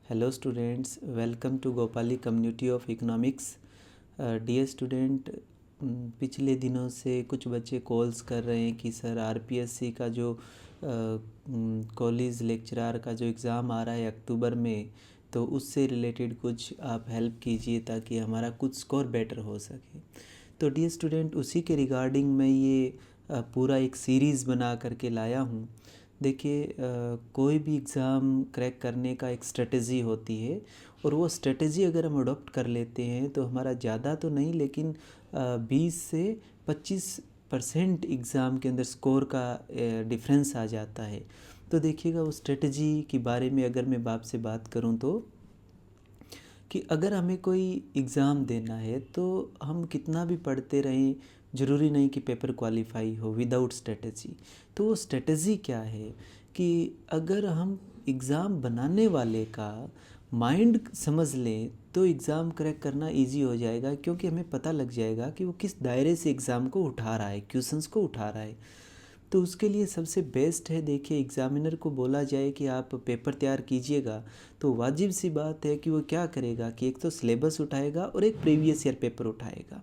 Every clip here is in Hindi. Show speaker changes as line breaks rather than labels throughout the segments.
Hello students, welcome to Gopali community of economics. Dear student, पिछले दिनों से कुछ बच्चे कॉल्स कर रहे हैं कि सर आरपीएससी का जो कॉलेज लेक्चरार का जो एग्ज़ाम आ रहा है अक्टूबर में, तो उससे रिलेटेड कुछ आप हेल्प कीजिए ताकि हमारा कुछ स्कोर बेटर हो सके। तो डियर स्टूडेंट, उसी के रिगार्डिंग मैं ये पूरा एक सीरीज़ बना करके लाया हूँ। देखिए, कोई भी एग्ज़ाम क्रैक करने का एक स्ट्रेटजी होती है, और वो स्ट्रेटजी अगर हम अडॉप्ट कर लेते हैं तो हमारा ज़्यादा तो नहीं लेकिन 20 से 25% एग्ज़ाम के अंदर स्कोर का डिफरेंस आ जाता है। तो देखिएगा, उस स्ट्रेटजी के बारे में अगर मैं आपसे बात करूं तो कि अगर हमें कोई एग्ज़ाम देना है तो हम कितना भी पढ़ते रहें, ज़रूरी नहीं कि पेपर क्वालिफाई हो विदाउट स्ट्रेटजी। तो वो स्ट्रेटजी क्या है कि अगर हम एग्ज़ाम बनाने वाले का माइंड समझ लें तो एग्ज़ाम क्रैक करना इजी हो जाएगा, क्योंकि हमें पता लग जाएगा कि वो किस दायरे से एग्ज़ाम को उठा रहा है, क्वेश्चंस को उठा रहा है। तो उसके लिए सबसे बेस्ट है, देखिए, एग्ज़ामिनर को बोला जाए कि आप पेपर तैयार कीजिएगा, तो वाजिब सी बात है कि वो क्या करेगा कि एक तो सिलेबस उठाएगा और एक प्रीवियस ईयर पेपर उठाएगा।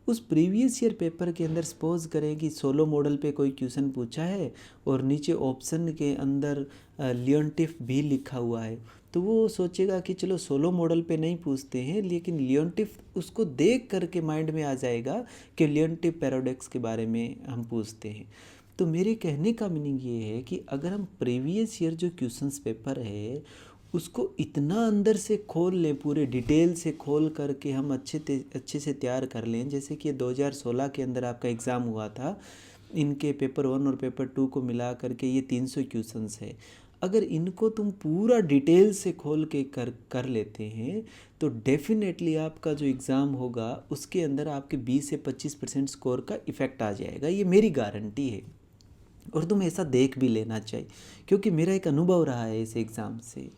उस प्रीवियस ईयर पेपर के अंदर सपोज करें कि सोलो मॉडल पे कोई क्वेश्चन पूछा है और नीचे ऑप्शन के अंदर लियोनटिफ भी लिखा हुआ है, तो वो सोचेगा कि चलो सोलो मॉडल पे नहीं पूछते हैं, लेकिन लियोनटिफ उसको देख करके माइंड में आ जाएगा कि लियोनटिफ पैराडॉक्स के बारे में हम पूछते हैं। तो मेरे कहने का मीनिंग ये है कि अगर हम प्रीवियस ईयर जो क्वेश्चंस पेपर है उसको इतना अंदर से खोल लें, पूरे डिटेल से खोल करके हम अच्छे से तैयार कर लें, जैसे कि 2016 के अंदर आपका एग्ज़ाम हुआ था, इनके पेपर 1 और पेपर 2 को मिला करके ये 300 क्वेश्चंस है। अगर इनको तुम पूरा डिटेल से खोल के कर लेते हैं तो डेफिनेटली आपका जो एग्ज़ाम होगा उसके अंदर आपके 20 से 25% स्कोर का इफ़ेक्ट आ जाएगा, ये मेरी गारंटी है। और तुम ऐसा देख भी लेना चाहिए, क्योंकि मेरा एक अनुभव रहा है इस एग्ज़ाम से।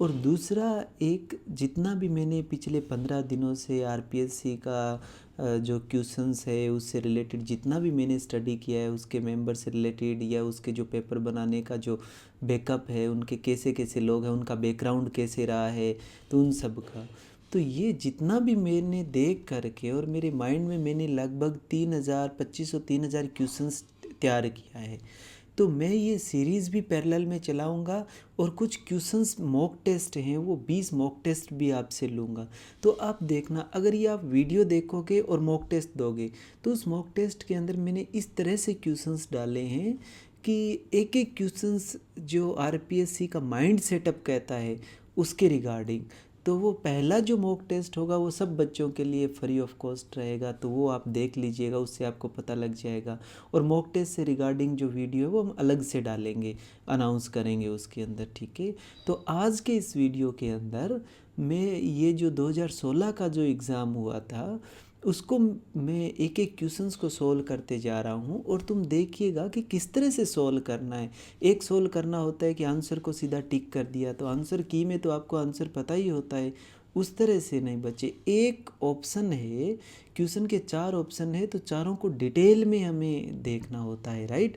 और दूसरा, एक जितना भी मैंने पिछले 15 दिनों से आरपीएससी का जो क्वेश्चंस है उससे रिलेटेड जितना भी मैंने स्टडी किया है, उसके मेंबर से रिलेटेड या उसके जो पेपर बनाने का जो बैकअप है, उनके कैसे कैसे लोग हैं, उनका बैकग्राउंड कैसे रहा है, तो उन सब का, तो ये जितना भी मैंने देख करके और मेरे माइंड में मैंने लगभग 3000 2500 3000 क्वेश्चंस तैयार किया है। तो मैं ये सीरीज़ भी पैरेलल में चलाऊंगा, और कुछ क्वेश्चंस मॉक टेस्ट हैं, वो 20 मॉक टेस्ट भी आपसे लूँगा। तो आप देखना, अगर ये आप वीडियो देखोगे और मॉक टेस्ट दोगे तो उस मॉक टेस्ट के अंदर मैंने इस तरह से क्वेश्चंस डाले हैं कि एक एक क्वेश्चंस जो आरपीएससी का माइंड सेटअप कहता है उसके रिगार्डिंग। तो वो पहला जो मॉक टेस्ट होगा वो सब बच्चों के लिए फ्री ऑफ कॉस्ट रहेगा, तो वो आप देख लीजिएगा, उससे आपको पता लग जाएगा। और मॉक टेस्ट से रिगार्डिंग जो वीडियो है वो हम अलग से डालेंगे, अनाउंस करेंगे उसके अंदर, ठीक है। तो आज के इस वीडियो के अंदर मैं ये जो 2016 का जो एग्ज़ाम हुआ था उसको मैं एक एक क्वेश्चंस को सोल्व करते जा रहा हूँ, और तुम देखिएगा कि किस तरह से सोल्व करना है। एक सोल्व करना होता है कि आंसर को सीधा टिक कर दिया, तो आंसर की में तो आपको आंसर पता ही होता है, उस तरह से नहीं बच्चे। एक ऑप्शन है, क्वेश्चन के 4 ऑप्शन है, तो चारों को डिटेल में हमें देखना होता है, राइट।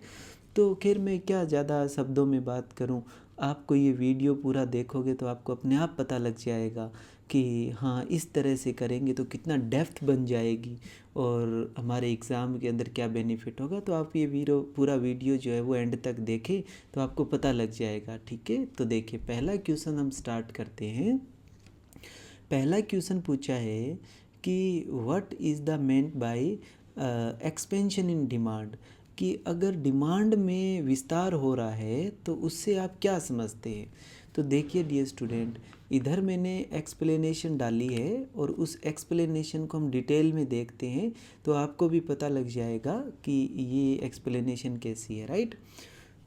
तो खैर मैं क्या ज़्यादा शब्दों में बात करूं, आपको ये वीडियो पूरा देखोगे तो आपको अपने आप पता लग जाएगा कि हाँ, इस तरह से करेंगे तो कितना डेप्थ बन जाएगी और हमारे एग्ज़ाम के अंदर क्या बेनिफिट होगा। तो आप ये पूरा वीडियो जो है वो एंड तक देखें तो आपको पता लग जाएगा, ठीक है। तो देखिए, पहला क्वेश्चन हम स्टार्ट करते हैं। पहला क्वेश्चन पूछा है कि what is the meant by expansion in demand, कि अगर डिमांड में विस्तार हो रहा है तो उससे आप क्या समझते हैं। तो देखिए डियर स्टूडेंट, इधर मैंने एक्सप्लेनेशन डाली है, और उस एक्सप्लेनेशन को हम डिटेल में देखते हैं तो आपको भी पता लग जाएगा कि ये एक्सप्लेनेशन कैसी है, राइट।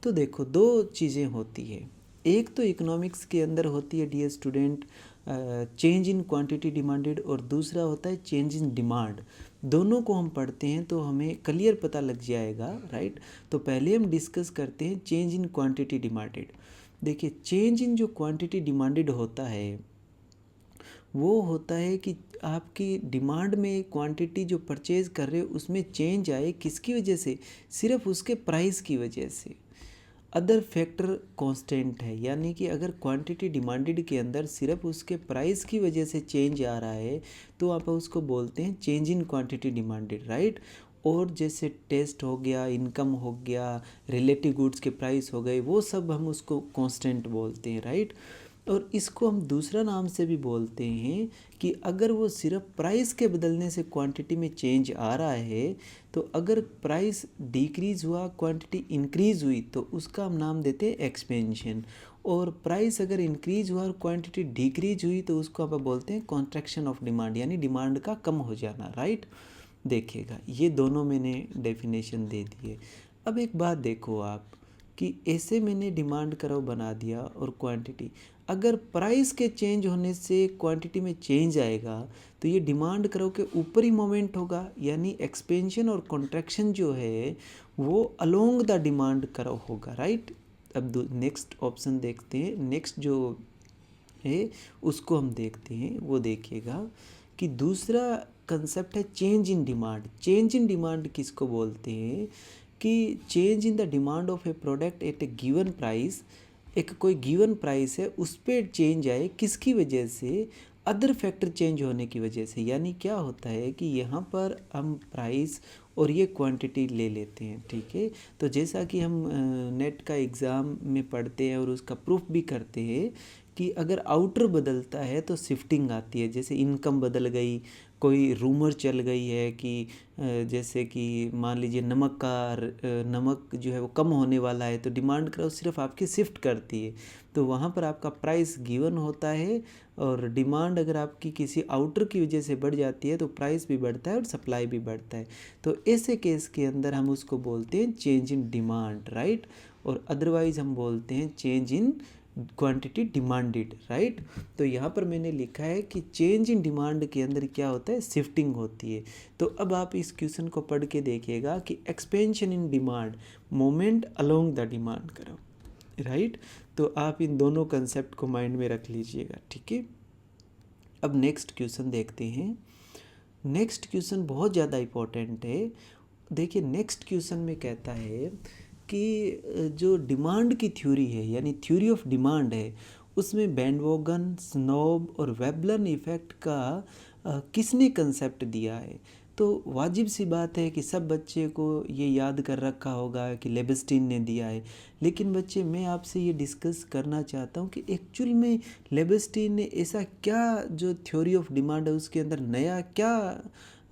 तो देखो, दो चीज़ें होती है, एक तो इकोनॉमिक्स के अंदर होती है dear student change in quantity demanded, और दूसरा होता है चेंज इन डिमांड। दोनों को हम पढ़ते हैं तो हमें क्लियर पता लग जाएगा, राइट। तो पहले हम डिस्कस करते हैं चेंज इन क्वांटिटी डिमांडेड। देखिए, चेंज इन जो क्वांटिटी डिमांडेड होता है वो होता है कि आपकी डिमांड में क्वांटिटी जो परचेज कर रहे हो उसमें चेंज आए, किसकी वजह से, सिर्फ उसके प्राइस की वजह से। अदर फैक्टर कांस्टेंट है, यानी कि अगर क्वांटिटी डिमांडेड के अंदर सिर्फ उसके प्राइस की वजह से चेंज आ रहा है तो आप उसको बोलते हैं change in quantity demanded, right. और जैसे टेस्ट हो गया, इनकम हो गया, रिलेटिव गुड्स के प्राइस हो गए, वो सब हम उसको कांस्टेंट बोलते हैं, राइट। और इसको हम दूसरा नाम से भी बोलते हैं कि अगर वो सिर्फ प्राइस के बदलने से क्वांटिटी में चेंज आ रहा है, तो अगर प्राइस डिक्रीज़ हुआ, क्वांटिटी इंक्रीज़ हुई, तो उसका हम नाम देते हैं एक्सपेंशन। और प्राइस अगर इंक्रीज़ हुआ और क्वांटिटी डिक्रीज हुई तो उसको आप बोलते हैं कॉन्ट्रैक्शन ऑफ डिमांड, यानी डिमांड का कम हो जाना, राइट। देखिएगा ये दोनों मैंने डेफिनेशन दे दिए। अब एक बात देखो आप कि ऐसे मैंने डिमांड कर्व बना दिया और क्वांटिटी, अगर प्राइस के चेंज होने से क्वांटिटी में चेंज आएगा तो ये डिमांड कर्व के ऊपर ही मोमेंट होगा, यानी एक्सपेंशन और कॉन्ट्रैक्शन जो है वो अलोंग द डिमांड कर्व होगा, राइट। अब नेक्स्ट ऑप्शन देखते हैं, नेक्स्ट जो है उसको हम देखते हैं। वो देखिएगा कि दूसरा कंसेप्ट है change in demand. Change in demand किसको बोलते हैं कि change in the demand of A product at A given price, एक कोई गिवन प्राइस है उस पर चेंज आए, किसकी वजह से, अदर फैक्टर चेंज होने की वजह से। यानी क्या होता है कि यहाँ पर हम प्राइस और ये क्वांटिटी ले लेते हैं, ठीक है। तो जैसा कि हम नेट का एग्ज़ाम में पढ़ते हैं और उसका प्रूफ भी करते हैं कि अगर आउटर बदलता है तो शिफ्टिंग आती है। जैसे इनकम बदल गई, कोई रूमर चल गई है कि जैसे कि मान लीजिए नमक जो है वो कम होने वाला है, तो डिमांड कर्व सिर्फ आपकी शिफ्ट करती है, तो वहाँ पर आपका प्राइस गिवन होता है। और डिमांड अगर आपकी किसी आउटर की वजह से बढ़ जाती है तो प्राइस भी बढ़ता है और सप्लाई भी बढ़ता है। तो ऐसे केस के अंदर हम उसको बोलते हैं चेंज इन डिमांड, राइट। और अदरवाइज हम बोलते हैं change in quantity demanded, right. तो यहाँ पर मैंने लिखा है कि चेंज इन डिमांड के अंदर क्या होता है, शिफ्टिंग होती है। तो अब आप इस क्वेश्चन को पढ़ के देखिएगा कि expansion in demand, moment along the demand curve, right. तो आप इन दोनों कंसेप्ट को माइंड में रख लीजिएगा, ठीक है। अब नेक्स्ट क्वेश्चन देखते हैं। नेक्स्ट क्वेश्चन बहुत ज़्यादा इम्पोर्टेंट है। देखिए नेक्स्ट क्वेश्चन में कहता है कि जो डिमांड की थ्योरी है, यानी थ्योरी ऑफ डिमांड है, उसमें वैन वोगन, स्नोब और वेबलन इफ़ेक्ट का किसने कंसेप्ट दिया है। तो वाजिब सी बात है कि सब बच्चे को ये याद कर रखा होगा कि लेबस्टीन ने दिया है। लेकिन बच्चे मैं आपसे ये डिस्कस करना चाहता हूँ कि एक्चुअल में लेबस्टीन ने ऐसा क्या जो थ्योरी ऑफ डिमांड है उसके अंदर नया क्या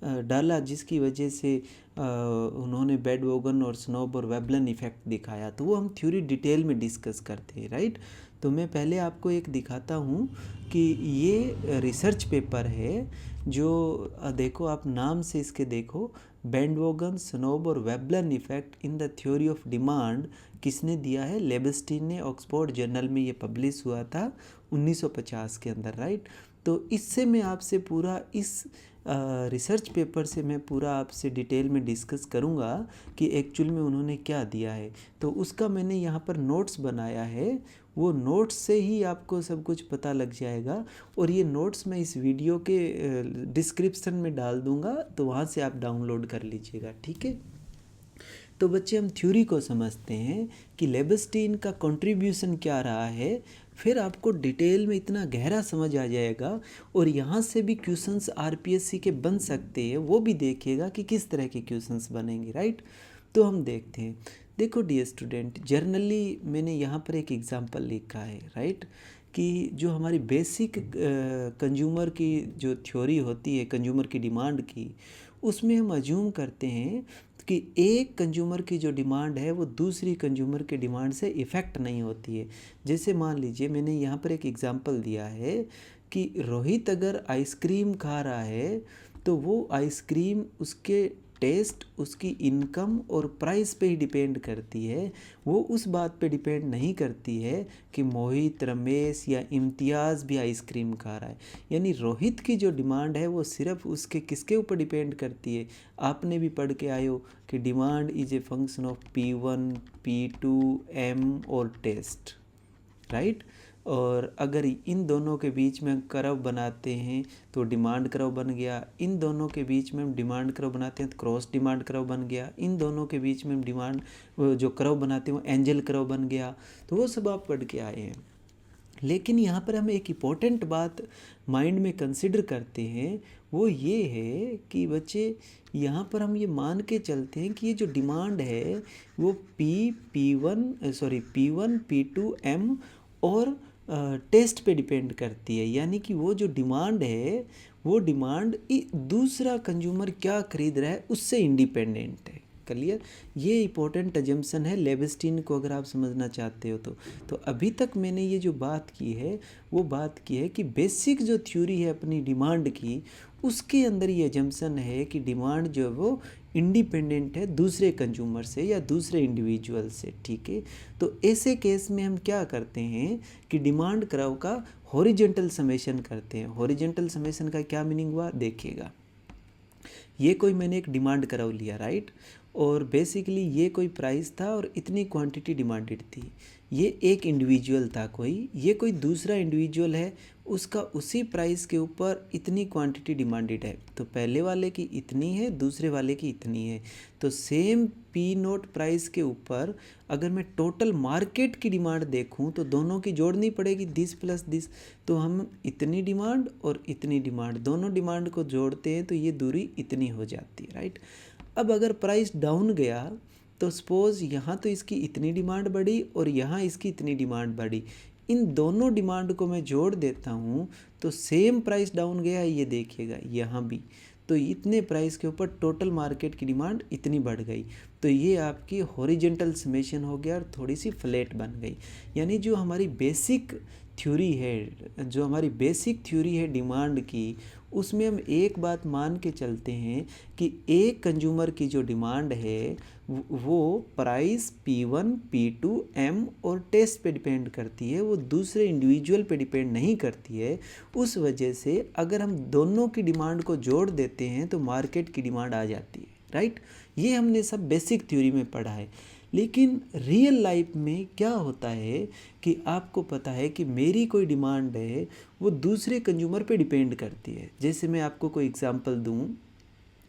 डाला जिसकी वजह से उन्होंने वैन वोगन और स्नोब और वेबलन इफ़ेक्ट दिखाया। तो वो हम थ्योरी डिटेल में डिस्कस करते हैं, राइट। तो मैं पहले आपको एक दिखाता हूँ कि ये रिसर्च पेपर है जो देखो आप नाम से इसके देखो, वैन वोगन, स्नोब और Veblen effect in the theory of demand किसने दिया है, लेबस्टीन ने। ऑक्सफोर्ड जर्नल में ये पब्लिश हुआ था 1950 के अंदर, राइट। तो इससे मैं आपसे पूरा इस रिसर्च पेपर से मैं पूरा आपसे डिटेल में डिस्कस करूँगा कि एक्चुअल में उन्होंने क्या दिया है। तो उसका मैंने यहाँ पर नोट्स बनाया है, वो नोट्स से ही आपको सब कुछ पता लग जाएगा। और ये नोट्स मैं इस वीडियो के डिस्क्रिप्शन में डाल दूँगा, तो वहाँ से आप डाउनलोड कर लीजिएगा, ठीक है। तो बच्चे हम थ्योरी को समझते हैं कि लेबस्टीन का कंट्रीब्यूशन क्या रहा है, फिर आपको डिटेल में इतना गहरा समझ आ जाएगा। और यहाँ से भी क्वेश्चंस आरपीएससी के बन सकते हैं, वो भी देखिएगा कि किस तरह के क्वेश्चंस बनेंगे, राइट। तो हम देखते हैं। देखो डियर स्टूडेंट, जर्नली मैंने यहाँ पर एक एग्जांपल लिखा है, राइट, कि जो हमारी बेसिक कंज्यूमर की जो थ्योरी होती है कंज्यूमर की डिमांड की, उसमें हम अज्यूम करते हैं कि एक कंज्यूमर की जो डिमांड है वो दूसरी कंज्यूमर के डिमांड से इफ़ेक्ट नहीं होती है। जैसे मान लीजिए मैंने यहाँ पर एक एग्जांपल दिया है कि रोहित अगर आइसक्रीम खा रहा है तो वो आइसक्रीम उसके टेस्ट, उसकी इनकम और प्राइस पे ही डिपेंड करती है। वो उस बात पे डिपेंड नहीं करती है कि मोहित, रमेश या इम्तियाज़ भी आइसक्रीम खा रहा है। यानी रोहित की जो डिमांड है वो सिर्फ उसके किसके ऊपर डिपेंड करती है, आपने भी पढ़ के आए हो कि demand is a function of P1, P2, M और टेस्ट, राइट। और अगर इन दोनों के बीच में हम कर्व बनाते हैं तो डिमांड कर्व बन गया, इन दोनों के बीच में हम डिमांड कर्व बनाते हैं तो क्रॉस डिमांड कर्व बन गया, इन दोनों के बीच में हम डिमांड जो कर्व बनाते हैं वो एंजल कर्व बन गया। तो वो सब आप पढ़ के आए हैं। लेकिन यहाँ पर हम एक इम्पोर्टेंट बात माइंड में कंसिडर करते हैं, वो ये है कि बच्चे यहाँ पर हम ये मान के चलते हैं कि ये जो डिमांड है वो P1 P2 M और टेस्ट पे डिपेंड करती है। यानी कि वो जो डिमांड है वो डिमांड दूसरा कंज्यूमर क्या खरीद रहा है उससे इंडिपेंडेंट है। क्लियर? ये इंपॉर्टेंट अजम्पशन है लेविस्टिन को अगर आप समझना चाहते हो तो अभी तक मैंने ये जो बात की है वो बात की है कि बेसिक जो थ्योरी है अपनी डिमांड की, उसके अंदर ये अजम्पशन है कि डिमांड जो है वो इंडिपेंडेंट है दूसरे कंज्यूमर से या दूसरे इंडिविजुअल से। ठीक है, तो ऐसे केस में हम क्या करते हैं कि डिमांड कर्व का हॉरिजॉन्टल समेशन करते हैं। हॉरिजॉन्टल समेशन का क्या मीनिंग हुआ देखिएगा। ये कोई मैंने एक डिमांड कर्व लिया, राइट, और बेसिकली ये कोई प्राइस था और इतनी क्वांटिटी डिमांडेड थी। ये एक इंडिविजुअल था कोई, ये कोई दूसरा इंडिविजुअल है, उसका उसी प्राइस के ऊपर इतनी क्वांटिटी डिमांडेड है। तो पहले वाले की इतनी है, दूसरे वाले की इतनी है। तो सेम P0 प्राइस के ऊपर अगर मैं टोटल मार्केट की डिमांड देखूं तो दोनों की जोड़नी पड़ेगी, दिस प्लस दिस। तो हम इतनी डिमांड और इतनी डिमांड, दोनों डिमांड को जोड़ते हैं तो ये दूरी इतनी हो जाती है, राइट। अब अगर प्राइस डाउन गया तो सपोज़ यहाँ तो इसकी इतनी डिमांड बढ़ी और यहाँ इसकी इतनी डिमांड बढ़ी, इन दोनों डिमांड को मैं जोड़ देता हूँ तो सेम प्राइस डाउन गया, ये देखिएगा यहाँ भी। तो इतने प्राइस के ऊपर टोटल मार्केट की डिमांड इतनी बढ़ गई, तो ये आपकी हॉरिजॉन्टल समेशन हो गया और थोड़ी सी फ्लैट बन गई। यानी जो हमारी बेसिक थ्योरी है डिमांड की, उसमें हम एक बात मान के चलते हैं कि एक कंज्यूमर की जो डिमांड है वो प्राइस P1 P2 M और टेस्ट पे डिपेंड करती है, वो दूसरे इंडिविजुअल पे डिपेंड नहीं करती है। उस वजह से अगर हम दोनों की डिमांड को जोड़ देते हैं तो मार्केट की डिमांड आ जाती है, राइट। ये हमने सब बेसिक थ्योरी में पढ़ा है। लेकिन रियल लाइफ में क्या होता है कि आपको पता है कि मेरी कोई डिमांड है वो दूसरे कंज्यूमर पे डिपेंड करती है। जैसे मैं आपको कोई एग्जांपल दूं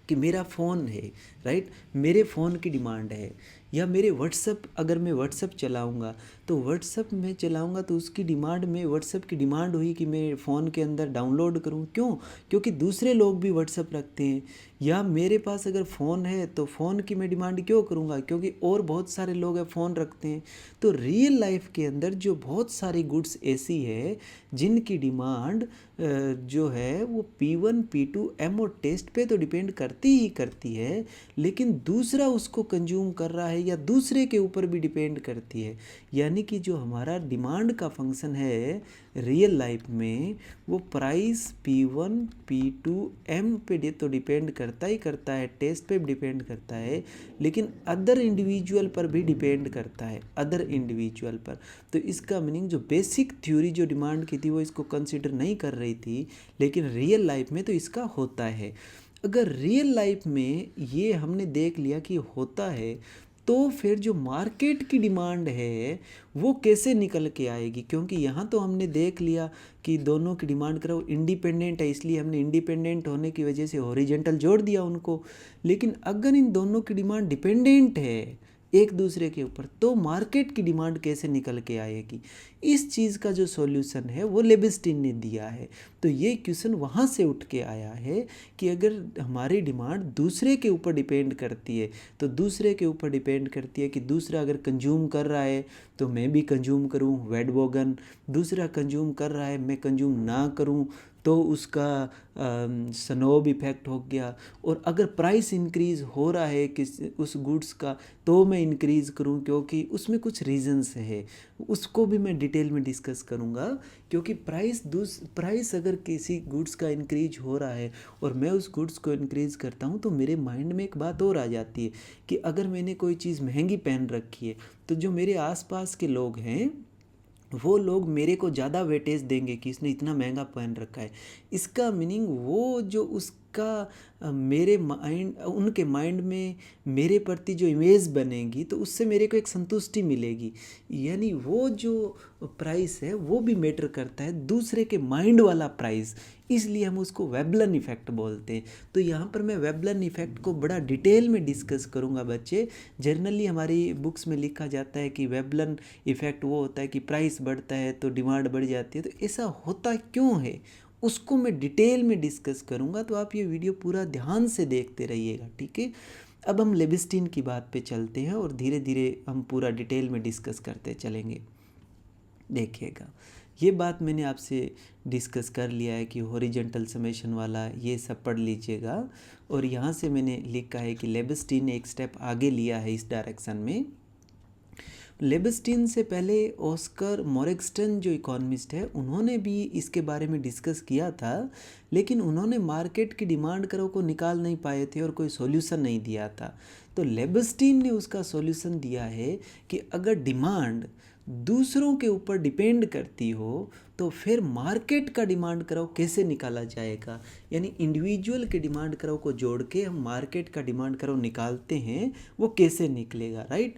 कि मेरा फ़ोन है, राइट, मेरे फ़ोन की डिमांड है, या मेरे व्हाट्सअप, अगर मैं व्हाट्सअप चलाऊंगा तो व्हाट्सअप में चलाऊंगा तो उसकी डिमांड में व्हाट्सअप की डिमांड हुई कि मैं फ़ोन के अंदर डाउनलोड करूं। क्यों? क्योंकि दूसरे लोग भी व्हाट्सअप रखते हैं। या मेरे पास अगर फ़ोन है तो फ़ोन की मैं डिमांड क्यों करूंगा? क्योंकि और बहुत सारे लोग हैं फ़ोन रखते हैं। तो रियल लाइफ के अंदर जो बहुत सारी गुड्स ऐसी है जिनकी डिमांड जो है वो P1 P2 M और टेस्ट पे तो डिपेंड करती ही करती है, लेकिन दूसरा उसको कंज्यूम कर रहा है या दूसरे के ऊपर भी डिपेंड करती है। यानी कि जो हमारा डिमांड का फंक्शन है रियल लाइफ में, वो प्राइस P1 P2 M पे तो डिपेंड करता ही करता है, टेस्ट पे भी डिपेंड करता है, लेकिन अदर इंडिविजुअल पर भी डिपेंड करता है, अदर इंडिविजुअल पर। तो इसका मीनिंग जो बेसिक थ्योरी जो डिमांड की थी वो इसको कंसिडर नहीं कर रही थी, लेकिन रियल लाइफ में तो इसका होता है। अगर रियल लाइफ में ये हमने देख लिया कि होता है, तो फिर जो मार्केट की डिमांड है वो कैसे निकल के आएगी? क्योंकि यहाँ तो हमने देख लिया कि दोनों की डिमांड करो इंडिपेंडेंट है, इसलिए हमने इंडिपेंडेंट होने की वजह से हॉरिजॉन्टल जोड़ दिया उनको। लेकिन अगर इन दोनों की डिमांड डिपेंडेंट है एक दूसरे के ऊपर, तो मार्केट की डिमांड कैसे निकल के आएगी? इस चीज़ का जो सॉल्यूशन है वो लेविस्टिन ने दिया है। तो ये क्वेश्चन वहाँ से उठ के आया है कि अगर हमारी डिमांड दूसरे के ऊपर डिपेंड करती है, तो दूसरे के ऊपर डिपेंड करती है कि दूसरा अगर कंज्यूम कर रहा है तो मैं भी कंज्यूम करूं, वेडवोगन। दूसरा कंज्यूम कर रहा है, मैं कंज्यूम ना करूं तो उसका स्नोब इफेक्ट हो गया। और अगर प्राइस इंक्रीज़ हो रहा है किस उस गुड्स का, तो मैं इंक्रीज़ करूं क्योंकि उसमें कुछ रीजंस है, उसको भी मैं डिटेल में डिस्कस करूंगा। क्योंकि प्राइस अगर किसी गुड्स का इंक्रीज हो रहा है और मैं उस गुड्स को इंक्रीज़ करता हूं, तो मेरे माइंड में एक बात और आ जाती है कि अगर मैंने कोई चीज़ महंगी पहन रखी है तो जो मेरे आसपास के लोग हैं वो लोग मेरे को ज़्यादा वेटेज देंगे कि इसने इतना महंगा पहन रखा है। इसका मीनिंग वो जो उस उनके माइंड में मेरे प्रति जो इमेज बनेगी तो उससे मेरे को एक संतुष्टि मिलेगी। यानी वो जो प्राइस है वो भी मैटर करता है, दूसरे के माइंड वाला प्राइस, इसलिए हम उसको वेबलन इफ़ेक्ट बोलते हैं। तो यहाँ पर मैं वेबलन इफ़ेक्ट को बड़ा डिटेल में डिस्कस करूँगा बच्चे। जनरली हमारी बुक्स में लिखा जाता है कि वेबलन इफ़ेक्ट वो होता है कि प्राइस बढ़ता है तो डिमांड बढ़ जाती है, तो ऐसा होता क्यों है उसको मैं डिटेल में डिस्कस करूँगा, तो आप ये वीडियो पूरा ध्यान से देखते रहिएगा, ठीक है। अब हम लेविस्टीन की बात पे चलते हैं और धीरे धीरे हम पूरा डिटेल में डिस्कस करते चलेंगे। देखिएगा, ये बात मैंने आपसे डिस्कस कर लिया है कि हॉरिजॉन्टल समेशन वाला ये सब पढ़ लीजिएगा। और यहाँ से मैंने लिखा है कि लेविस्टीन ने एक स्टेप आगे लिया है इस डायरेक्शन में। लेविस्टीन से पहले ऑस्कर मोरेगस्टन जो इकोनॉमिस्ट है उन्होंने भी इसके बारे में डिस्कस किया था, लेकिन उन्होंने मार्केट की डिमांड कर्व को निकाल नहीं पाए थे और कोई सॉल्यूशन नहीं दिया था। तो लेविस्टीन ने उसका सॉल्यूशन दिया है कि अगर डिमांड दूसरों के ऊपर डिपेंड करती हो तो फिर मार्केट का डिमांड कर्व कैसे निकाला जाएगा। यानी इंडिविजुअल के डिमांड कर्व को जोड़ के हम मार्केट का डिमांड कर्व निकालते हैं, वो कैसे निकलेगा, राइट।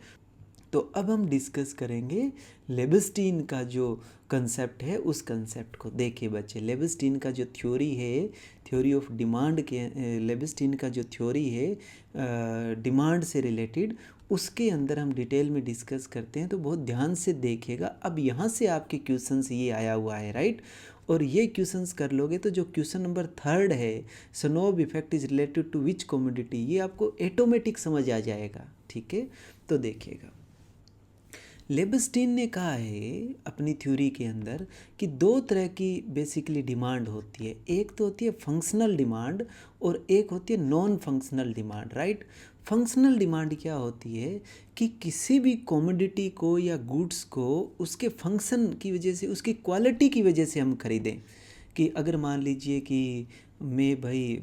तो अब हम डिस्कस करेंगे लेविस्टीन का जो कंसेप्ट है उस कंसेप्ट को। देखिए बच्चे, लेविस्टीन का जो थ्योरी है, थ्योरी ऑफ डिमांड के, लेविस्टीन का जो थ्योरी है डिमांड से रिलेटेड, उसके अंदर हम डिटेल में डिस्कस करते हैं, तो बहुत ध्यान से देखिएगा। अब यहाँ से आपके क्वेश्चंस ये आया हुआ है, राइट। और ये क्वेश्चंस कर लोगे तो जो क्वेश्चन नंबर 3 है, snob effect is related to which commodity, ये आपको ऑटोमेटिक समझ आ जाएगा, ठीक है। तो देखिएगा, लेविस्टीन ने कहा है अपनी थ्योरी के अंदर कि दो तरह की बेसिकली डिमांड होती है। एक तो होती है फंक्शनल डिमांड और एक होती है non functional demand, right. Functional demand क्या होती है कि किसी भी कमोडिटी को या गुड्स को उसके फंक्शन की वजह से, उसकी क्वालिटी की वजह से हम खरीदें। कि अगर मान लीजिए कि मैं भाई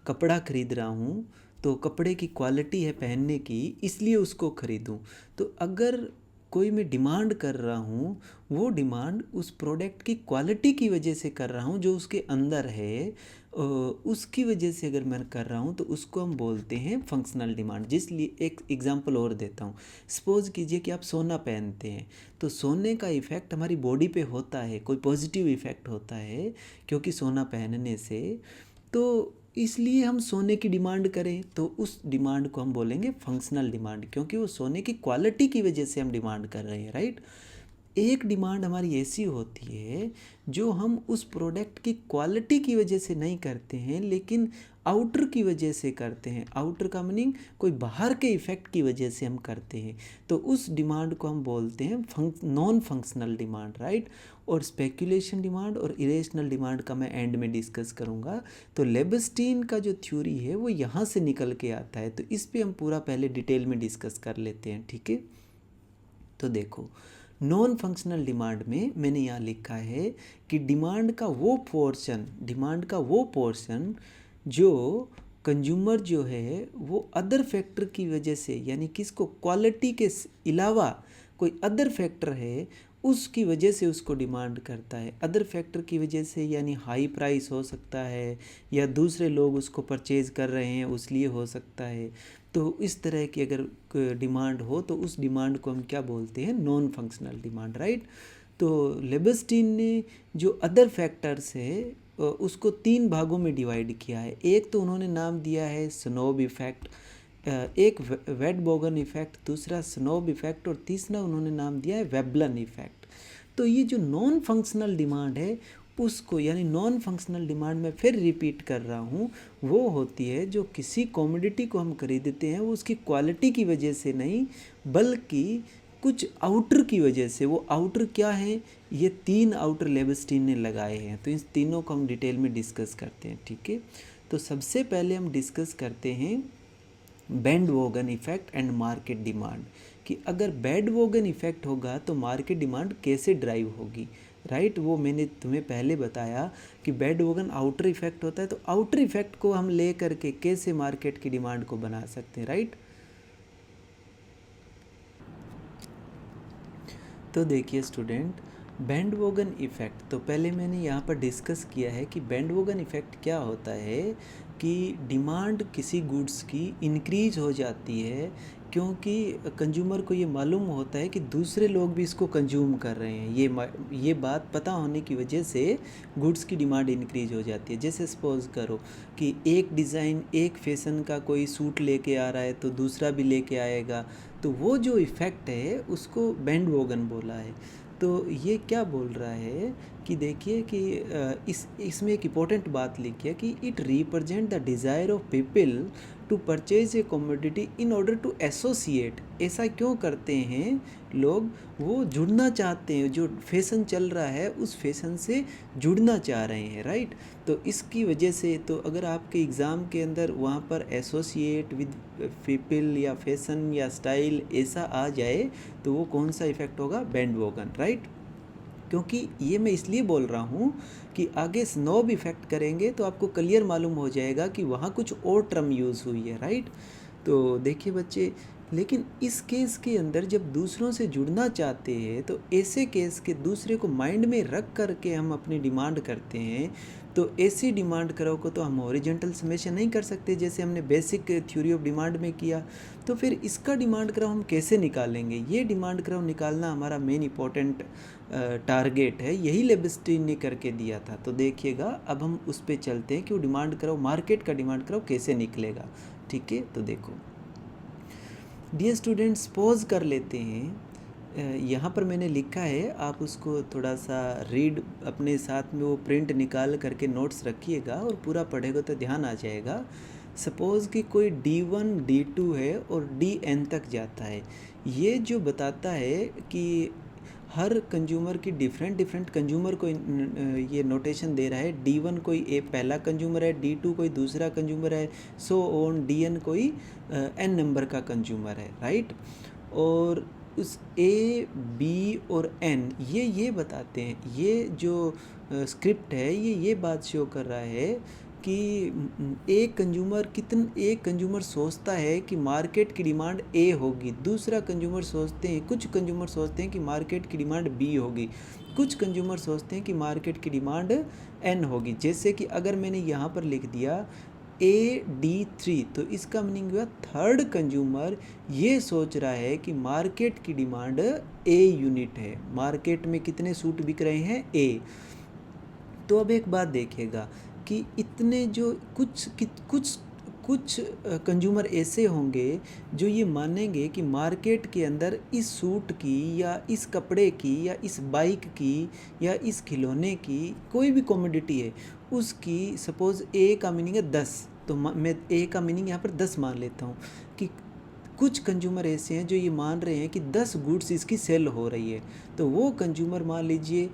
कपड़ा खरीद रहा हूँ, तो कपड़े की क्वालिटी है पहनने की, इसलिए उसको ख़रीदूँ। तो अगर कोई मैं डिमांड कर रहा हूँ, वो डिमांड उस प्रोडक्ट की क्वालिटी की वजह से कर रहा हूँ जो उसके अंदर है, उसकी वजह से अगर मैं कर रहा हूँ तो उसको हम बोलते हैं फंक्शनल डिमांड। जिसलिए एक एग्जांपल और देता हूँ। सपोज़ कीजिए कि आप सोना पहनते हैं, तो सोने का इफ़ेक्ट हमारी बॉडी पे होता है, कोई पॉजिटिव इफ़ेक्ट होता है क्योंकि सोना पहनने से, तो इसलिए हम सोने की डिमांड करें तो उस डिमांड को हम बोलेंगे फंक्शनल डिमांड, क्योंकि वो सोने की क्वालिटी की वजह से हम डिमांड कर रहे हैं, राइट। एक डिमांड हमारी ऐसी होती है जो हम उस प्रोडक्ट की क्वालिटी की वजह से नहीं करते हैं, लेकिन आउटर की वजह से करते हैं। आउटर का मीनिंग कोई बाहर के इफ़ेक्ट की वजह से हम करते हैं, तो उस डिमांड को हम बोलते हैं नॉन फंक्शनल डिमांड, राइट। और स्पेकुलेशन डिमांड और इरेशनल डिमांड का मैं एंड में डिस्कस करूँगा। तो लेविस्टीन का जो थ्योरी है वो यहाँ से निकल के आता है, तो इस पे हम पूरा पहले डिटेल में डिस्कस कर लेते हैं, ठीक है। तो देखो, नॉन फंक्शनल डिमांड में मैंने यहाँ लिखा है कि डिमांड का वो पोर्शन जो कंज्यूमर जो है वो अदर फैक्टर की वजह से, यानी किसको, क्वालिटी के अलावा कोई अदर फैक्टर है उसकी वजह से उसको डिमांड करता है। अदर फैक्टर की वजह से यानी हाई प्राइस हो सकता है, या दूसरे लोग उसको परचेज़ कर रहे हैं उसलिए हो सकता है। तो इस तरह की अगर डिमांड हो तो उस डिमांड को हम क्या बोलते हैं, नॉन फंक्शनल डिमांड, राइट। तो लेविस्टीन ने जो अदर फैक्टर्स है उसको 3 भागों में डिवाइड किया है। एक तो उन्होंने नाम दिया है स्नोब इफ़ेक्ट, एक वेट बोगन इफ़ेक्ट, दूसरा स्नोब इफ़ेक्ट, और तीसरा उन्होंने नाम दिया है वेबलन इफ़ेक्ट। तो ये जो नॉन फंक्शनल डिमांड है उसको, यानी नॉन फंक्शनल डिमांड में फिर रिपीट कर रहा हूँ, वो होती है जो किसी कमोडिटी को हम खरीदते हैं वो उसकी क्वालिटी की वजह से नहीं, बल्कि कुछ आउटर की वजह से। वो आउटर क्या है, ये 3 आउटर लेविस्टीन ने लगाए हैं, तो इस तीनों को हम डिटेल में डिस्कस करते हैं, ठीक है। तो सबसे पहले हम डिस्कस करते हैं band wagon effect and market demand, कि अगर बैंड वोगन इफ़ेक्ट होगा तो मार्केट डिमांड कैसे ड्राइव होगी, राइट। वो मैंने तुम्हें पहले बताया कि बैंड वोगन आउटर इफ़ेक्ट होता है, तो आउटर इफ़ेक्ट को हम ले करके कैसे मार्केट की डिमांड को बना सकते हैं, राइट। तो देखिए स्टूडेंट, बैंडवॉगन इफ़ेक्ट तो पहले मैंने यहाँ पर डिस्कस किया है कि बैंडवॉगन इफ़ेक्ट क्या होता है कि डिमांड किसी गुड्स की इंक्रीज हो जाती है क्योंकि कंज्यूमर को ये मालूम होता है कि दूसरे लोग भी इसको कंज्यूम कर रहे हैं। ये बात पता होने की वजह से गुड्स की डिमांड इंक्रीज हो जाती है। जैसे सपोज़ करो कि एक डिज़ाइन एक फैशन का कोई सूट लेके आ रहा है तो दूसरा भी लेके आएगा, तो वो जो इफ़ेक्ट है उसको बैंडवॉगन बोला है। तो ये क्या बोल रहा है कि देखिए कि इसमें एक इम्पोर्टेंट बात लिखी है कि it represent the desire of people to purchase a commodity in order to associate. ऐसा क्यों करते हैं लोग? वो जुड़ना चाहते हैं, जो फैशन चल रहा है उस फैशन से जुड़ना चाह रहे हैं, राइट। तो इसकी वजह से तो अगर आपके एग्ज़ाम के अंदर वहाँ पर एसोसिएट विद पीपल या फैशन या स्टाइल ऐसा आ जाए तो वो कौन सा इफ़ेक्ट होगा? बैंडवॉगन, राइट। क्योंकि ये मैं इसलिए बोल रहा हूँ कि आगे स्नोब इफ़ेक्ट करेंगे तो आपको क्लियर मालूम हो जाएगा कि वहाँ कुछ और टर्म यूज़ हुई है, राइट। तो देखिए बच्चे, लेकिन इस केस के अंदर जब दूसरों से जुड़ना चाहते हैं तो ऐसे केस के दूसरे को माइंड में रख करके हम अपनी डिमांड करते हैं। तो ऐसी डिमांड करो को तो हम हॉरिजॉन्टल समेशन नहीं कर सकते जैसे हमने बेसिक थ्योरी ऑफ डिमांड में किया। तो फिर इसका डिमांड करो हम कैसे निकालेंगे? ये डिमांड करो निकालना हमारा मेन इंपॉर्टेंट टारगेट है। यही लेबिस्टिन ने करके दिया था। तो देखिएगा अब हम उस पर चलते हैं कि वो डिमांड करो, मार्केट का डिमांड करो कैसे निकलेगा, ठीक है। तो देखो डियर स्टूडेंट्स, पॉज कर लेते हैं। यहाँ पर मैंने लिखा है, आप उसको थोड़ा सा रीड अपने साथ में वो प्रिंट निकाल करके नोट्स रखिएगा और पूरा पढ़ेगा तो ध्यान आ जाएगा। सपोज़ कि कोई D1 D2 है और DN तक जाता है। ये जो बताता है कि हर कंज्यूमर की डिफरेंट कंज्यूमर को ये नोटेशन दे रहा है। D1 कोई पहला कंज्यूमर है, D2 कोई दूसरा कंज्यूमर है, सो ऑन DN कोई N नंबर का कंज्यूमर है, राइट। और उस A, B और N ये बताते हैं, ये जो स्क्रिप्ट है ये बात शो कर रहा है कि एक कंज्यूमर सोचता है कि मार्केट की डिमांड A होगी, दूसरा कुछ कंज्यूमर सोचते हैं कि मार्केट की डिमांड B होगी, कुछ कंज्यूमर सोचते हैं कि मार्केट की डिमांड N होगी। जैसे कि अगर मैंने यहाँ पर लिख दिया AD3 तो इसका मीनिंग हुआ थर्ड कंज्यूमर ये सोच रहा है कि मार्केट की डिमांड A यूनिट है, मार्केट में कितने सूट बिक रहे हैं? A। तो अब एक बात देखिएगा कि इतने जो कुछ कंज्यूमर ऐसे होंगे जो ये मानेंगे कि मार्केट के अंदर इस सूट की या इस कपड़े की या इस बाइक की या इस खिलौने की कोई भी कमोडिटी है उसकी सपोज़ A का मीनिंग है 10, तो मैं A का मीनिंग यहाँ पर 10 मान लेता हूँ कि कुछ कंज्यूमर ऐसे हैं जो ये मान रहे हैं कि 10 गुड्स इसकी सेल हो रही है। तो वो कंज्यूमर मान लीजिए,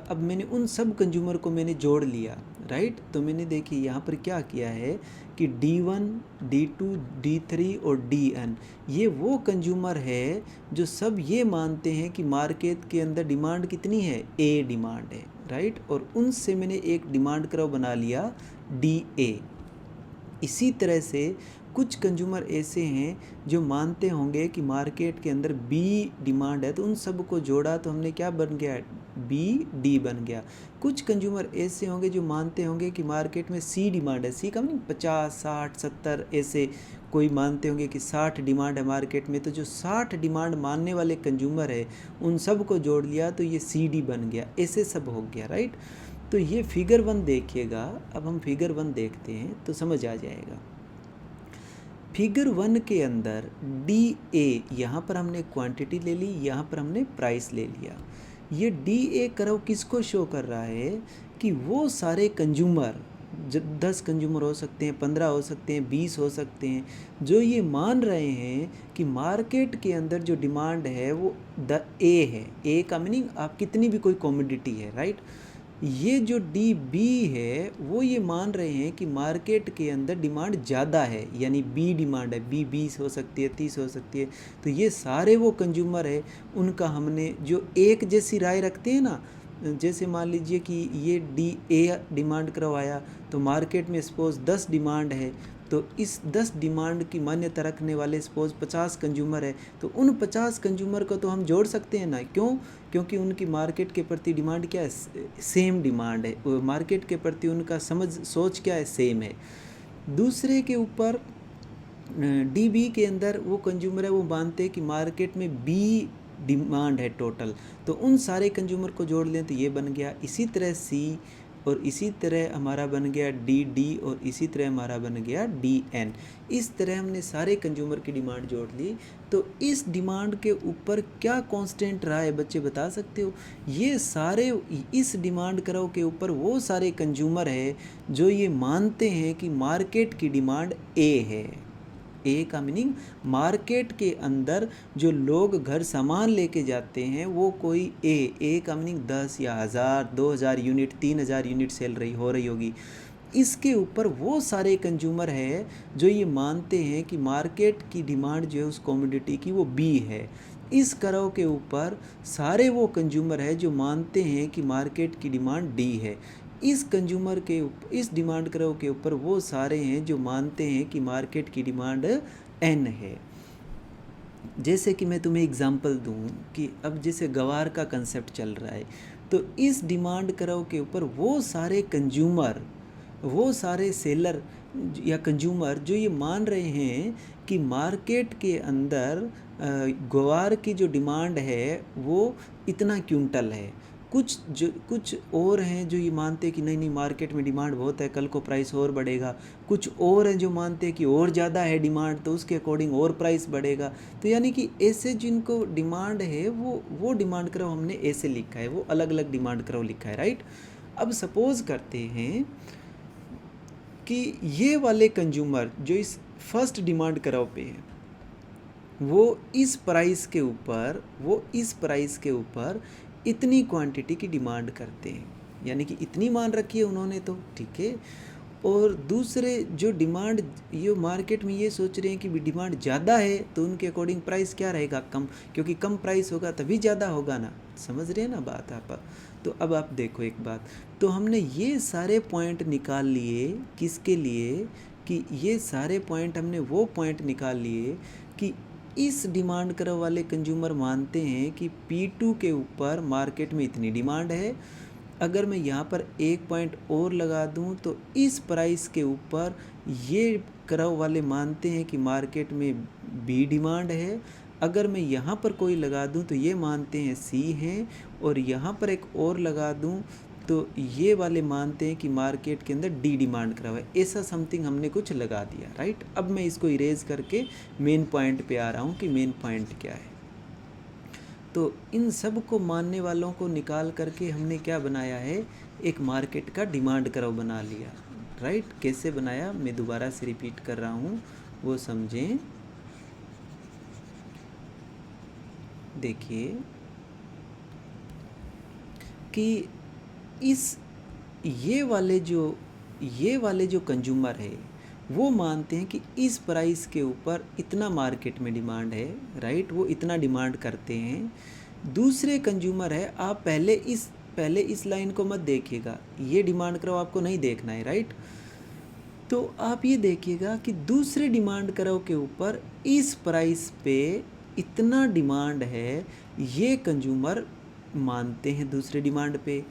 अब मैंने उन सब कंज्यूमर को मैंने जोड़ लिया, राइट। तो मैंने देखिए यहाँ पर क्या किया है कि D1, D2, D3 और DN ये वो कंज्यूमर है जो सब ये मानते हैं कि मार्केट के अंदर डिमांड कितनी है? A डिमांड है, राइट। और उनसे मैंने एक डिमांड कर्व बना लिया DA। इसी तरह से कुछ कंज्यूमर ऐसे हैं जो मानते होंगे कि मार्केट के अंदर B डिमांड है, तो उन सब को जोड़ा तो हमने क्या बन गया? BD बन गया। कुछ कंज्यूमर ऐसे होंगे जो मानते होंगे कि मार्केट में C डिमांड है, C का मतलब 50, 60, 70 ऐसे कोई मानते होंगे कि 60 डिमांड है मार्केट में, तो जो 60 डिमांड मानने वाले कंज्यूमर है उन सब को जोड़ लिया तो ये CD बन गया, ऐसे सब हो गया, राइट। तो ये फिगर 1 देखिएगा। अब हम फिगर 1 देखते हैं तो समझ आ जाएगा। फिगर 1 के अंदर DA यहाँ पर हमने क्वांटिटी ले ली, यहाँ पर हमने प्राइस ले लिया। ये DA कर्व किसको शो कर रहा है कि वो सारे कंज्यूमर, 10 कंज्यूमर हो सकते हैं, 15 हो सकते हैं, 20 हो सकते हैं, जो ये मान रहे हैं कि मार्केट के अंदर जो डिमांड है वो A है। A का मीनिंग आप कितनी भी कोई कमोडिटी है, राइट। ये जो DB है वो ये मान रहे हैं कि मार्केट के अंदर डिमांड ज़्यादा है, यानी B डिमांड है, B 20 हो सकती है, 30 हो सकती है। तो ये सारे वो कंज्यूमर है, उनका हमने जो एक जैसी राय रखते हैं ना, जैसे मान लीजिए कि ये DA डिमांड करवाया तो मार्केट में सपोज़ 10 डिमांड है, तो इस 10 डिमांड की मान्यता रखने वाले सपोज 50 कंज्यूमर है, तो उन 50 कंज्यूमर को तो हम जोड़ सकते हैं ना। क्यों? क्योंकि उनकी मार्केट के प्रति डिमांड क्या है, सेम डिमांड है, मार्केट के प्रति उनका सोच क्या है, सेम है। दूसरे के ऊपर DB के अंदर वो कंज्यूमर है, वो मानते हैं कि मार्केट में B डिमांड है टोटल, तो उन सारे कंज्यूमर को जोड़ लें तो ये बन गया। इसी तरह C, और इसी तरह हमारा बन गया D, और इसी तरह हमारा बन गया DN। इस तरह हमने सारे कंज्यूमर की डिमांड जोड़ ली। तो इस डिमांड के ऊपर क्या कांस्टेंट रहा है बच्चे, बता सकते हो? ये सारे, इस डिमांड कर्व के ऊपर वो सारे कंज्यूमर है जो ये मानते हैं कि मार्केट की डिमांड A है। ए का मीनिंग मार्केट के अंदर जो लोग घर सामान लेके जाते हैं वो कोई ए का मीनिंग 10 या 1000, 2000 यूनिट, 3000 यूनिट सेल हो रही होगी। इसके ऊपर वो सारे कंज्यूमर है जो ये मानते हैं कि मार्केट की डिमांड जो है उस कमोडिटी की वो बी है। इस कर्व के ऊपर सारे वो कंज्यूमर है जो मानते हैं कि मार्केट की डिमांड डी है। इस कंज्यूमर के इस डिमांड कर्व के ऊपर वो सारे हैं जो मानते हैं कि मार्केट की डिमांड एन है। जैसे कि मैं तुम्हें एग्जांपल दूं कि अब जैसे गवार का कंसेप्ट चल रहा है, तो इस डिमांड कर्व के ऊपर वो सारे कंज्यूमर, वो सारे सेलर या कंज्यूमर जो ये मान रहे हैं कि मार्केट के अंदर ग्वार की जो डिमांड है वो इतना क्विंटल है। कुछ और हैं जो ये मानते हैं कि नहीं मार्केट में डिमांड बहुत है, कल को प्राइस और बढ़ेगा। कुछ और हैं जो मानते हैं कि और ज़्यादा है डिमांड, तो उसके अकॉर्डिंग और प्राइस बढ़ेगा। तो यानी कि ऐसे जिनको डिमांड है वो डिमांड कर्व हमने ऐसे लिखा है, वो अलग अलग डिमांड कर्व लिखा है, राइट। अब सपोज करते हैं कि ये वाले कंज्यूमर जो इस फर्स्ट डिमांड कर्व पे है वो इस प्राइस के ऊपर इतनी क्वांटिटी की डिमांड करते हैं, यानी कि इतनी मान रखी है उन्होंने, तो ठीक है। और दूसरे जो डिमांड, ये मार्केट में ये सोच रहे हैं कि डिमांड ज़्यादा है तो उनके अकॉर्डिंग प्राइस क्या रहेगा, कम, क्योंकि कम प्राइस होगा तभी ज़्यादा होगा ना। समझ रहे हैं ना बात आप? तो अब आप देखो एक बात, तो हमने ये सारे पॉइंट निकाल लिए किसके लिए, कि ये सारे पॉइंट हमने वो पॉइंट निकाल लिए कि इस डिमांड कर्व वाले कंज्यूमर मानते हैं कि P2 के ऊपर मार्केट में इतनी डिमांड है। अगर मैं यहाँ पर एक पॉइंट और लगा दूँ तो इस प्राइस के ऊपर ये कर्व वाले मानते हैं कि मार्केट में B डिमांड है। अगर मैं यहाँ पर कोई लगा दूँ तो ये मानते हैं C हैं, और यहाँ पर एक और लगा दूँ तो ये वाले मानते हैं कि मार्केट के अंदर डी डिमांड कर्व है। ऐसा समथिंग हमने कुछ लगा दिया, राइट। अब मैं इसको इरेज करके मेन पॉइंट पे आ रहा हूँ कि मेन पॉइंट क्या है। तो इन सब को मानने वालों को निकाल करके हमने क्या बनाया है, एक मार्केट का डिमांड कर्व बना लिया, राइट। कैसे बनाया मैं दोबारा से रिपीट कर रहा हूँ, वो समझें। देखिए कि ये वाले जो कंज्यूमर है वो मानते हैं कि इस प्राइस के ऊपर इतना मार्केट में डिमांड है, राइट, वो इतना डिमांड करते हैं। दूसरे कंज्यूमर है, आप पहले इस लाइन को मत देखिएगा, ये डिमांड कर्व आपको नहीं देखना है, राइट। तो आप ये देखिएगा कि दूसरे डिमांड कर्व के ऊपर इस प्राइस पे इतना डिमांड है, ये कंज्यूमर मानते हैं दूसरे डिमांड पे।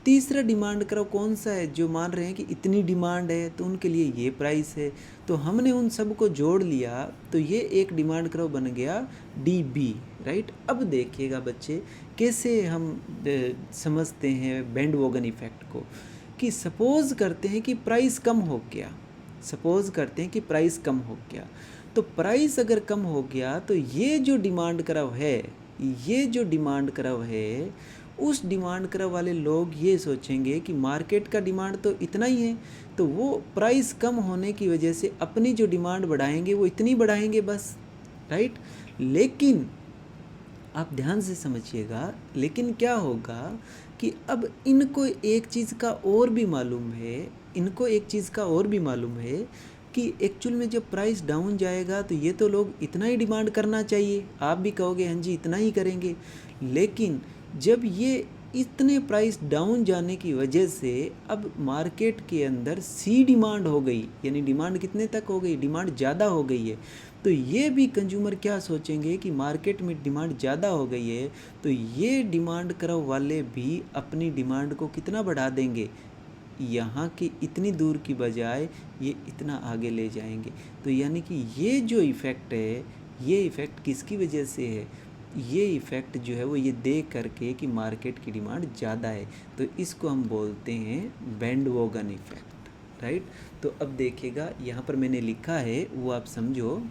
तीसरा डिमांड कर्व कौन सा है, जो मान रहे हैं कि इतनी डिमांड है तो उनके लिए ये प्राइस है। तो हमने उन सब को जोड़ लिया तो ये एक डिमांड कर्व बन गया DB, राइट। अब देखिएगा बच्चे कैसे हम समझते हैं बैंड वॉगन इफेक्ट को, कि सपोज करते हैं कि प्राइस कम हो गया, तो प्राइस अगर कम हो गया तो ये जो डिमांड कर्व है उस डिमांड कर्व वाले लोग ये सोचेंगे कि मार्केट का डिमांड तो इतना ही है, तो वो प्राइस कम होने की वजह से अपनी जो डिमांड बढ़ाएंगे वो इतनी बढ़ाएंगे बस, राइट। लेकिन आप ध्यान से समझिएगा, लेकिन क्या होगा कि अब इनको एक चीज़ का और भी मालूम है कि एक्चुअल में जब प्राइस डाउन जाएगा तो ये तो लोग इतना ही डिमांड करना चाहिए, आप भी कहोगे हाँ जी इतना ही करेंगे। लेकिन जब ये इतने प्राइस डाउन जाने की वजह से अब मार्केट के अंदर सी डिमांड हो गई, यानी डिमांड कितने तक हो गई, डिमांड ज़्यादा हो गई है। तो ये भी कंज्यूमर क्या सोचेंगे कि मार्केट में डिमांड ज़्यादा हो गई है, तो ये डिमांड करव वाले भी अपनी डिमांड को कितना बढ़ा देंगे, यहाँ की इतनी दूर की बजाय ये इतना आगे ले जाएंगे। तो यानी कि ये जो इफ़ेक्ट है, ये इफ़ेक्ट किसकी वजह से है, ये इफ़ेक्ट जो है वो ये देख करके कि मार्केट की डिमांड ज़्यादा है, तो इसको हम बोलते हैं बैंड वॉगन इफ़ेक्ट, राइट। तो अब देखिएगा यहाँ पर मैंने लिखा है वो आप समझो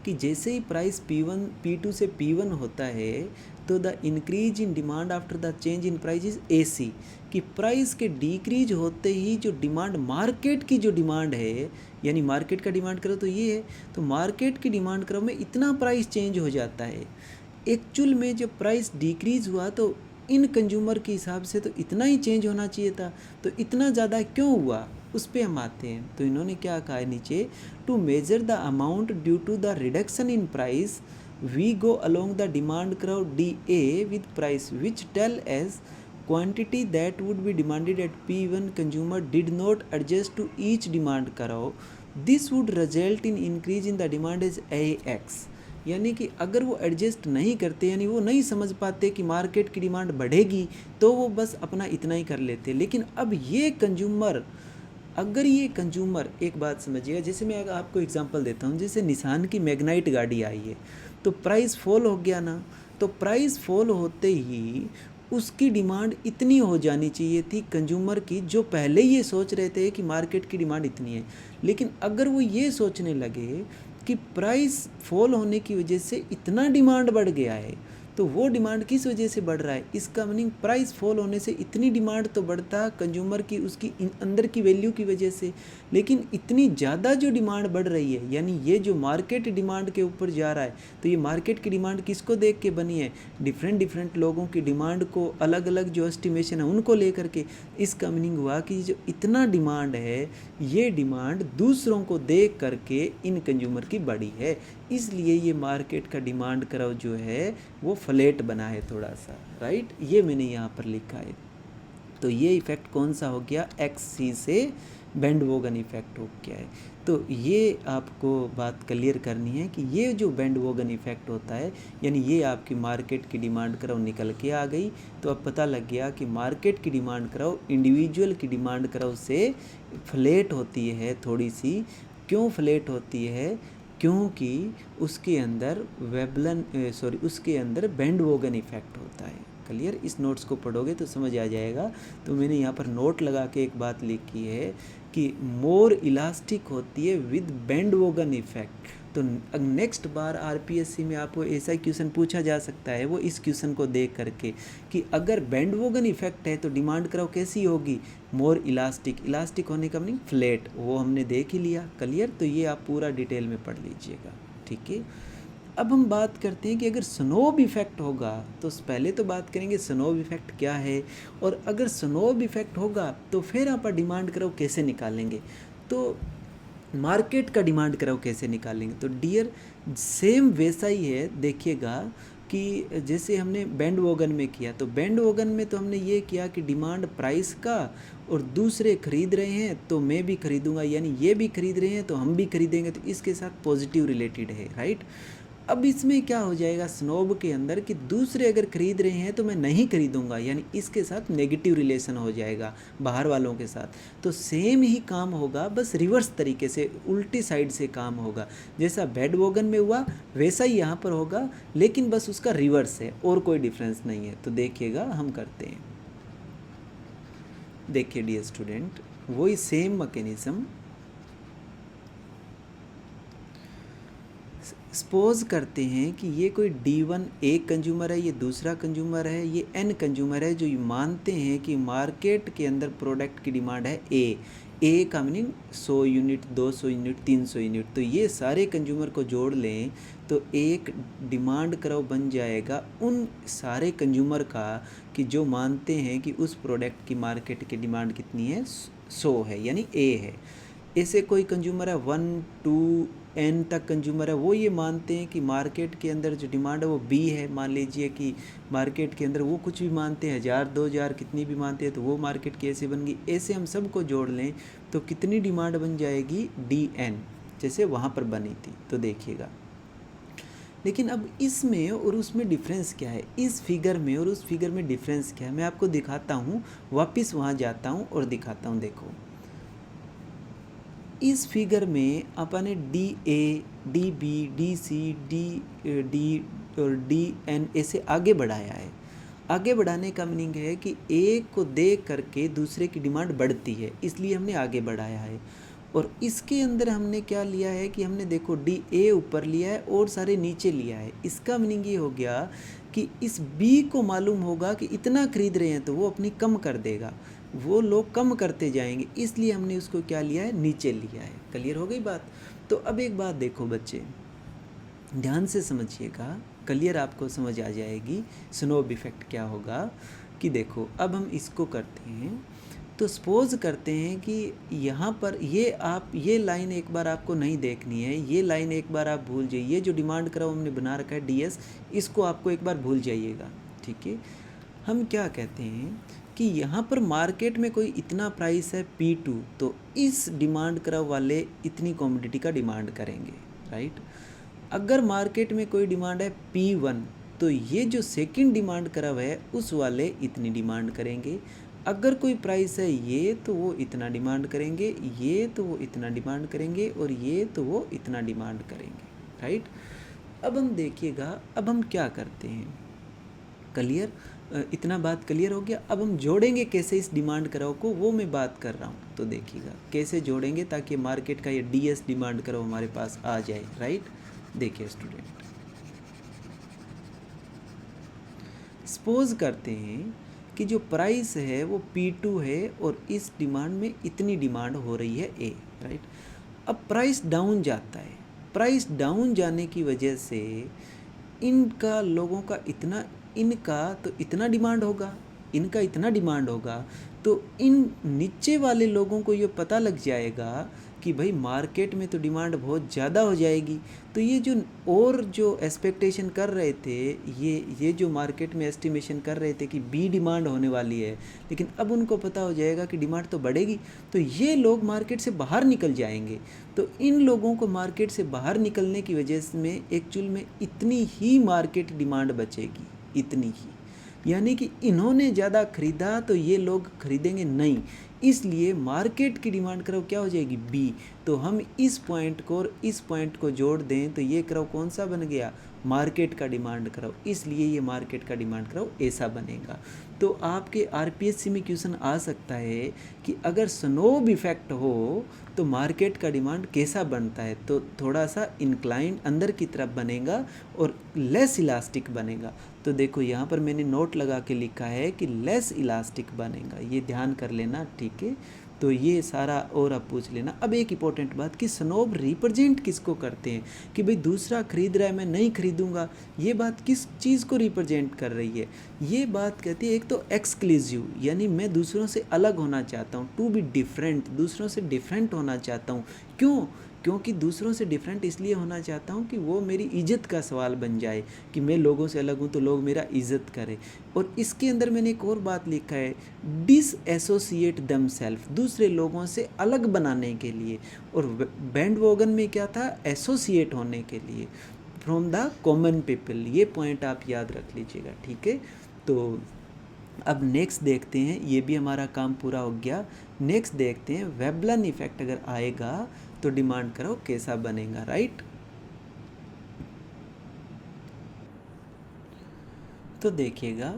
कि जैसे ही प्राइस P1 P2 से P1 होता है तो the increase in demand after the change in price is AC, कि प्राइस के डिक्रीज होते ही जो डिमांड मार्केट की जो डिमांड है, यानी मार्केट का डिमांड करो तो ये है, तो मार्केट की डिमांड करो में इतना प्राइस चेंज हो जाता है। एक्चुअल में जब प्राइस डिक्रीज हुआ तो इन कंज्यूमर के हिसाब से तो इतना ही चेंज होना चाहिए था, तो इतना ज़्यादा क्यों हुआ उस पर हम आते हैं। तो इन्होंने क्या कहा है नीचे, to measure the amount due to the reduction in price we go along the demand curve DA with price which tell as quantity that would be demanded at P1 consumer did not adjust to each demand curve, this would result in increase in the demand as AX। यानी कि अगर वो एडजस्ट नहीं करते, यानी वो नहीं समझ पाते कि मार्केट की डिमांड बढ़ेगी, तो वो बस अपना इतना ही कर लेते। लेकिन अब ये कंज्यूमर, अगर ये कंज्यूमर, एक बात समझिएगा, जैसे मैं आपको एग्जांपल देता हूँ, जैसे निसान की मैग्नाइट गाड़ी आई है तो प्राइस फॉल हो गया ना, तो प्राइस फॉल होते ही उसकी डिमांड इतनी हो जानी चाहिए थी कंज्यूमर की, जो पहले ये सोच रहे थे कि मार्केट की डिमांड इतनी है। लेकिन अगर वो ये सोचने लगे कि प्राइस फॉल होने की वजह से इतना डिमांड बढ़ गया है, तो वो डिमांड किस वजह से बढ़ रहा है, इसका मीनिंग प्राइस फॉल होने से इतनी डिमांड तो बढ़ता कंज्यूमर की उसकी अंदर की वैल्यू की वजह से, लेकिन इतनी ज़्यादा जो डिमांड बढ़ रही है, यानी ये जो मार्केट डिमांड के ऊपर जा रहा है, तो ये मार्केट की डिमांड किसको देख के बनी है, डिफरेंट लोगों की डिमांड को, अलग अलग जो एस्टिमेशन है उनको लेकर के। इसका मीनिंग हुआ कि जो इतना डिमांड है, ये डिमांड दूसरों को देख करके इन कंज्यूमर की बढ़ी है, इसलिए ये मार्केट का डिमांड कर्व जो है वो फ्लैट बना है थोड़ा सा, राइट। ये मैंने यहाँ पर लिखा है। तो ये इफ़ेक्ट कौन सा हो गया, XC से बैंड वॉगन इफ़ेक्ट हो गया है। तो ये आपको बात क्लियर करनी है कि ये जो बैंड वॉगन इफ़ेक्ट होता है, यानी ये आपकी मार्केट की डिमांड कर्व निकल के आ गई, तो अब पता लग गया कि मार्केट की डिमांड कर्व इंडिविजुअल की डिमांड कर्व से फ्लैट होती है थोड़ी सी। क्यों फ्लैट होती है, क्योंकि उसके अंदर उसके अंदर बैंड वॉगन इफ़ेक्ट होता है। क्लियर, इस नोट्स को पढ़ोगे तो समझ आ जाएगा। तो मैंने यहाँ पर नोट लगा के एक बात लिखी है कि मोर इलास्टिक होती है विद बैंड वॉगन इफ़ेक्ट। तो नेक्स्ट बार RPSC में आपको ऐसा क्वेश्चन पूछा जा सकता है, वो इस क्वेश्चन को देख करके कि अगर बैंड वॉगन इफ़ेक्ट है तो डिमांड कर्व कैसी होगी, मोर इलास्टिक। इलास्टिक होने का मीनिंग फ्लैट, वो हमने देख ही लिया। क्लियर, तो ये आप पूरा डिटेल में पढ़ लीजिएगा, ठीक है। अब हम बात करते हैं कि अगर स्नोब इफ़ेक्ट होगा, तो पहले तो बात करेंगे स्नोब इफ़ेक्ट क्या है, और अगर स्नोब इफ़ेक्ट होगा तो फिर आप डिमांड कर्व कैसे निकालेंगे, तो मार्केट का डिमांड कर्व कैसे निकालेंगे। तो डियर सेम वैसा ही है, देखिएगा कि जैसे हमने बैंड वॉगन में किया, तो बैंड वॉगन में तो हमने ये किया कि डिमांड प्राइस का, और दूसरे खरीद रहे हैं तो मैं भी खरीदूंगा, यानी ये भी खरीद रहे हैं तो हम भी खरीदेंगे, तो इसके साथ पॉजिटिव रिलेटेड है, राइट। अब इसमें क्या हो जाएगा स्नोब के अंदर कि दूसरे अगर खरीद रहे हैं तो मैं नहीं खरीदूंगा, यानी इसके साथ नेगेटिव रिलेशन हो जाएगा बाहर वालों के साथ। तो सेम ही काम होगा, बस रिवर्स तरीके से, उल्टी साइड से काम होगा। जैसा बैंड वॉगन में हुआ वैसा ही यहाँ पर होगा, लेकिन बस उसका रिवर्स है, और कोई डिफरेंस नहीं है। तो देखिएगा हम करते हैं, देखिए डियर स्टूडेंट, वही सेम मैकेनिज्म। सपोज करते हैं कि ये कोई D1 एक कंज्यूमर है, ये दूसरा कंज्यूमर है, ये N कंज्यूमर है, जो मानते हैं कि मार्केट के अंदर प्रोडक्ट की डिमांड है A का मीनिंग 100 यूनिट, 200 यूनिट, 300 यूनिट। तो ये सारे कंज्यूमर को जोड़ लें तो एक डिमांड कर्व बन जाएगा उन सारे कंज्यूमर का, कि जो मानते हैं कि उस प्रोडक्ट की मार्केट की डिमांड कितनी है, 100 है, यानी A है। ऐसे कोई कंज्यूमर है 1 2 n तक कंज्यूमर है, वो ये मानते हैं कि मार्केट के अंदर जो डिमांड है वो b है। मान लीजिए कि मार्केट के अंदर वो कुछ भी मानते हैं, 1000 2000 कितनी भी मानते हैं, तो वो मार्केट की ऐसे बन गई। ऐसे हम सबको जोड़ लें तो कितनी डिमांड बन जाएगी, dn, जैसे वहाँ पर बनी थी। तो देखिएगा, लेकिन अब इसमें और उसमें डिफरेंस क्या है, इस फिगर में और उस फिगर में डिफरेंस क्या है, मैं आपको दिखाता हूँ। वापस वहाँ जाता हूँ और दिखाता हूँ। देखो, इस फिगर में अपन D A, D B, D C, D और डी एन ऐसे आगे बढ़ाया है। आगे बढ़ाने का मीनिंग है कि एक को देख करके दूसरे की डिमांड बढ़ती है, इसलिए हमने आगे बढ़ाया है। और इसके अंदर हमने क्या लिया है कि हमने देखो डी ए ऊपर लिया है और सारे नीचे लिया है। इसका मीनिंग ये हो गया कि इस बी को मालूम होगा कि इतना खरीद रहे हैं तो वो अपनी कम कर देगा, वो लोग कम करते जाएंगे, इसलिए हमने उसको क्या लिया है, नीचे लिया है। क्लियर हो गई बात। तो अब एक बात देखो बच्चे, ध्यान से समझिएगा, क्लियर आपको समझ आ जाएगी स्नोब इफेक्ट क्या होगा। कि देखो अब हम इसको करते हैं, तो सपोज करते हैं कि यहाँ पर ये लाइन एक बार आपको नहीं देखनी है, ये लाइन एक बार आप भूल जाइए। जो डिमांड करा हमने बना रखा है ds, इसको आपको एक बार भूल जाइएगा, ठीक है। हम क्या कहते हैं कि यहाँ पर मार्केट में कोई इतना प्राइस है P2, तो इस डिमांड करा वाले इतनी कमोडिटी का डिमांड करेंगे, राइट। अगर मार्केट में कोई डिमांड है P1, तो ये जो सेकंड डिमांड करा हुआ है उस वाले इतनी डिमांड करेंगे। अगर कोई प्राइस है ये, तो वो इतना डिमांड करेंगे, ये तो वो इतना डिमांड करेंगे, और ये तो वो इतना डिमांड करेंगे, राइट। अब हम देखिएगा, अब हम क्या करते हैं, क्लियर, इतना बात क्लियर हो गया। अब हम जोड़ेंगे कैसे इस डिमांड कराओ को, वो मैं बात कर रहा हूँ। तो देखिएगा कैसे जोड़ेंगे ताकि मार्केट का ये ds डिमांड कराओ हमारे पास आ जाए, राइट। देखिए स्टूडेंट, सपोज करते हैं कि जो प्राइस है वो P2 है और इस डिमांड में इतनी डिमांड हो रही है A, राइट। अब प्राइस डाउन जाता है, प्राइस डाउन जाने की वजह से इनका लोगों का इतना, इनका तो इतना डिमांड होगा, इनका इतना डिमांड होगा, तो इन नीचे वाले लोगों को ये पता लग जाएगा कि भाई मार्केट में तो डिमांड बहुत ज़्यादा हो जाएगी। तो ये जो और जो एक्सपेक्टेशन कर रहे थे, ये जो मार्केट में एस्टिमेशन कर रहे थे कि बी डिमांड होने वाली है, लेकिन अब उनको पता हो जाएगा कि डिमांड तो बढ़ेगी, तो ये लोग मार्केट से बाहर निकल जाएंगे। तो इन लोगों को मार्केट से बाहर निकलने की वजह में एक्चुअल में इतनी ही मार्केट डिमांड बचेगी, इतनी ही। यानी कि इन्होंने ज़्यादा खरीदा तो ये लोग खरीदेंगे नहीं, इसलिए मार्केट की डिमांड करो क्या हो जाएगी, बी। तो हम इस पॉइंट को और इस पॉइंट को जोड़ दें तो ये करो कौन सा बन गया, मार्केट का डिमांड करो, इसलिए ये मार्केट का डिमांड करो ऐसा बनेगा। तो आपके आरपीएससी में क्वेश्चन आ सकता है कि अगर स्नोब इफेक्ट हो तो मार्केट का डिमांड कैसा बनता है, तो थोड़ा सा इंक्लाइंड अंदर की तरफ बनेगा और लेस इलास्टिक बनेगा। तो देखो यहाँ पर मैंने नोट लगा के लिखा है कि लेस इलास्टिक बनेगा, ये ध्यान कर लेना, ठीक है। तो ये सारा और आप पूछ लेना। अब एक इंपॉर्टेंट बात कि स्नोब रिप्रेजेंट किसको करते हैं, कि भाई दूसरा खरीद रहा है मैं नहीं खरीदूंगा, ये बात किस चीज़ को रिप्रेजेंट कर रही है, ये बात कहती है एक तो एक्सक्लूसिव, यानी मैं दूसरों से अलग होना चाहता हूँ, टू बी डिफरेंट, दूसरों से डिफरेंट होना चाहता हूँ। क्यों, क्योंकि दूसरों से डिफरेंट इसलिए होना चाहता हूँ कि वो मेरी इज़्ज़त का सवाल बन जाए, कि मैं लोगों से अलग हूँ तो लोग मेरा इज़्ज़त करें। और इसके अंदर मैंने एक और बात लिखा है, डिसएसोसिएट देमसेल्फ, दूसरे लोगों से अलग बनाने के लिए, और बैंडवॉगन में क्या था, एसोसिएट होने के लिए, फ्रॉम द कॉमन पीपल। ये पॉइंट आप याद रख लीजिएगा, ठीक है। तो अब नेक्स्ट देखते हैं, ये भी हमारा काम पूरा हो गया। नेक्स्ट देखते हैं वेबलन इफेक्ट अगर आएगा तो डिमांड करो कैसा बनेगा, राइट। तो देखिएगा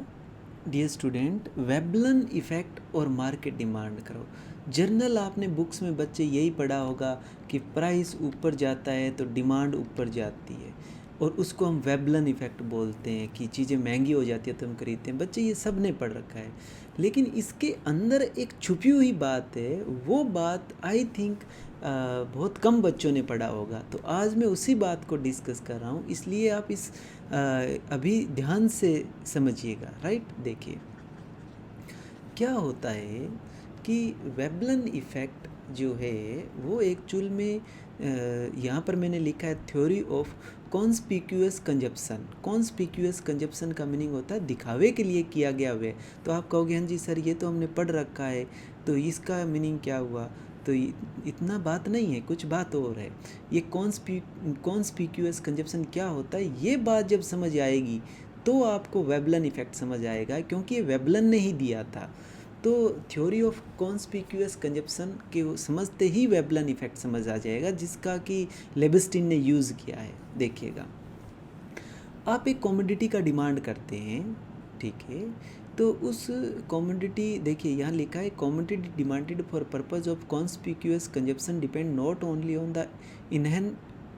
डियर स्टूडेंट, वेबलन इफेक्ट और मार्केट डिमांड करो, जर्नल आपने बुक्स में बच्चे यही पढ़ा होगा कि प्राइस ऊपर जाता है तो डिमांड ऊपर जाती है, और उसको हम वेबलन इफेक्ट बोलते हैं कि चीज़ें महंगी हो जाती है तो हम खरीदते हैं। बच्चे ये सब ने पढ़ रखा है, लेकिन इसके अंदर एक छुपी हुई बात है, वो बात आई थिंक बहुत कम बच्चों ने पढ़ा होगा। तो आज मैं उसी बात को डिस्कस कर रहा हूँ, इसलिए आप इस अभी ध्यान से समझिएगा, राइट। देखिए क्या होता है कि वेबलन इफ़ेक्ट जो है वो एक्चुअल में यहाँ पर मैंने लिखा है theory of conspicuous consumption. Conspicuous consumption का मीनिंग होता है दिखावे के लिए किया गया व्यय। तो आप कहोगे हाँ जी सर ये तो हमने पढ़ रखा है, तो इसका मीनिंग क्या हुआ? तो इतना बात नहीं है, कुछ बात और है। ये कॉन्स्पिक्यूअस कंजप्शन क्या होता है, ये बात जब समझ आएगी तो आपको वेबलन इफेक्ट समझ आएगा, क्योंकि ये वेबलन ने ही दिया था। तो थ्योरी ऑफ कॉन्स्पिक्यूअस कंजप्शन के समझते ही वेबलन इफेक्ट समझ आ जाएगा, जिसका कि लेबस्टीन ने यूज़ किया है। देखिएगा, आप एक कमोडिटी का डिमांड करते हैं, ठीक है, तो उस कमोडिटी, देखिए यहाँ लिखा है commodity demanded for purpose of conspicuous consumption depend not only on the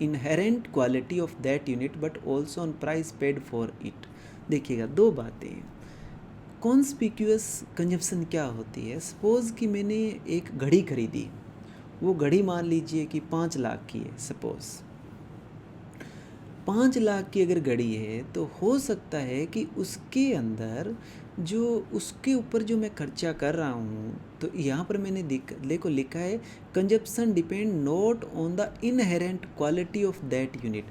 inherent quality of that unit but also on price paid for it. देखिएगा, दो बातें हैं। कॉन्स्पिक्यूअस कंजप्शन क्या होती है? सपोज़ कि मैंने एक घड़ी खरीदी, वो घड़ी मान लीजिए कि 5 लाख की है। सपोज़ 5 लाख की अगर घड़ी है तो हो सकता है कि उसके अंदर जो उसके ऊपर जो मैं खर्चा कर रहा हूँ, तो यहाँ पर मैंने देखो लिखा है consumption depend not on the inherent quality of that unit,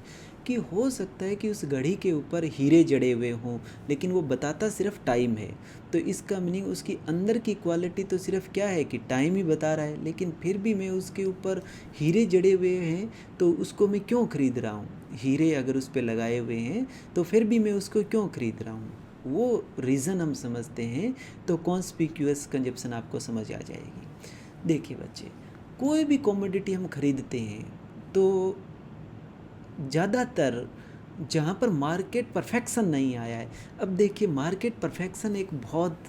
कि हो सकता है कि उस घड़ी के ऊपर हीरे जड़े हुए हों, लेकिन वो बताता सिर्फ टाइम है। तो इसका मीनिंग उसकी अंदर की क्वालिटी तो सिर्फ क्या है कि टाइम ही बता रहा है, लेकिन फिर भी मैं उसके ऊपर हीरे जड़े हुए हैं तो उसको मैं क्यों ख़रीद रहा हूँ? हीरे अगर उस पर लगाए हुए हैं तो फिर भी मैं उसको क्यों ख़रीद रहा हूँ? वो रीज़न हम समझते हैं तो कॉन्स्पिक्यूअस कंजप्शन आपको समझ आ जाएगी। देखिए बच्चे, कोई भी कमोडिटी हम खरीदते हैं तो ज़्यादातर जहाँ पर मार्केट परफेक्शन नहीं आया है, अब देखिए मार्केट परफेक्शन एक बहुत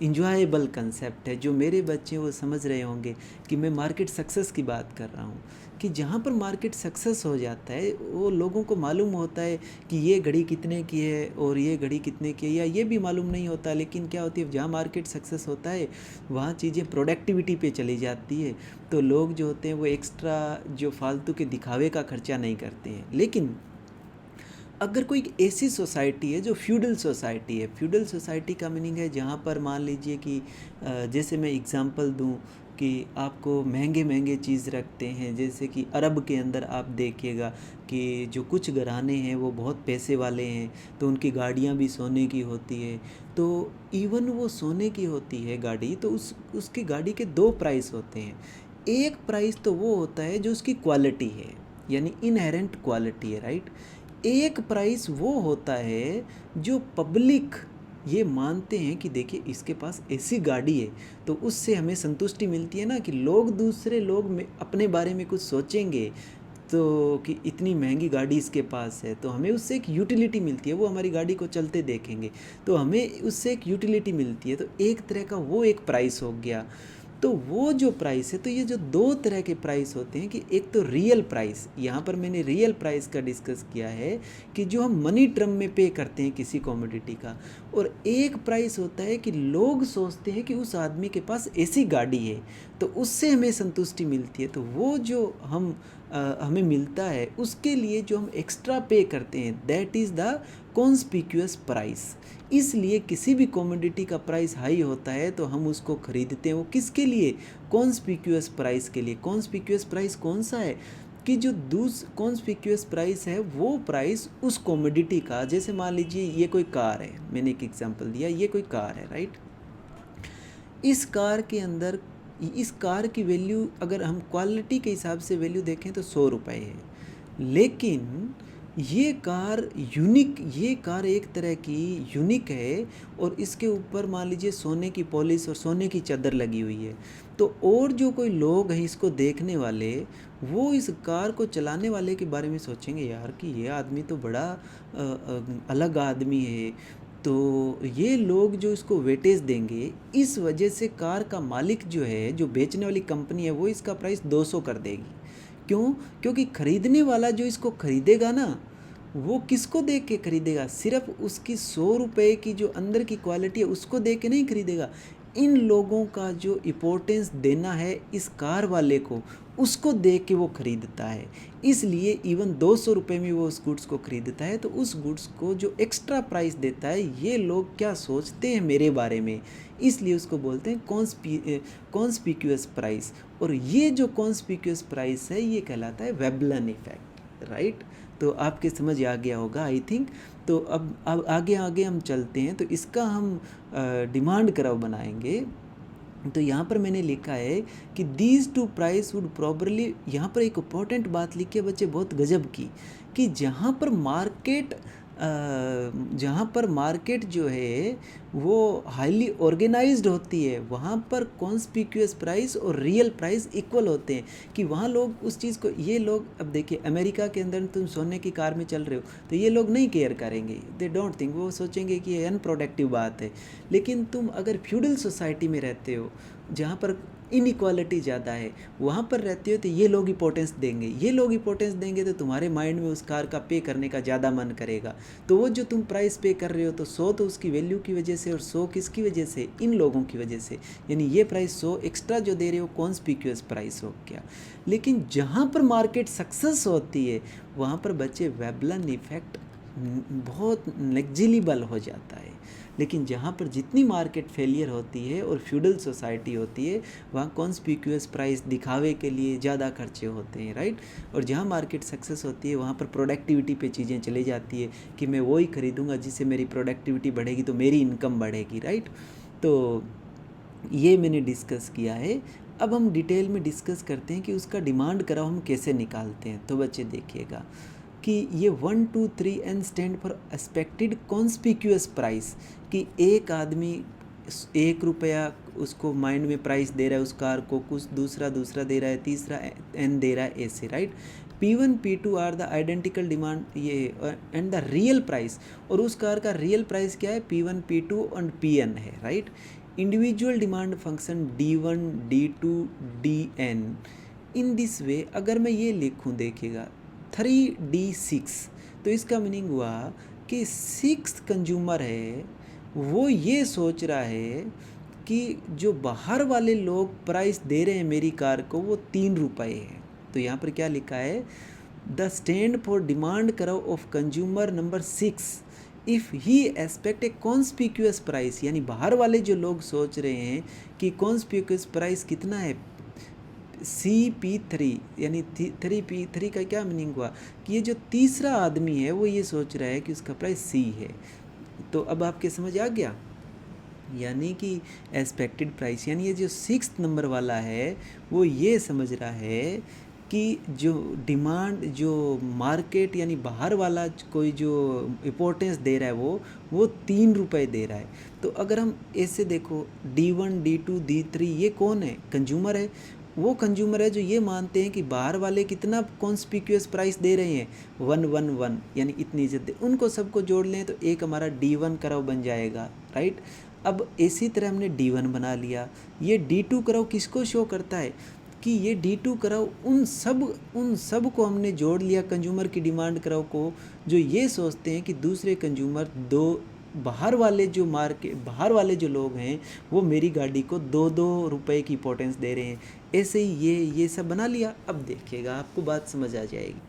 इंजॉयबल कंसेप्ट है। जो मेरे बच्चे वो समझ रहे होंगे कि मैं मार्केट सक्सेस की बात कर रहा हूँ, कि जहाँ पर मार्केट सक्सेस हो जाता है वो लोगों को मालूम होता है कि ये घड़ी कितने की है और ये घड़ी कितने की है, या ये भी मालूम नहीं होता, लेकिन क्या होती है जहाँ मार्केट सक्सेस होता है वहाँ चीज़ें प्रोडक्टिविटी पे चली जाती है। तो लोग जो होते हैं वो एक्स्ट्रा जो फालतू के दिखावे का खर्चा नहीं करते हैं। लेकिन अगर कोई ऐसी सोसाइटी है जो फ्यूडल सोसाइटी है, फ्यूडल सोसाइटी का मीनिंग है जहाँ पर मान लीजिए कि जैसे मैं एग्ज़ाम्पल दूँ कि आपको महंगे महंगे चीज़ रखते हैं, जैसे कि अरब के अंदर आप देखिएगा कि जो कुछ घराने हैं वो बहुत पैसे वाले हैं, तो उनकी गाड़ियाँ भी सोने की होती है। तो इवन वो सोने की होती है गाड़ी, तो उसकी गाड़ी के दो प्राइस होते हैं। एक प्राइस तो वो होता है जो उसकी क्वालिटी है, यानी इनहेरेंट क्वालिटी है, राइट। एक प्राइस वो होता है जो पब्लिक ये मानते हैं कि देखिए इसके पास ऐसी गाड़ी है, तो उससे हमें संतुष्टि मिलती है ना, कि लोग दूसरे लोग में अपने बारे में कुछ सोचेंगे तो कि इतनी महंगी गाड़ी इसके पास है, तो हमें उससे एक यूटिलिटी मिलती है, वो हमारी गाड़ी को चलते देखेंगे तो हमें उससे एक यूटिलिटी मिलती है। तो एक तरह का वो एक प्राइस हो गया। तो वो जो प्राइस है, तो ये जो दो तरह के प्राइस होते हैं, कि एक तो रियल प्राइस, यहाँ पर मैंने रियल प्राइस का डिस्कस किया है कि जो हम मनी टर्म में पे करते हैं किसी कमोडिटी का, और एक प्राइस होता है कि लोग सोचते हैं कि उस आदमी के पास ऐसी गाड़ी है तो उससे हमें संतुष्टि मिलती है। तो वो जो हमें मिलता है उसके लिए जो हम एक्स्ट्रा पे करते हैं, that is the conspicuous price. इसलिए किसी भी कमोडिटी का प्राइस हाई होता है तो हम उसको खरीदते हैं। वो किसके लिए? कॉन्स्पिक्यूअस प्राइस के लिए। कॉन्स्पिक्यूअस प्राइस कौन सा है? कि जो कॉन्स्पिक्यूअस प्राइस है वो प्राइस उस कमोडिटी का, जैसे मान लीजिए ये कोई कार है, मैंने एक एग्जांपल दिया, ये कोई कार है, राइट। इस कार के अंदर इस कार की वैल्यू अगर हम क्वालिटी के हिसाब से वैल्यू देखें तो 100 रुपये है, लेकिन ये कार ये कार एक तरह की यूनिक है, और इसके ऊपर मान लीजिए सोने की पॉलिश और सोने की चादर लगी हुई है। तो और जो कोई लोग हैं इसको देखने वाले, वो इस कार को चलाने वाले के बारे में सोचेंगे यार कि ये आदमी तो बड़ा अलग आदमी है, तो ये लोग जो इसको वेटेज देंगे, इस वजह से कार का मालिक जो है, जो बेचने वाली कंपनी है, वो इसका प्राइस 200 कर देगी। क्यों? क्योंकि ख़रीदने वाला जो इसको ख़रीदेगा ना, वो किसको देख के ख़रीदेगा? सिर्फ उसकी 100 रुपये की जो अंदर की क्वालिटी है उसको देख के नहीं ख़रीदेगा, इन लोगों का जो इम्पोर्टेंस देना है इस कार वाले को, उसको देख के वो ख़रीदता है। इसलिए इवन 200 रुपये में वो उस गुड्स को ख़रीदता है, तो उस गुड्स को जो एक्स्ट्रा प्राइस देता है, ये लोग क्या सोचते हैं मेरे बारे में, इसलिए उसको बोलते हैं कॉन्स्पिक्यूअस प्राइस। और ये जो कॉन्स्पिक्यूअस प्राइस है ये कहलाता है वेबलन इफेक्ट, राइट। तो आपके समझ आ गया होगा आई थिंक। तो अब आगे आगे हम चलते हैं, तो इसका हम डिमांड कर्व बनाएंगे। तो यहाँ पर मैंने लिखा है कि दीज टू प्राइस वुड प्रॉबरली, यहाँ पर एक इम्पॉर्टेंट बात लिखी है बच्चे बहुत गजब की, कि जहाँ पर मार्केट जो है वो हाईली ऑर्गेनाइज्ड होती है, वहाँ पर कॉन्स्पिक्यूअस प्राइस और रियल प्राइस इक्वल होते हैं। कि वहाँ लोग उस चीज़ को, ये लोग, अब देखिए अमेरिका के अंदर तुम सोने की कार में चल रहे हो तो ये लोग नहीं केयर करेंगे, दे डोंट थिंक, वो सोचेंगे कि ये अनप्रोडक्टिव बात है। लेकिन तुम अगर फ्यूडल सोसाइटी में रहते हो जहाँ पर इनइक्वालिटी ज़्यादा है, वहाँ पर रहते हो, तो ये लोग इंपॉर्टेंस देंगे, तो तुम्हारे माइंड में उस कार का पे करने का ज़्यादा मन करेगा। तो वो जो तुम प्राइस पे कर रहे हो, तो 100 तो उसकी वैल्यू की वजह से, और 100 किसकी वजह से, इन लोगों की वजह से। यानी ये प्राइस 100 एक्स्ट्रा जो दे रहे हो कॉन्स्पिक्यूअस प्राइस हो गया। लेकिन जहाँ पर मार्केट सक्सेस होती है वहाँ पर बच्चे वेबलन इफेक्ट बहुत नेग्लिजिबल हो जाता है। लेकिन जहाँ पर जितनी मार्केट फेलियर होती है और फ्यूडल सोसाइटी होती है, वहाँ कॉन्स्पिक्यूअस प्राइस दिखावे के लिए ज़्यादा खर्चे होते हैं, राइट। और जहाँ मार्केट सक्सेस होती है वहाँ पर प्रोडक्टिविटी पे चीज़ें चली जाती है कि मैं वही खरीदूँगा जिससे मेरी प्रोडक्टिविटी बढ़ेगी तो मेरी इनकम बढ़ेगी, राइट। तो ये मैंने डिस्कस किया है। अब हम डिटेल में डिस्कस करते हैं कि उसका डिमांड कर्व हम कैसे निकालते हैं। तो बच्चे देखिएगा कि ये 1 2 3 n stand for expected conspicuous price, कि एक आदमी 1 रुपया उसको माइंड में प्राइस दे रहा है उस कार को, कुछ दूसरा दे रहा है, तीसरा एन दे रहा है, ऐसे, right. P1 P2 are the identical demand, ये एंड द रियल प्राइस, और उस कार का रियल प्राइस क्या है, P1 P2 एंड Pn है, right. Individual demand function D1 D2 Dn। In this way अगर मैं ये लिखूँ, देखिएगा 3D6, तो इसका मीनिंग हुआ कि 6 कंज्यूमर है वो ये सोच रहा है कि जो बाहर वाले लोग प्राइस दे रहे हैं मेरी कार को वो 3 रुपये है। तो यहाँ पर क्या लिखा है, the stand for demand curve of consumer number 6 if he expect A conspicuous price, यानी बाहर वाले जो लोग सोच रहे हैं कि कॉन्स्पिक्यूअस प्राइस कितना है, CP3, यानी 3P3 का क्या मीनिंग हुआ कि ये जो तीसरा आदमी है वो ये सोच रहा है कि उसका प्राइस C है। तो अब आपके समझ आ गया, यानी कि एक्सपेक्टेड प्राइस, यानी ये जो 6 नंबर वाला है वो ये समझ रहा है कि जो डिमांड, जो मार्केट यानी बाहर वाला कोई जो इम्पोर्टेंस दे रहा है वो 3 रुपये दे रहा है। तो अगर हम ऐसे देखो, D1 D2 D3 ये कौन है, कंज्यूमर है। वो कंज्यूमर है जो ये मानते हैं कि बाहर वाले कितना कॉन्स्पिक्यूअस प्राइस दे रहे हैं, 111, यानी इतनी इज्जत दे, उनको सबको जोड़ लें तो एक हमारा D1 कर्व बन जाएगा, राइट। अब इसी तरह हमने D1 बना लिया। ये D2 कर्व किसको शो करता है कि ये D2 कर्व उन सब को हमने जोड़ लिया, कंज्यूमर की डिमांड कर्व को, जो ये सोचते हैं कि दूसरे कंज्यूमर बाहर वाले जो लोग हैं वो मेरी गाड़ी को 2-2 रुपये की इंपॉर्टेंस दे रहे हैं। ऐसे ही ये सब बना लिया। अब देखिएगा आपको बात समझ आ जाएगी।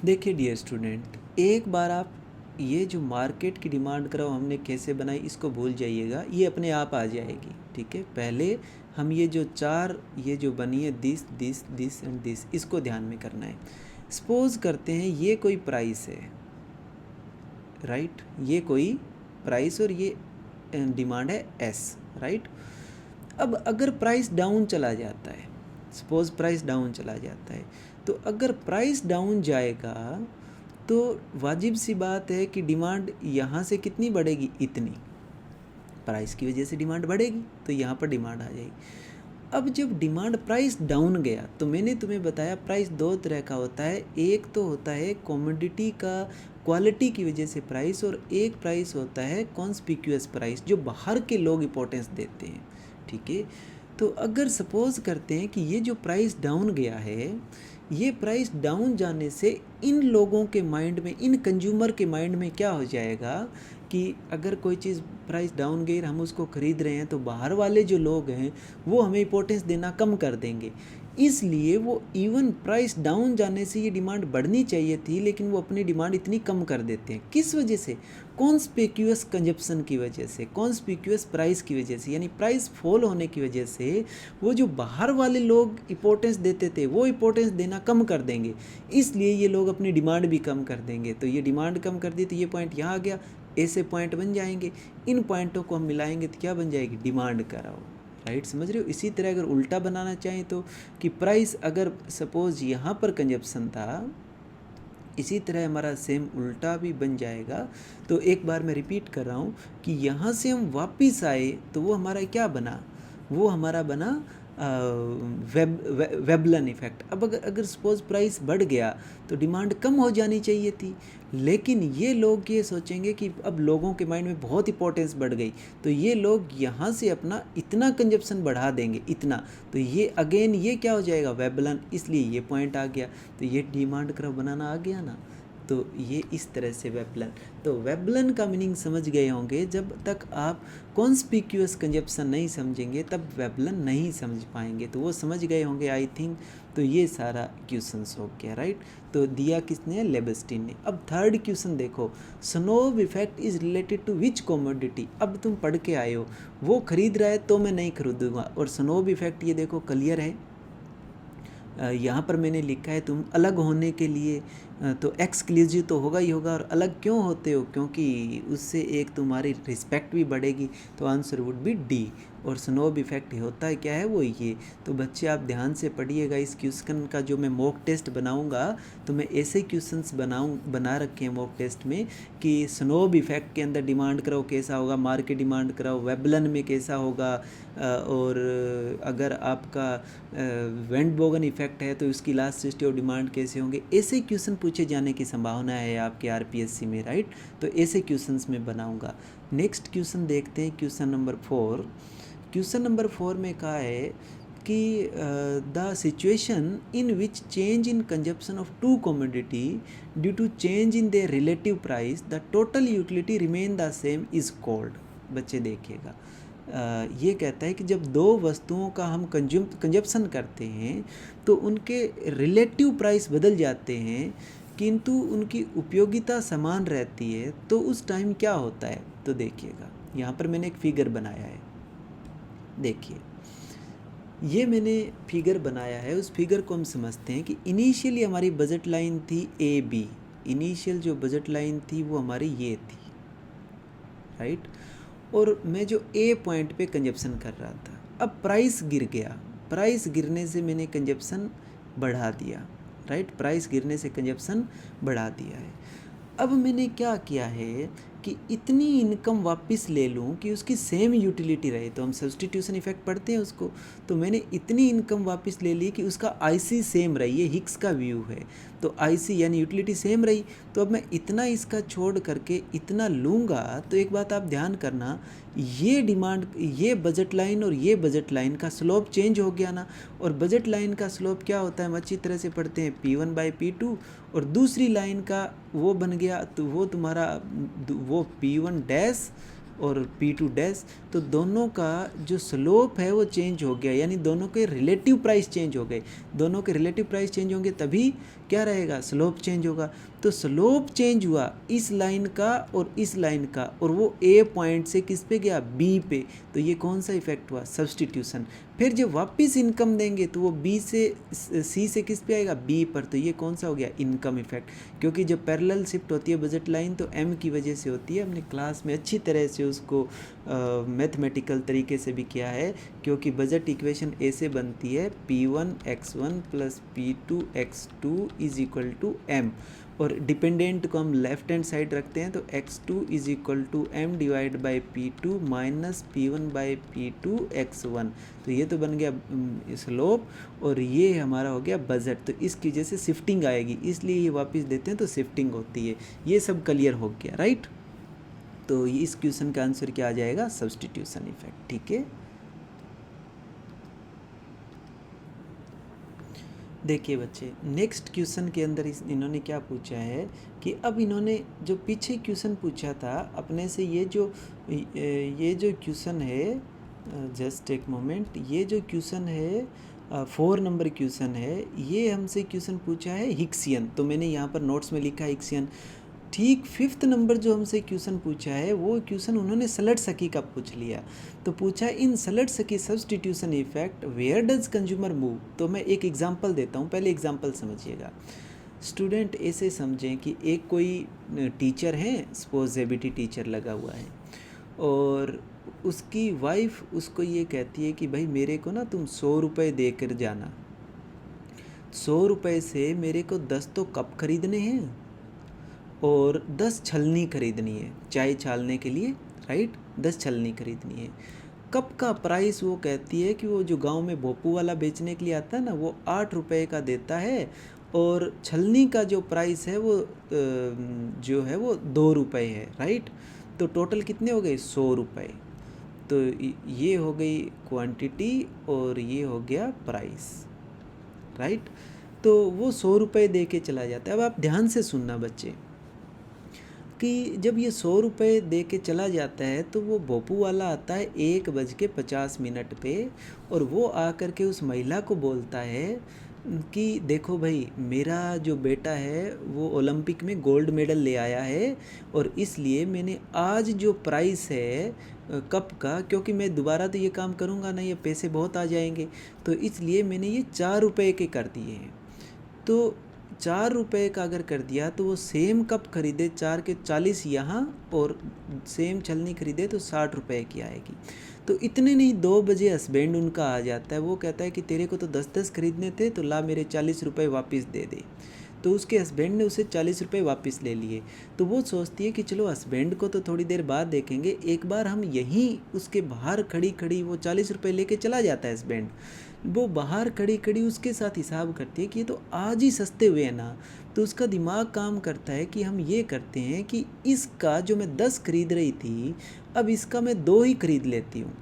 देखिए डियर स्टूडेंट, एक बार आप ये जो मार्केट की डिमांड कर्व हमने कैसे बनाई इसको भूल जाइएगा, ये अपने आप आ जाएगी, ठीक है। पहले हम ये जो 4 ये जो बनी है, दिस एंड दिस, इसको ध्यान में करना है। सपोज करते हैं ये कोई प्राइस है, राइट, ये कोई प्राइस और ये डिमांड है S, राइट। अब अगर प्राइस डाउन चला जाता है, सपोज प्राइस डाउन चला जाता है, तो अगर प्राइस डाउन जाएगा तो वाजिब सी बात है कि डिमांड यहाँ से कितनी बढ़ेगी, इतनी, प्राइस की वजह से डिमांड बढ़ेगी तो यहाँ पर डिमांड आ जाएगी। अब जब डिमांड प्राइस डाउन गया तो मैंने तुम्हें बताया प्राइस 2 तरह का होता है, एक तो होता है कमोडिटी का क्वालिटी की वजह से प्राइस, और एक प्राइस होता है कॉन्स्पिक्यूअस प्राइस जो बाहर के लोग इंपॉर्टेंस देते हैं, ठीक है। तो अगर सपोज़ करते हैं कि ये जो प्राइस डाउन गया है, ये प्राइस डाउन जाने से इन लोगों के माइंड में, इन कंज्यूमर के माइंड में क्या हो जाएगा कि अगर कोई चीज़ प्राइस डाउन गई और हम उसको ख़रीद रहे हैं तो बाहर वाले जो लोग हैं वो हमें इंपॉर्टेंस देना कम कर देंगे। इसलिए वो इवन प्राइस डाउन जाने से ये डिमांड बढ़नी चाहिए थी, लेकिन वो अपनी डिमांड इतनी कम कर देते हैं। किस वजह से? कॉन्स्पिक्यूअस कंजप्शन की वजह से, कॉन्स्पिक्यूअस प्राइस की वजह से, यानी प्राइस फॉल होने की वजह से वो जो बाहर वाले लोग इंपॉर्टेंस देते थे वो इंपॉर्टेंस देना कम कर देंगे, इसलिए ये लोग अपनी डिमांड भी कम कर देंगे। तो ये डिमांड कम कर दी तो ये पॉइंट यहाँ आ गया, ऐसे पॉइंट बन जाएंगे। इन पॉइंटों को हम मिलाएंगे तो क्या बन जाएगी? डिमांड कराओ। राइट, समझ रहे हो? इसी तरह अगर उल्टा बनाना चाहें तो कि प्राइस अगर सपोज यहाँ पर कंजप्शन था, इसी तरह हमारा सेम उल्टा भी बन जाएगा। तो एक बार मैं रिपीट कर रहा हूँ कि यहाँ से हम वापस आए तो वो हमारा क्या बना? वो हमारा बना वेबलन इफ़ेक्ट। अब अगर सपोज प्राइस बढ़ गया तो डिमांड कम हो जानी चाहिए थी, लेकिन ये लोग ये सोचेंगे कि अब लोगों के माइंड में बहुत इंपॉर्टेंस बढ़ गई तो ये लोग यहाँ से अपना इतना कंजप्शन बढ़ा देंगे, इतना। तो ये अगेन ये क्या हो जाएगा? वेबलन, इसलिए ये पॉइंट आ गया। तो ये डिमांड कर्व बनाना आ गया ना। तो ये इस तरह से वेबलन। तो वेबलन का मीनिंग समझ गए होंगे। जब तक आप कॉन्स्पिक्यूअस कंजप्शन नहीं समझेंगे तब वेबलन नहीं समझ पाएंगे। तो वो समझ गए होंगे आई थिंक। तो ये सारा क्वेश्चंस हो गया, राइट। तो दिया किसने? लेबस्टीन ने। अब थर्ड क्वेश्चन देखो, snob effect is related to which commodity. अब तुम पढ़ के आए हो, वो खरीद रहा है तो मैं नहीं खरीदूंगा। और स्नोब इफेक्ट ये देखो क्लियर है, यहाँ पर मैंने लिखा है तुम अलग होने के लिए तो एक्सक्लूसिव तो होगा ही होगा। और अलग क्यों होते हो? क्योंकि उससे एक तुम्हारी रिस्पेक्ट भी बढ़ेगी। तो आंसर वुड बी डी। और स्नोब इफेक्ट होता है क्या है? वो ये। तो बच्चे आप ध्यान से पढ़िएगा। इस क्वेश्चन का जो मैं मॉक टेस्ट बनाऊंगा तो मैं ऐसे क्वेश्चंस बना रखे हैं मॉक टेस्ट में कि स्नोब इफेक्ट के अंदर डिमांड कराओ कैसा होगा, मार्केट डिमांड कराओ वेबलन में कैसा होगा, और अगर आपका वेंट बोगन इफेक्ट है तो उसकी इलास्टिसिटी और डिमांड कैसे होंगे। ऐसे क्वेश्चन पूछे जाने की संभावना है आपके आरपीएससी में, राइट। तो ऐसे क्वेश्चंस मैं बनाऊंगा। नेक्स्ट क्वेश्चन देखते हैं, क्वेश्चन नंबर 4। क्वेश्चन नंबर 4 में कहा है कि the situation in which change in consumption of two commodity due to change in their relative price the total utility remain the same is called. बच्चे देखिएगा, ये कहता है कि जब दो वस्तुओं का हम कंजप्शन करते हैं तो उनके रिलेटिव प्राइस बदल जाते हैं किंतु उनकी उपयोगिता समान रहती है, तो उस टाइम क्या होता है? तो देखिएगा, यहाँ पर मैंने एक फिगर बनाया है। देखिए, ये मैंने फिगर बनाया है। उस फिगर को हम समझते हैं कि इनिशियली हमारी बजट लाइन थी ए बी। इनिशियल जो बजट लाइन थी वो हमारी ये थी, राइट। और मैं जो ए पॉइंट पे कंजप्शन कर रहा था, अब प्राइस गिर गया। प्राइस गिरने से मैंने कंजप्शन बढ़ा दिया, राइट। प्राइस गिरने से कंजप्शन बढ़ा दिया है। अब मैंने क्या किया है कि इतनी इनकम वापस ले लूँ कि उसकी सेम यूटिलिटी रहे। तो हम सब्स्टिट्यूशन इफेक्ट पढ़ते हैं उसको। तो मैंने इतनी इनकम वापस ले ली कि उसका आईसी सेम रही। ये हिक्स का व्यू है। तो आईसी यानी यूटिलिटी सेम रही। तो अब मैं इतना इसका छोड़ करके इतना लूँगा तो एक बात आप ध्यान करना, ये डिमांड, ये बजट लाइन और ये बजट लाइन का स्लोप चेंज हो गया ना। और बजट लाइन का स्लोप क्या होता है? हम अच्छी तरह से पढ़ते हैं P1/P2। और दूसरी लाइन का वो बन गया तो वो तुम्हारा वो P1 डैश और P2 डैश। तो दोनों का जो स्लोप है वो चेंज हो गया, यानी दोनों के रिलेटिव प्राइस चेंज हो गए। दोनों के रिलेटिव प्राइस चेंज होंगे तभी क्या रहेगा? स्लोप चेंज होगा। तो स्लोप चेंज हुआ इस लाइन का और इस लाइन का, और वो ए पॉइंट से किस पे गया? बी पे। तो ये कौन सा इफेक्ट हुआ? सब्स्टिट्यूशन। फिर जब वापस इनकम देंगे तो वो बी से सी से किस पे आएगा? बी पर। तो ये कौन सा हो गया? Income effect. क्योंकि जब पैरेलल शिफ्ट होती है बजट लाइन तो एम की वजह से होती है। हमने क्लास में अच्छी तरह से उसको मैथमेटिकल तरीके से भी किया है। क्योंकि बजट इक्वेशन ऐसे बनती है P1x1 plus P2x2 is equal to m. और डिपेंडेंट को हम लेफ्ट हैंड साइड रखते हैं तो x2 is equal to m divide by P2 minus P1/P2 x1। तो ये तो बन गया स्लोप और ये हमारा हो गया बजट। तो इसकी वजह से शिफ्टिंग आएगी, इसलिए ये वापस देते हैं तो शिफ्टिंग होती है। ये सब क्लियर हो गया, राइट। तो इस क्वेश्चन का आंसर क्या आ जाएगा? Substitution effect. ठीक है। देखिए बच्चे, नेक्स्ट क्वेश्चन के अंदर इन्होंने क्या पूछा है कि अब इन्होंने जो पीछे क्वेश्चन पूछा था अपने से, ये जो क्वेश्चन है, जस्ट एक मोमेंट, ये जो क्वेश्चन है 4 नंबर क्वेश्चन है, ये हमसे क्वेश्चन पूछा है हिक्सियन, तो मैंने यहाँ पर नोट्स में लिखा है हिक्सियन। ठीक 5th नंबर जो हमसे क्वेश्चन पूछा है वो क्वेश्चन उन्होंने सलट सकी का पूछ लिया। तो पूछा in Slutsky substitution effect where does consumer move. तो मैं एक एग्जांपल देता हूँ, पहले एग्जांपल समझिएगा। स्टूडेंट ऐसे समझें कि एक कोई टीचर है, सपोज जेबीटी टीचर लगा हुआ है, और उसकी वाइफ उसको ये कहती है कि भाई मेरे को ना तुम 100 रुपये दे कर जाना, 100 रुपये से मेरे को 10 तो कप खरीदने हैं और 10 छलनी खरीदनी है चाय छालने के लिए, राइट, 10 छलनी खरीदनी है। कप का प्राइस वो कहती है कि वो जो गांव में भोपू वाला बेचने के लिए आता है ना, वो 8 रुपये का देता है, और छलनी का जो प्राइस है वो जो है वो 2 रुपये है, राइट। तो टोटल कितने हो गए, 100 रुपये। तो ये हो गई क्वांटिटी और ये हो गया प्राइस, राइट। तो वो 100 रुपये दे के चला जाता है। अब आप ध्यान से सुनना बच्चे कि जब ये 100 रुपये दे के चला जाता है तो वो भोपू वाला आता है 1:50 पे, और वो आकर के उस महिला को बोलता है कि देखो भाई मेरा जो बेटा है वो ओलंपिक में गोल्ड मेडल ले आया है, और इसलिए मैंने आज जो प्राइस है कप का, क्योंकि मैं दोबारा तो ये काम करूँगा ना, ये पैसे बहुत आ जाएंगे, तो इसलिए मैंने ये 4 रुपये के कर दिए हैं। तो 4 रुपये का अगर कर दिया तो वो सेम कप खरीदे 4 के 40 यहाँ, और सेम छलनी खरीदे तो 60 रुपये की आएगी। तो इतने नहीं, 2 बजे हस्बैंड उनका आ जाता है, वो कहता है कि तेरे को तो 10-10 खरीदने थे, तो ला मेरे 40 रुपये वापस दे दे। तो उसके हस्बैंड ने उसे 40 रुपये वापस ले लिए। तो वो सोचती है कि चलो हस्बैंड को तो थोड़ी देर बाद देखेंगे, एक बार हम यहीं उसके बाहर खड़ी खड़ी, वो 40 रुपये लेके चला जाता है हस्बैंड, वो बाहर खड़ी खड़ी उसके साथ हिसाब करती है कि ये तो आज ही सस्ते हुए हैं ना। तो उसका दिमाग काम करता है कि हम ये करते हैं कि इसका जो मैं 10 खरीद रही थी, अब इसका मैं 2 ही खरीद लेती हूँ।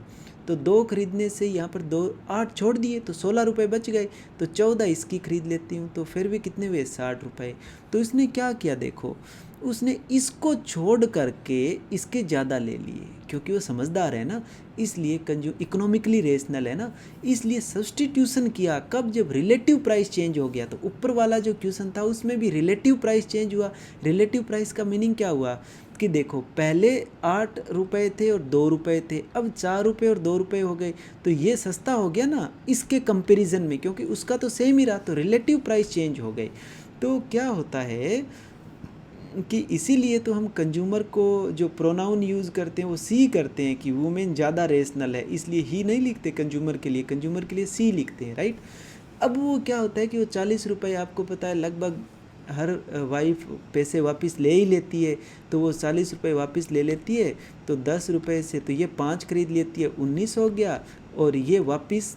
तो 2 खरीदने से यहाँ पर 2 8 छोड़ दिए तो 16 रुपये बच गए, तो 14 इसकी खरीद लेती हूँ, तो फिर भी कितने हुए, 60 रुपये। तो इसने क्या किया देखो, उसने इसको छोड़ करके इसके ज़्यादा ले लिए, क्योंकि वो समझदार है ना, इसलिए इकोनॉमिकली रेशनल है ना, इसलिए सब्सटीट्यूशन किया। कब, जब रिलेटिव प्राइस चेंज हो गया। तो ऊपर वाला जो क्वेश्चन था उसमें भी रिलेटिव प्राइस चेंज हुआ। रिलेटिव प्राइस का मीनिंग क्या हुआ कि देखो पहले 8 रुपये थे और 2 रुपये थे, अब 4 रुपये और 2 रुपये हो गए, तो ये सस्ता हो गया ना इसके कंपैरिजन में, क्योंकि उसका तो सेम ही रहा, तो रिलेटिव प्राइस चेंज हो गए। तो क्या होता है कि इसीलिए तो हम कंज्यूमर को जो प्रोनाउन यूज़ करते हैं वो सी करते हैं कि वुमेन ज़्यादा रेशनल है, इसलिए ही नहीं लिखते कंज्यूमर के लिए सी लिखते हैं, राइट। अब वो क्या होता है कि वो 40 रुपये, आपको पता है लगभग हर वाइफ पैसे वापस ले ही लेती है, तो वो 40 रुपये वापस ले लेती है, तो 10 रुपये से तो ये 5 खरीद लेती है, 19 हो गया, और ये वापस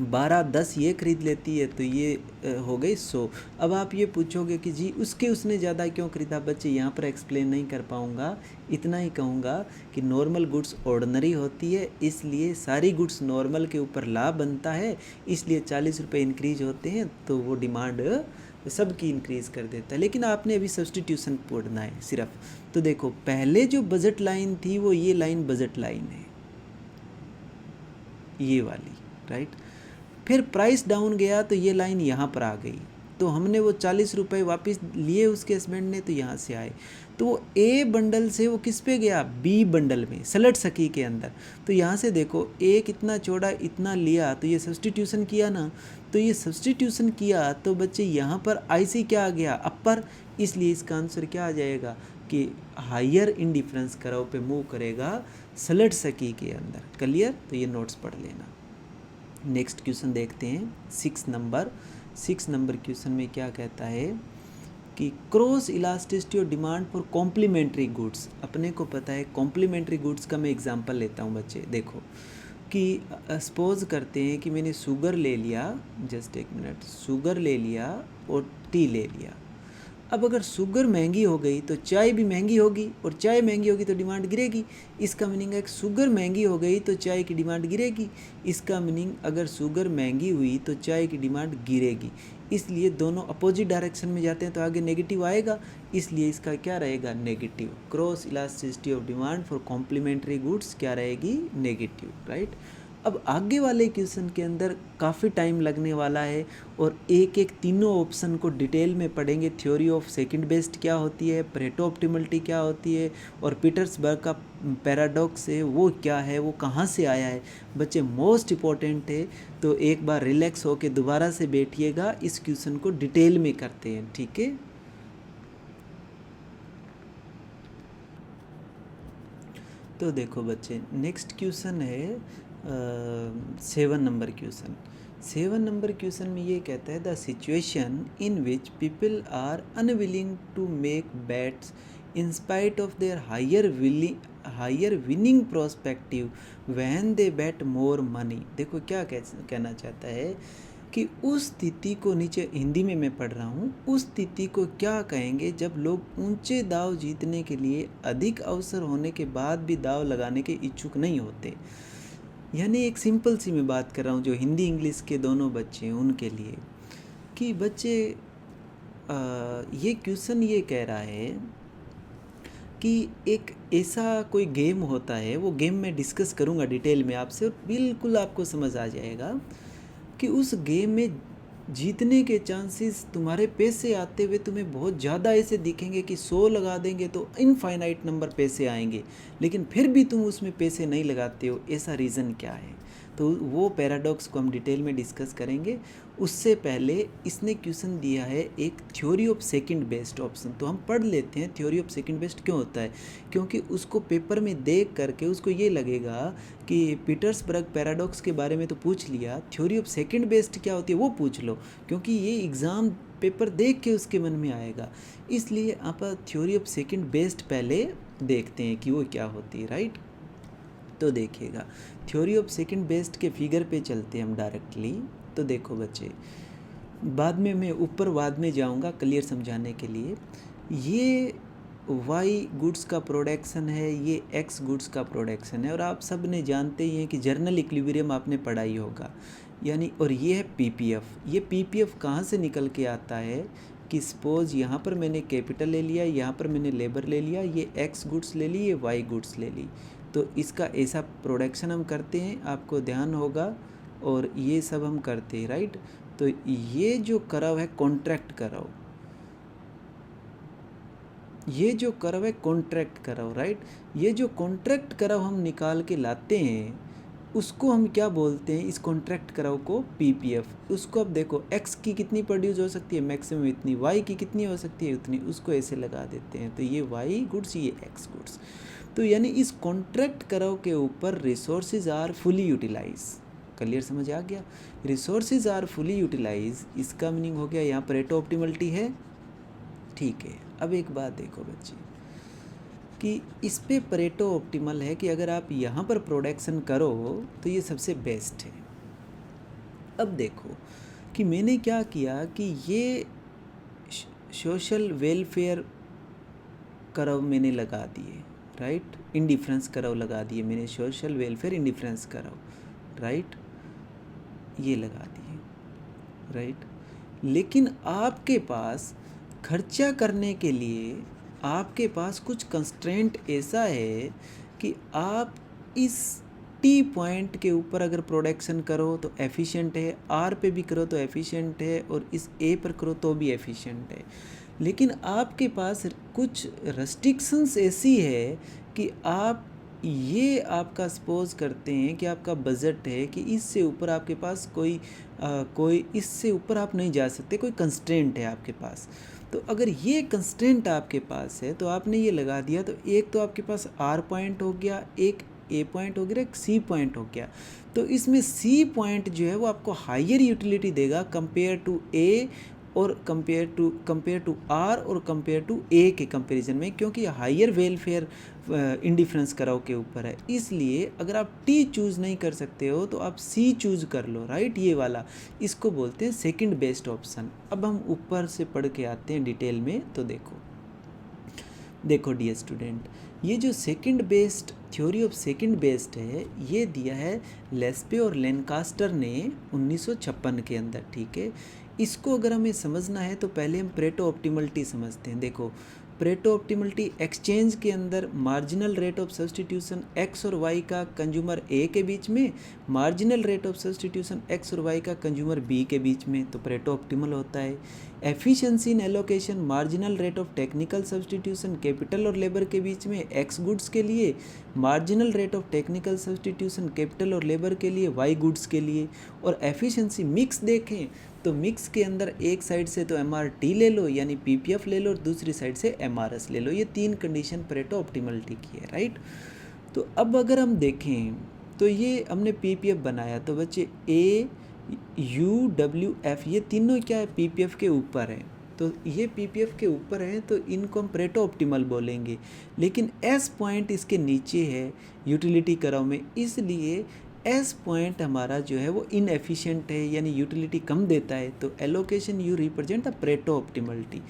12-10 ये खरीद लेती है, तो ये हो गई 100। अब आप ये पूछोगे कि जी उसने ज़्यादा क्यों खरीदा। बच्चे यहाँ पर एक्सप्लेन नहीं कर पाऊँगा, इतना ही कहूँगा कि नॉर्मल गुड्स ऑर्डिनरी होती है, इसलिए सारी गुड्स नॉर्मल के ऊपर लाभ बनता है, इसलिए 40 रुपये इंक्रीज होते हैं, तो वो डिमांड सबकी इंक्रीज़ कर देता है। लेकिन आपने अभी सब्सटीट्यूशन पढ़ना है सिर्फ। तो देखो पहले जो बजट लाइन थी वो ये लाइन बजट लाइन है, ये वाली, राइट। फिर प्राइस डाउन गया तो ये लाइन यहाँ पर आ गई, तो हमने वो 40 रुपये वापस लिए उसके हस्बैंड ने, तो यहाँ से आए, तो वो ए बंडल से वो किस पे गया, बी बंडल में, सलट सकी के अंदर। तो यहाँ से देखो ए कितना चौड़ा इतना लिया, तो ये सब्सटीट्यूशन किया ना, तो ये सब्सटीट्यूशन किया तो बच्चे यहाँ पर आईसी क्या आ गया, अपर, इसलिए इसका आंसर क्या आ जाएगा कि हायर इंडिफरेंस कर्व पे मूव करेगा सलट सकी के अंदर। क्लियर, तो ये नोट्स पढ़ लेना। नेक्स्ट क्वेश्चन देखते हैं 6 नंबर क्वेश्चन में क्या कहता है कि क्रॉस इलास्टिसिटी और डिमांड फॉर कॉम्प्लीमेंट्री गुड्स। अपने को पता है कॉम्प्लीमेंट्री गुड्स का मैं एग्जांपल लेता हूँ बच्चे। देखो कि सपोज करते हैं कि मैंने शुगर ले लिया, जस्ट एक मिनट, शुगर ले लिया और टी ले लिया। अब अगर शुगर महंगी हो गई तो चाय भी महंगी होगी, और चाय महंगी होगी तो डिमांड गिरेगी। इसका मीनिंग है कि शुगर महंगी हो गई तो चाय की डिमांड गिरेगी। इसका मीनिंग अगर शुगर महंगी हुई तो चाय की डिमांड गिरेगी। इसलिए दोनों अपोजिट डायरेक्शन में जाते हैं तो आगे नेगेटिव आएगा, इसलिए इसका क्या रहेगा, negative. Cross elasticity of demand for complementary goods क्या रहेगी, नेगेटिव, राइट। अब आगे वाले क्वेश्चन के अंदर काफ़ी टाइम लगने वाला है, और एक एक तीनों ऑप्शन को डिटेल में पढ़ेंगे। थ्योरी ऑफ सेकंड बेस्ट क्या होती है, परेटो ऑप्टिमलिटी क्या होती है, और पीटर्सबर्ग का पैराडॉक्स है वो क्या है, वो कहाँ से आया है। बच्चे मोस्ट इम्पॉर्टेंट है, तो एक बार रिलैक्स होके दोबारा से बैठिएगा, इस क्वेश्चन को डिटेल में करते हैं, ठीक है। तो देखो बच्चे, नेक्स्ट क्वेश्चन है 7 नंबर क्वेश्चन। 7 नंबर क्वेश्चन में ये कहता है, the situation in which people are unwilling to make bets in spite of their higher winning prospective when they bet more money. देखो क्या कहना चाहता है कि उस स्थिति को, नीचे हिंदी में मैं पढ़ रहा हूँ, उस स्थिति को क्या कहेंगे जब लोग ऊंचे दाव जीतने के लिए अधिक अवसर होने के बाद भी दाव लगाने के इच्छुक नहीं होते। यानी एक सिंपल सी मैं बात कर रहा हूँ जो हिंदी इंग्लिश के दोनों बच्चे हैं उनके लिए, कि बच्चे ये क्वेश्चन ये कह रहा है कि एक ऐसा कोई गेम होता है, वो गेम मैं डिस्कस करूँगा डिटेल में आपसे, और बिल्कुल आपको समझ आ जाएगा कि उस गेम में जीतने के चांसेस तुम्हारे पैसे आते हुए तुम्हें बहुत ज़्यादा ऐसे दिखेंगे कि 100 लगा देंगे तो इनफाइनाइट नंबर पैसे आएंगे, लेकिन फिर भी तुम उसमें पैसे नहीं लगाते हो। ऐसा रीज़न क्या है, तो वो पैराडॉक्स को हम डिटेल में डिस्कस करेंगे। उससे पहले इसने क्वेश्चन दिया है एक theory of second best option, तो हम पढ़ लेते हैं थ्योरी ऑफ सेकंड बेस्ट क्यों होता है। क्योंकि उसको पेपर में देख करके उसको ये लगेगा कि पीटर्सबर्ग पैराडॉक्स के बारे में तो पूछ लिया, थ्योरी ऑफ सेकंड बेस्ट क्या होती है वो पूछ लो, क्योंकि ये एग्ज़ाम पेपर देख के उसके मन में आएगा। इसलिए आप थ्योरी ऑफ सेकंड बेस्ट पहले देखते हैं कि वो क्या होती है, राइट। तो देखिएगा, थ्योरी ऑफ सेकंड बेस्ट के फिगर पे चलते हैं हम डायरेक्टली। तो देखो बच्चे, बाद में मैं ऊपर बाद में जाऊंगा क्लियर समझाने के लिए। ये वाई गुड्स का प्रोडक्शन है, ये एक्स गुड्स का प्रोडक्शन है, और आप सब ने जानते ही हैं कि जर्नल इक्विलिब्रियम आपने पढ़ा ही होगा, यानी। और ये है पीपीएफ। ये पीपीएफ कहाँ से निकल के आता है कि सपोज यहाँ पर मैंने कैपिटल ले लिया, यहाँ पर मैंने लेबर ले लिया, ये एक्स गुड्स ले ली, ये वाई गुड्स ले ली, तो इसका ऐसा प्रोडक्शन हम करते हैं, आपको ध्यान होगा, और ये सब हम करते हैं, राइट। तो ये जो कर्व है कॉन्ट्रैक्ट कर्व, ये जो कर्व है कॉन्ट्रैक्ट कर्व, राइट। ये जो कॉन्ट्रैक्ट कर्व हम निकाल के लाते हैं उसको हम क्या बोलते हैं, इस कॉन्ट्रैक्ट कर्व को पीपीएफ। उसको अब देखो, एक्स की कितनी प्रोड्यूस हो सकती है, मैक्सिमम इतनी, वाई की कितनी हो सकती है उतनी, उसको ऐसे लगा देते हैं। तो ये वाई गुड्स, ये एक्स गुड्स। तो यानी इस कॉन्ट्रैक्ट कर्व के ऊपर resources are fully utilise. Clear समझ आ गया, रिसोर्सेज आर फुली यूटिलाइज, इसका मीनिंग हो गया यहाँ परेटो ऑप्टिमलिटी है, ठीक है। अब एक बात देखो बच्चे, कि इस पे परेटो ऑप्टिमल है कि अगर आप यहाँ पर प्रोडक्शन करो तो ये सबसे बेस्ट है। अब देखो कि मैंने क्या किया कि ये सोशल वेलफेयर कर्व मैंने लगा दिए, राइट, इंडिफरेंस कर्व लगा दिए मैंने, social welfare indifference curve, right, ये लगा दिए, राइट। लेकिन आपके पास खर्चा करने के लिए आपके पास कुछ कंस्ट्रेंट ऐसा है कि आप इस टी पॉइंट के ऊपर अगर प्रोडक्शन करो तो एफिशिएंट है, आर पे भी करो तो एफिशिएंट है, और इस ए पर करो तो भी एफिशिएंट है। लेकिन आपके पास कुछ रेस्ट्रिक्शंस ऐसी है कि आप ये आपका सपोज करते हैं कि आपका बजट है कि इससे ऊपर आपके पास कोई इससे ऊपर आप नहीं जा सकते, कोई कंस्ट्रेंट है आपके पास। तो अगर ये कंस्ट्रेंट आपके पास है तो आपने ये लगा दिया, तो एक तो आपके पास आर पॉइंट हो गया, एक ए पॉइंट हो गया, एक सी पॉइंट हो गया। तो इसमें सी पॉइंट जो है वो आपको हायर यूटिलिटी देगा कंपेयर टू ए और कंपेयर टू आर और कंपेयर टू ए के कंपैरिजन में, क्योंकि हायर वेलफेयर इंडिफरेंस कराओ के ऊपर है, इसलिए अगर आप टी चूज़ नहीं कर सकते हो तो आप सी चूज़ कर लो, राइट। ये वाला इसको बोलते हैं सेकंड बेस्ट ऑप्शन। अब हम ऊपर से पढ़ के आते हैं डिटेल में। तो देखो डियर स्टूडेंट, ये जो second best theory of second best है, ये दिया है लेस्पे और लैनकास्टर ने 1956 के अंदर, ठीक है। इसको अगर हमें समझना है तो पहले हम प्रेटो ऑप्टिमलिटी समझते हैं। देखो, प्रेटो ऑप्टिमलिटी एक्सचेंज के अंदर marginal rate of substitution x और वाई का कंज्यूमर ए के बीच में, marginal rate of substitution x और वाई का कंज्यूमर बी के बीच में, तो प्रेटो ऑप्टिमल होता है। Efficiency in allocation marginal rate of technical substitution capital और लेबर के बीच में एक्स गुड्स के लिए, marginal rate of technical substitution capital और लेबर के लिए वाई गुड्स के लिए। और एफिशिएंसी मिक्स देखें तो मिक्स के अंदर एक साइड से तो एमआरटी ले लो यानी पीपीएफ ले लो और दूसरी साइड से एमआरएस ले लो। ये तीन कंडीशन प्रेटो ऑप्टिमलिटी की है, राइट। तो अब अगर हम देखें तो ये हमने पीपीएफ बनाया, तो बच्चे ए यू डब्ल्यू एफ ये तीनों क्या है, पीपीएफ के ऊपर है। तो ये पीपीएफ के ऊपर है तो इनको हम प्रेटो ऑप्टिमल बोलेंगे। लेकिन एस पॉइंट इसके नीचे है यूटिलिटी कर्व में, इसलिए एस पॉइंट हमारा जो है वो इनएफिशिएंट है यानी यूटिलिटी कम देता है। तो allocation u represent the Pareto optimality.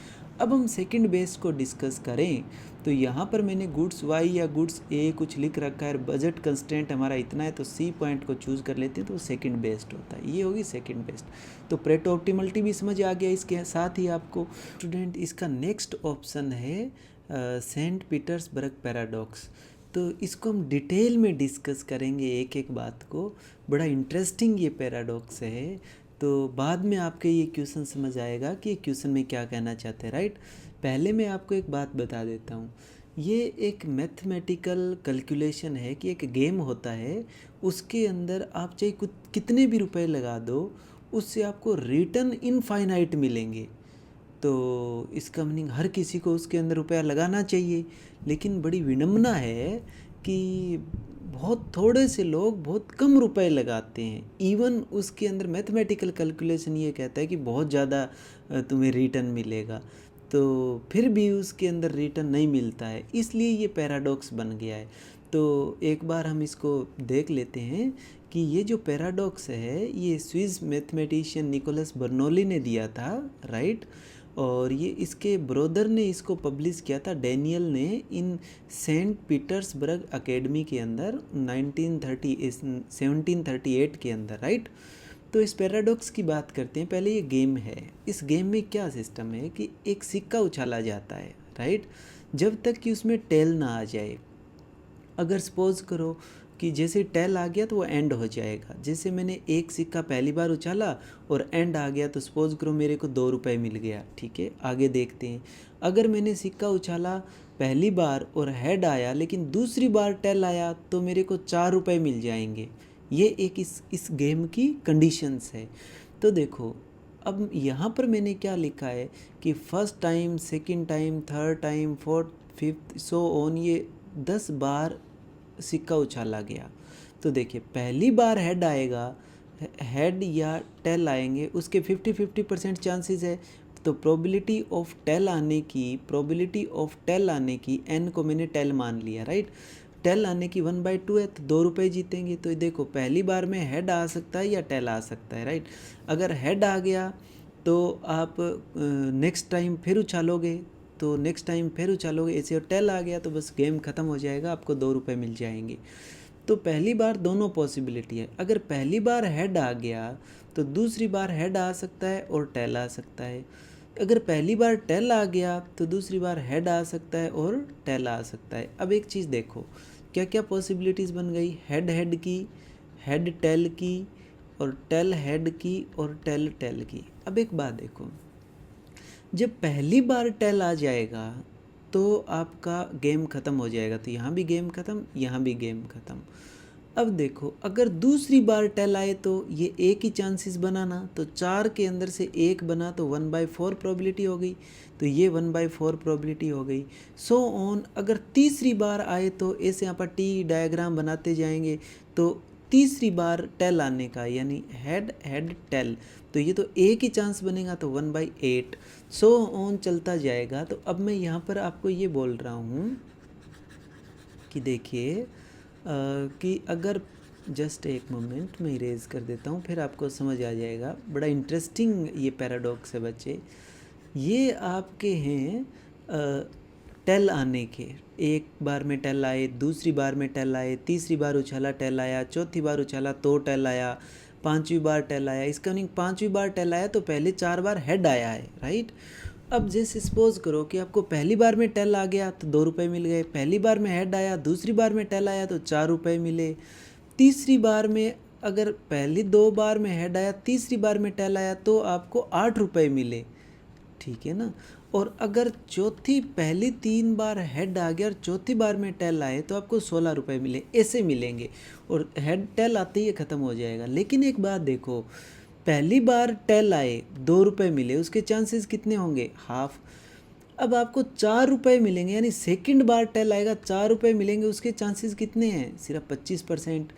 अब हम सेकंड बेस्ट को डिस्कस करें तो यहाँ पर मैंने गुड्स वाई या गुड्स ए कुछ लिख रखा है, बजट कंस्ट्रेंट हमारा इतना है तो सी पॉइंट को चूज़ कर लेते हैं तो सेकंड बेस्ट होता है। ये होगी सेकंड बेस्ट। तो प्रेटो ऑप्टिमलिटी भी समझ आ गया। इसके साथ ही आपको स्टूडेंट इसका नेक्स्ट ऑप्शन है सेंट पीटर्सबर्ग पैराडॉक्स। तो इसको हम डिटेल में डिस्कस करेंगे एक एक बात को। बड़ा इंटरेस्टिंग ये पैराडॉक्स है, तो बाद में आपके ये क्वेश्चन समझ आएगा कि क्वेश्चन में क्या कहना चाहते हैं, राइट। पहले मैं आपको एक बात बता देता हूँ। ये एक मैथमेटिकल कैलकुलेशन है कि एक गेम होता है, उसके अंदर आप चाहे कुछ कितने भी रुपए लगा दो उससे आपको रिटर्न इनफाइनाइट मिलेंगे। तो इसका मीनिंग हर किसी को उसके अंदर रुपया लगाना चाहिए, लेकिन बड़ी विडंबना है कि बहुत थोड़े से लोग बहुत कम रुपए लगाते हैं। इवन उसके अंदर मैथमेटिकल कैलकुलेशन ये कहता है कि बहुत ज़्यादा तुम्हें रिटर्न मिलेगा, तो फिर भी उसके अंदर रिटर्न नहीं मिलता है, इसलिए ये पैराडॉक्स बन गया है। तो एक बार हम इसको देख लेते हैं कि ये जो पैराडॉक्स है ये स्विस मैथमेटिशियन निकोलस बर्नौली ने दिया था, राइट। और ये इसके ब्रदर ने इसको पब्लिश किया था, डैनियल ने, इन सेंट पीटर्सबर्ग एकेडमी के अंदर 1738 के अंदर, राइट। तो इस पैराडॉक्स की बात करते हैं। पहले ये गेम है। इस गेम में क्या सिस्टम है कि एक सिक्का उछाला जाता है, राइट, जब तक कि उसमें टेल ना आ जाए। अगर सपोज करो कि जैसे टेल आ गया तो वो एंड हो जाएगा। जैसे मैंने एक सिक्का पहली बार उछाला और एंड आ गया तो सपोज करो मेरे को 2 रुपये मिल गया, ठीक है। आगे देखते हैं। अगर मैंने सिक्का उछाला पहली बार और हेड आया लेकिन दूसरी बार टेल आया तो मेरे को 4 रुपये मिल जाएंगे। ये एक इस गेम की कंडीशंस है। तो देखो अब यहाँ पर मैंने क्या लिखा है कि first time, second time, third time, fourth, fifth, so on, ये 10 बार सिक्का उछाला गया। तो देखिए पहली बार हेड आएगा, हेड या टेल आएंगे, उसके 50-50% चांसेस है। तो प्रोबेबिलिटी ऑफ टेल आने की एन को मैंने टेल मान लिया, राइट। टेल आने की 1/2 है तो 2 रुपये जीतेंगे। तो देखो पहली बार में हेड आ सकता है या टेल आ सकता है, राइट। अगर हेड आ गया तो आप नेक्स्ट टाइम फिर उछालोगे, तो नेक्स्ट टाइम फिर उछालोगे, ऐसे और टेल आ गया तो बस गेम ख़त्म हो जाएगा, आपको 2 रुपये मिल जाएंगे। तो पहली बार दोनों पॉसिबिलिटी है। अगर पहली बार हेड आ गया तो दूसरी बार हेड आ सकता है और टेल आ सकता है। अगर पहली बार टेल आ गया तो दूसरी बार हेड आ सकता है और टेल आ सकता है। अब एक चीज़ देखो क्या क्या पॉसिबिलिटीज़ बन गई, हेड हेड की, हेड टेल की, और टेल हेड की, और टेल टेल की। अब एक बात देखो, जब पहली बार टेल आ जाएगा तो आपका गेम ख़त्म हो जाएगा। तो यहाँ भी गेम ख़त्म, यहाँ भी गेम ख़त्म। अब देखो अगर दूसरी बार टेल आए तो ये एक ही चांसेस बनाना, तो 4 के अंदर से एक बना तो 1/4 प्रोबेबिलिटी हो गई, तो ये 1/4 प्रोबेबिलिटी हो गई। सो ऑन अगर तीसरी बार आए तो ऐसे यहाँ पर टी डायग्राम बनाते जाएंगे। तो तीसरी बार टेल आने का, यानी हेड हेड टेल, तो ये तो एक ही चांस बनेगा, तो 1/8 सो ऑन चलता जाएगा। तो अब मैं यहाँ पर आपको ये बोल रहा हूँ कि देखिए कि अगर जस्ट एक मोमेंट मैं इरेज कर देता हूँ, फिर आपको समझ आ जाएगा। बड़ा इंटरेस्टिंग ये पैराडॉक्स है बच्चे। ये आपके हैं टेल आने के, एक बार में टेल आए, दूसरी बार में टेल आए, तीसरी बार उछाला टेल आया, चौथी बार उछाला तो टेल आया, पांचवी बार टेल आया। इसका मीनिंग पांचवी बार टेल आया तो पहले 4 बार हेड आया है, राइट। अब जैसे सपोज करो कि आपको पहली बार में टेल आ गया तो 2 रुपये मिल गए, पहली बार में हेड आया, दूसरी बार में टेल आया तो 4 रुपये मिले, तीसरी बार में अगर पहली 2 बार में हेड आया, तीसरी बार में टेल आया तो आपको 8 रुपये मिले, ठीक है ना। और अगर पहली 3 बार हेड आ गया और चौथी बार में टेल आए तो आपको 16 रुपये मिले, ऐसे मिलेंगे। और हेड टेल आते ही ये ख़त्म हो जाएगा। लेकिन एक बात देखो, पहली बार टेल आए 2 रुपये मिले, उसके चांसेस कितने होंगे? हाफ। अब आपको 4 रुपये मिलेंगे, यानी सेकंड बार टेल आएगा 4 रुपये मिलेंगे, उसके चांसेस कितने हैं? सिर्फ 25%।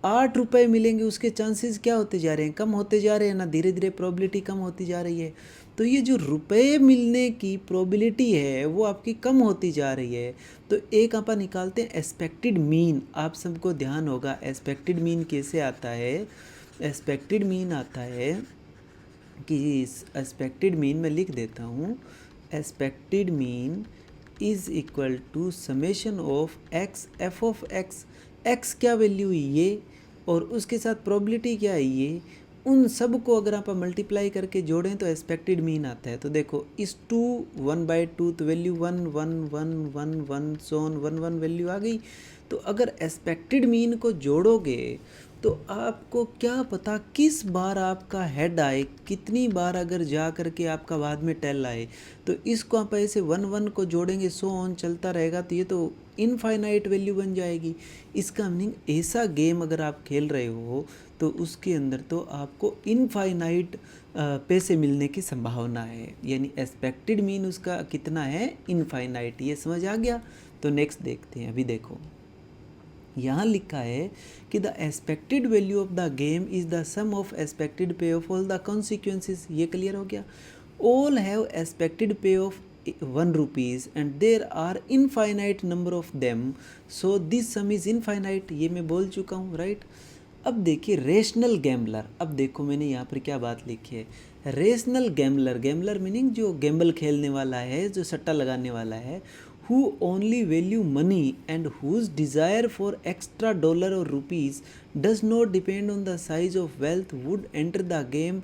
8 रुपये मिलेंगे, उसके चांसेस क्या होते जा रहे हैं? कम होते जा रहे हैं ना, धीरे धीरे प्रोबेबिलिटी कम होती जा रही है। तो ये जो रुपए मिलने की प्रोबेबिलिटी है वो आपकी कम होती जा रही है। तो एक अपन निकालते हैं एक्सपेक्टेड मीन। आप सबको ध्यान होगा एक्सपेक्टेड मीन कैसे आता है। एक्सपेक्टेड मीन आता है कि एक्सपेक्टेड मीन मैं लिख देता हूँ, expected mean is equal to summation of x f of x. X क्या वैल्यू है ये, और उसके साथ प्रोबेबिलिटी क्या है ये, उन सब को अगर आप मल्टीप्लाई करके जोड़ें तो एक्सपेक्टेड मीन आता है। तो देखो इस 2 1/2 तो वैल्यू 1 1 1 1 1 सोन 1 1 वैल्यू आ गई। तो अगर एक्सपेक्टेड मीन को जोड़ोगे तो आपको क्या पता किस बार आपका हेड आए, कितनी बार अगर जा करके आपका बाद में टेल आए। तो इसको आप ऐसे 1 1 को जोड़ेंगे, सो ऑन चलता रहेगा, तो ये तो इनफाइनाइट वैल्यू बन जाएगी। इसका मीनिंग ऐसा गेम अगर आप खेल रहे हो तो उसके अंदर तो आपको इनफाइनाइट पैसे मिलने की संभावना है, यानी एक्सपेक्टेड मीन उसका कितना है? इनफाइनाइट। ये समझ आ गया। तो नेक्स्ट देखते हैं। अभी देखो यहाँ लिखा है कि the expected value of the game is the sum of expected payoff all the consequences. ये क्लियर हो गया। All have expected payoff 1 rupees and there are infinite number of them, so this sum is infinite। ये मैं बोल चुका हूँ, राइट। अब देखिए रेशनल गैम्बलर। अब देखो मैंने यहाँ पर क्या बात लिखी है, रेशनल गैम्बलर। गैम्बलर मीनिंग जो गैम्बल खेलने वाला है, जो सट्टा लगाने वाला है। who only value money and whose desire for extra dollar or rupees does not depend on the size of wealth would enter the game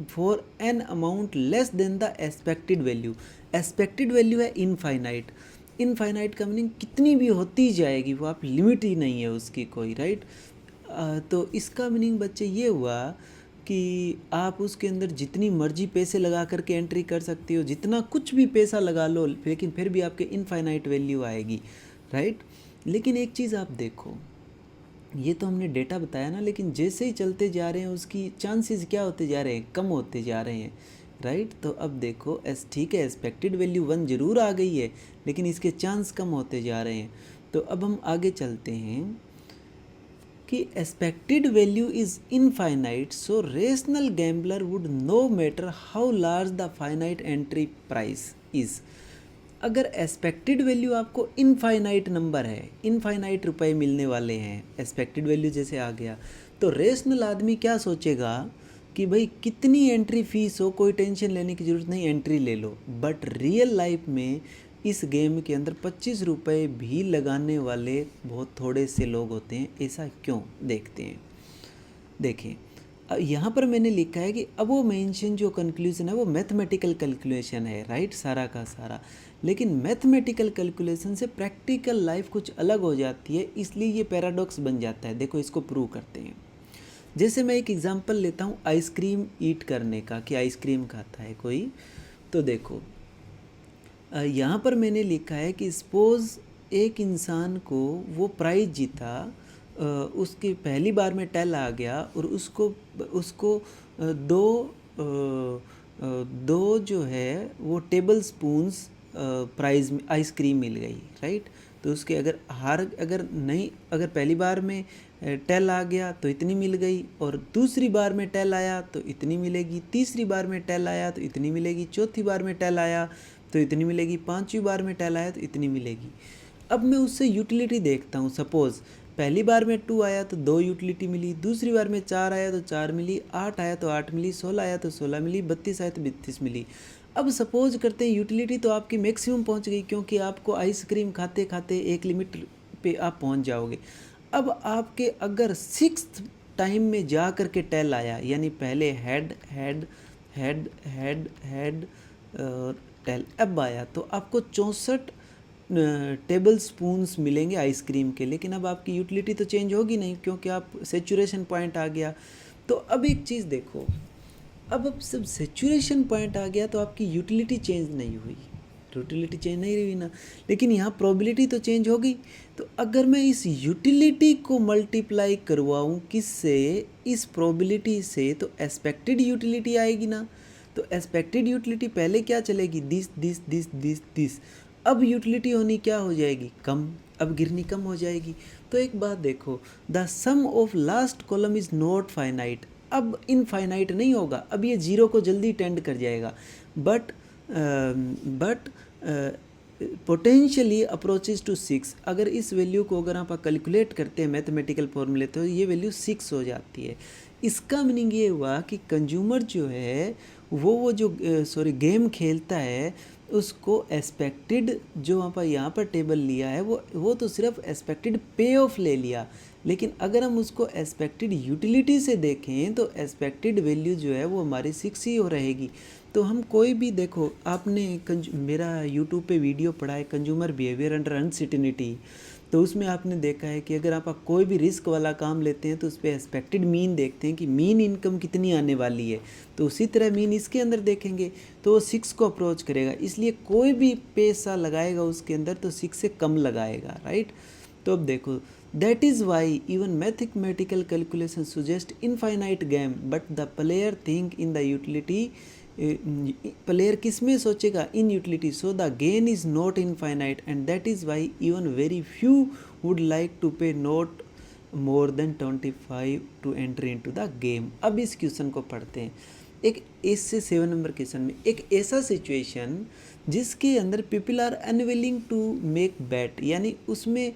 for an amount less than the expected value। Expected value है इनफाइनाइट। इनफाइनाइट का मीनिंग कितनी भी होती जाएगी, वो आप लिमिट ही नहीं है उसकी कोई, राइट। तो इसका मीनिंग बच्चे ये हुआ कि आप उसके अंदर जितनी मर्जी पैसे लगा करके एंट्री कर सकते हो, जितना कुछ भी पैसा लगा लो, लेकिन फिर भी आपके इनफाइनाइट वैल्यू आएगी, राइट। लेकिन एक चीज़ आप देखो, ये तो हमने डेटा बताया ना, लेकिन जैसे ही चलते जा रहे हैं उसकी चांसेस क्या होते जा रहे हैं? कम होते जा रहे हैं, राइट। तो अब देखो ठीक है, एक्सपेक्टेड वैल्यू 1 जरूर आ गई है, लेकिन इसके चांस कम होते जा रहे हैं। तो अब हम आगे चलते हैं कि expected value is infinite, so rational gambler would know matter how large the finite entry price is. अगर एक्सपेक्टेड वैल्यू आपको इनफाइनाइट नंबर है, इनफाइनाइट रुपए मिलने वाले हैं, एक्सपेक्टेड वैल्यू जैसे आ गया, तो रेशनल आदमी क्या सोचेगा कि भाई कितनी एंट्री फीस हो, कोई टेंशन लेने की ज़रूरत नहीं, एंट्री ले लो। बट रियल लाइफ में इस गेम के अंदर 25 रुपये भी लगाने वाले बहुत थोड़े से लोग होते हैं। ऐसा क्यों? देखते हैं। देखें, यहाँ पर मैंने लिखा है कि अब वो मेंशन जो कंक्लूजन है वो मैथमेटिकल कैलकुलेशन है, राइट, सारा का सारा। लेकिन मैथमेटिकल कैलकुलेशन से प्रैक्टिकल लाइफ कुछ अलग हो जाती है, इसलिए ये पैराडॉक्स बन जाता है। देखो इसको प्रूव करते हैं। जैसे मैं एक एग्जांपल लेता हूँ आइसक्रीम ईट करने का, कि आइसक्रीम खाता है कोई। तो देखो यहाँ पर मैंने लिखा है कि सपोज़ एक इंसान को वो प्राइज़ जीता, उसकी पहली बार में टेल आ गया और उसको दो जो है वो टेबल स्पून्स प्राइज़ में आइसक्रीम मिल गई, राइट। तो उसके अगर पहली बार में टेल आ गया तो इतनी मिल गई, और दूसरी बार में टेल आया तो इतनी मिलेगी, तीसरी बार में टेल आया तो इतनी मिलेगी, चौथी बार में टेल आया तो इतनी मिलेगी, पांचवी बार में टेल आया तो इतनी मिलेगी। अब मैं उससे यूटिलिटी देखता हूँ। सपोज़ पहली बार में 2 आया तो 2 यूटिलिटी मिली, दूसरी बार में 4 आया तो 4 मिली, 8 आया तो 8 मिली, 16 आया तो 16 मिली, 32 आया तो 32 मिली। अब सपोज करते हैं यूटिलिटी तो आपकी मैक्सिमम पहुंच गई, क्योंकि आपको आइसक्रीम खाते खाते एक लिमिट पे आप पहुंच जाओगे। अब आपके अगर 6th टाइम में जा कर के टेल आया, यानी पहले head head head head head tail अब आया, तो आपको 64 टेबल स्पून्स मिलेंगे आइसक्रीम के। लेकिन अब आपकी यूटिलिटी तो चेंज होगी नहीं, क्योंकि आप सेचुरेशन पॉइंट आ गया। तो अब एक चीज़ देखो, अब सब सेचुरेशन पॉइंट आ गया तो आपकी यूटिलिटी चेंज नहीं हुई, यूटिलिटी चेंज नहीं हुई ना, लेकिन यहाँ प्रोबेबिलिटी तो चेंज हो गई। तो अगर मैं इस यूटिलिटी को मल्टीप्लाई करवाऊँ किससे, इस प्रोबेबिलिटी से, तो एक्सपेक्टेड यूटिलिटी आएगी ना। तो एक्सपेक्टेड यूटिलिटी पहले क्या चलेगी, this this this this this. अब यूटिलिटी होनी क्या हो जाएगी, कम, अब गिरनी कम हो जाएगी। तो एक बात देखो, the sum of last column is not finite. अब इनफाइनाइट नहीं होगा, अब ये 0 को जल्दी टेंड कर जाएगा, बट पोटेंशियली अप्रोचेज टू 6। अगर इस वैल्यू को अगर आप कैलकुलेट करते हैं मैथमेटिकल फॉर्मूले, तो ये वैल्यू 6 हो जाती है। इसका मीनिंग ये हुआ कि कंज्यूमर जो है वो जो गेम खेलता है, उसको एक्सपेक्टेड जो यहाँ पर टेबल लिया है वो तो सिर्फ एक्सपेक्टेड पे ऑफ ले लिया। लेकिन अगर हम उसको एक्सपेक्टेड यूटिलिटी से देखें तो एक्सपेक्टेड वैल्यू जो है वो हमारी 6 ही हो रहेगी। तो हम कोई भी देखो, आपने मेरा यूट्यूब पे वीडियो पढ़ा है कंज्यूमर बिहेवियर अंडर अनसर्टेनिटी, तो उसमें आपने देखा है कि अगर आप कोई भी रिस्क वाला काम लेते हैं तो उस पर एक्सपेक्टेड मीन देखते हैं कि मीन इनकम कितनी आने वाली है, तो उसी तरह मीन इसके अंदर देखेंगे तो वो 6 को अप्रोच करेगा। इसलिए कोई भी पैसा लगाएगा उसके अंदर तो 6 से कम लगाएगा, राइट। तो अब देखो, that is why even mathematical calculation suggest infinite game but the player think in the utility. Player किस में सोचेगा, in utility, so the gain is not infinite and that is why even very few would like to pay not more than 25 to enter into the game. अब इस क्वेश्चन को पढ़ते हैं। एक 8 से 7 नंबर क्वेश्चन में एक ऐसा सिचुएशन जिसके अंदर people are unwilling to make bet, यानी उसमें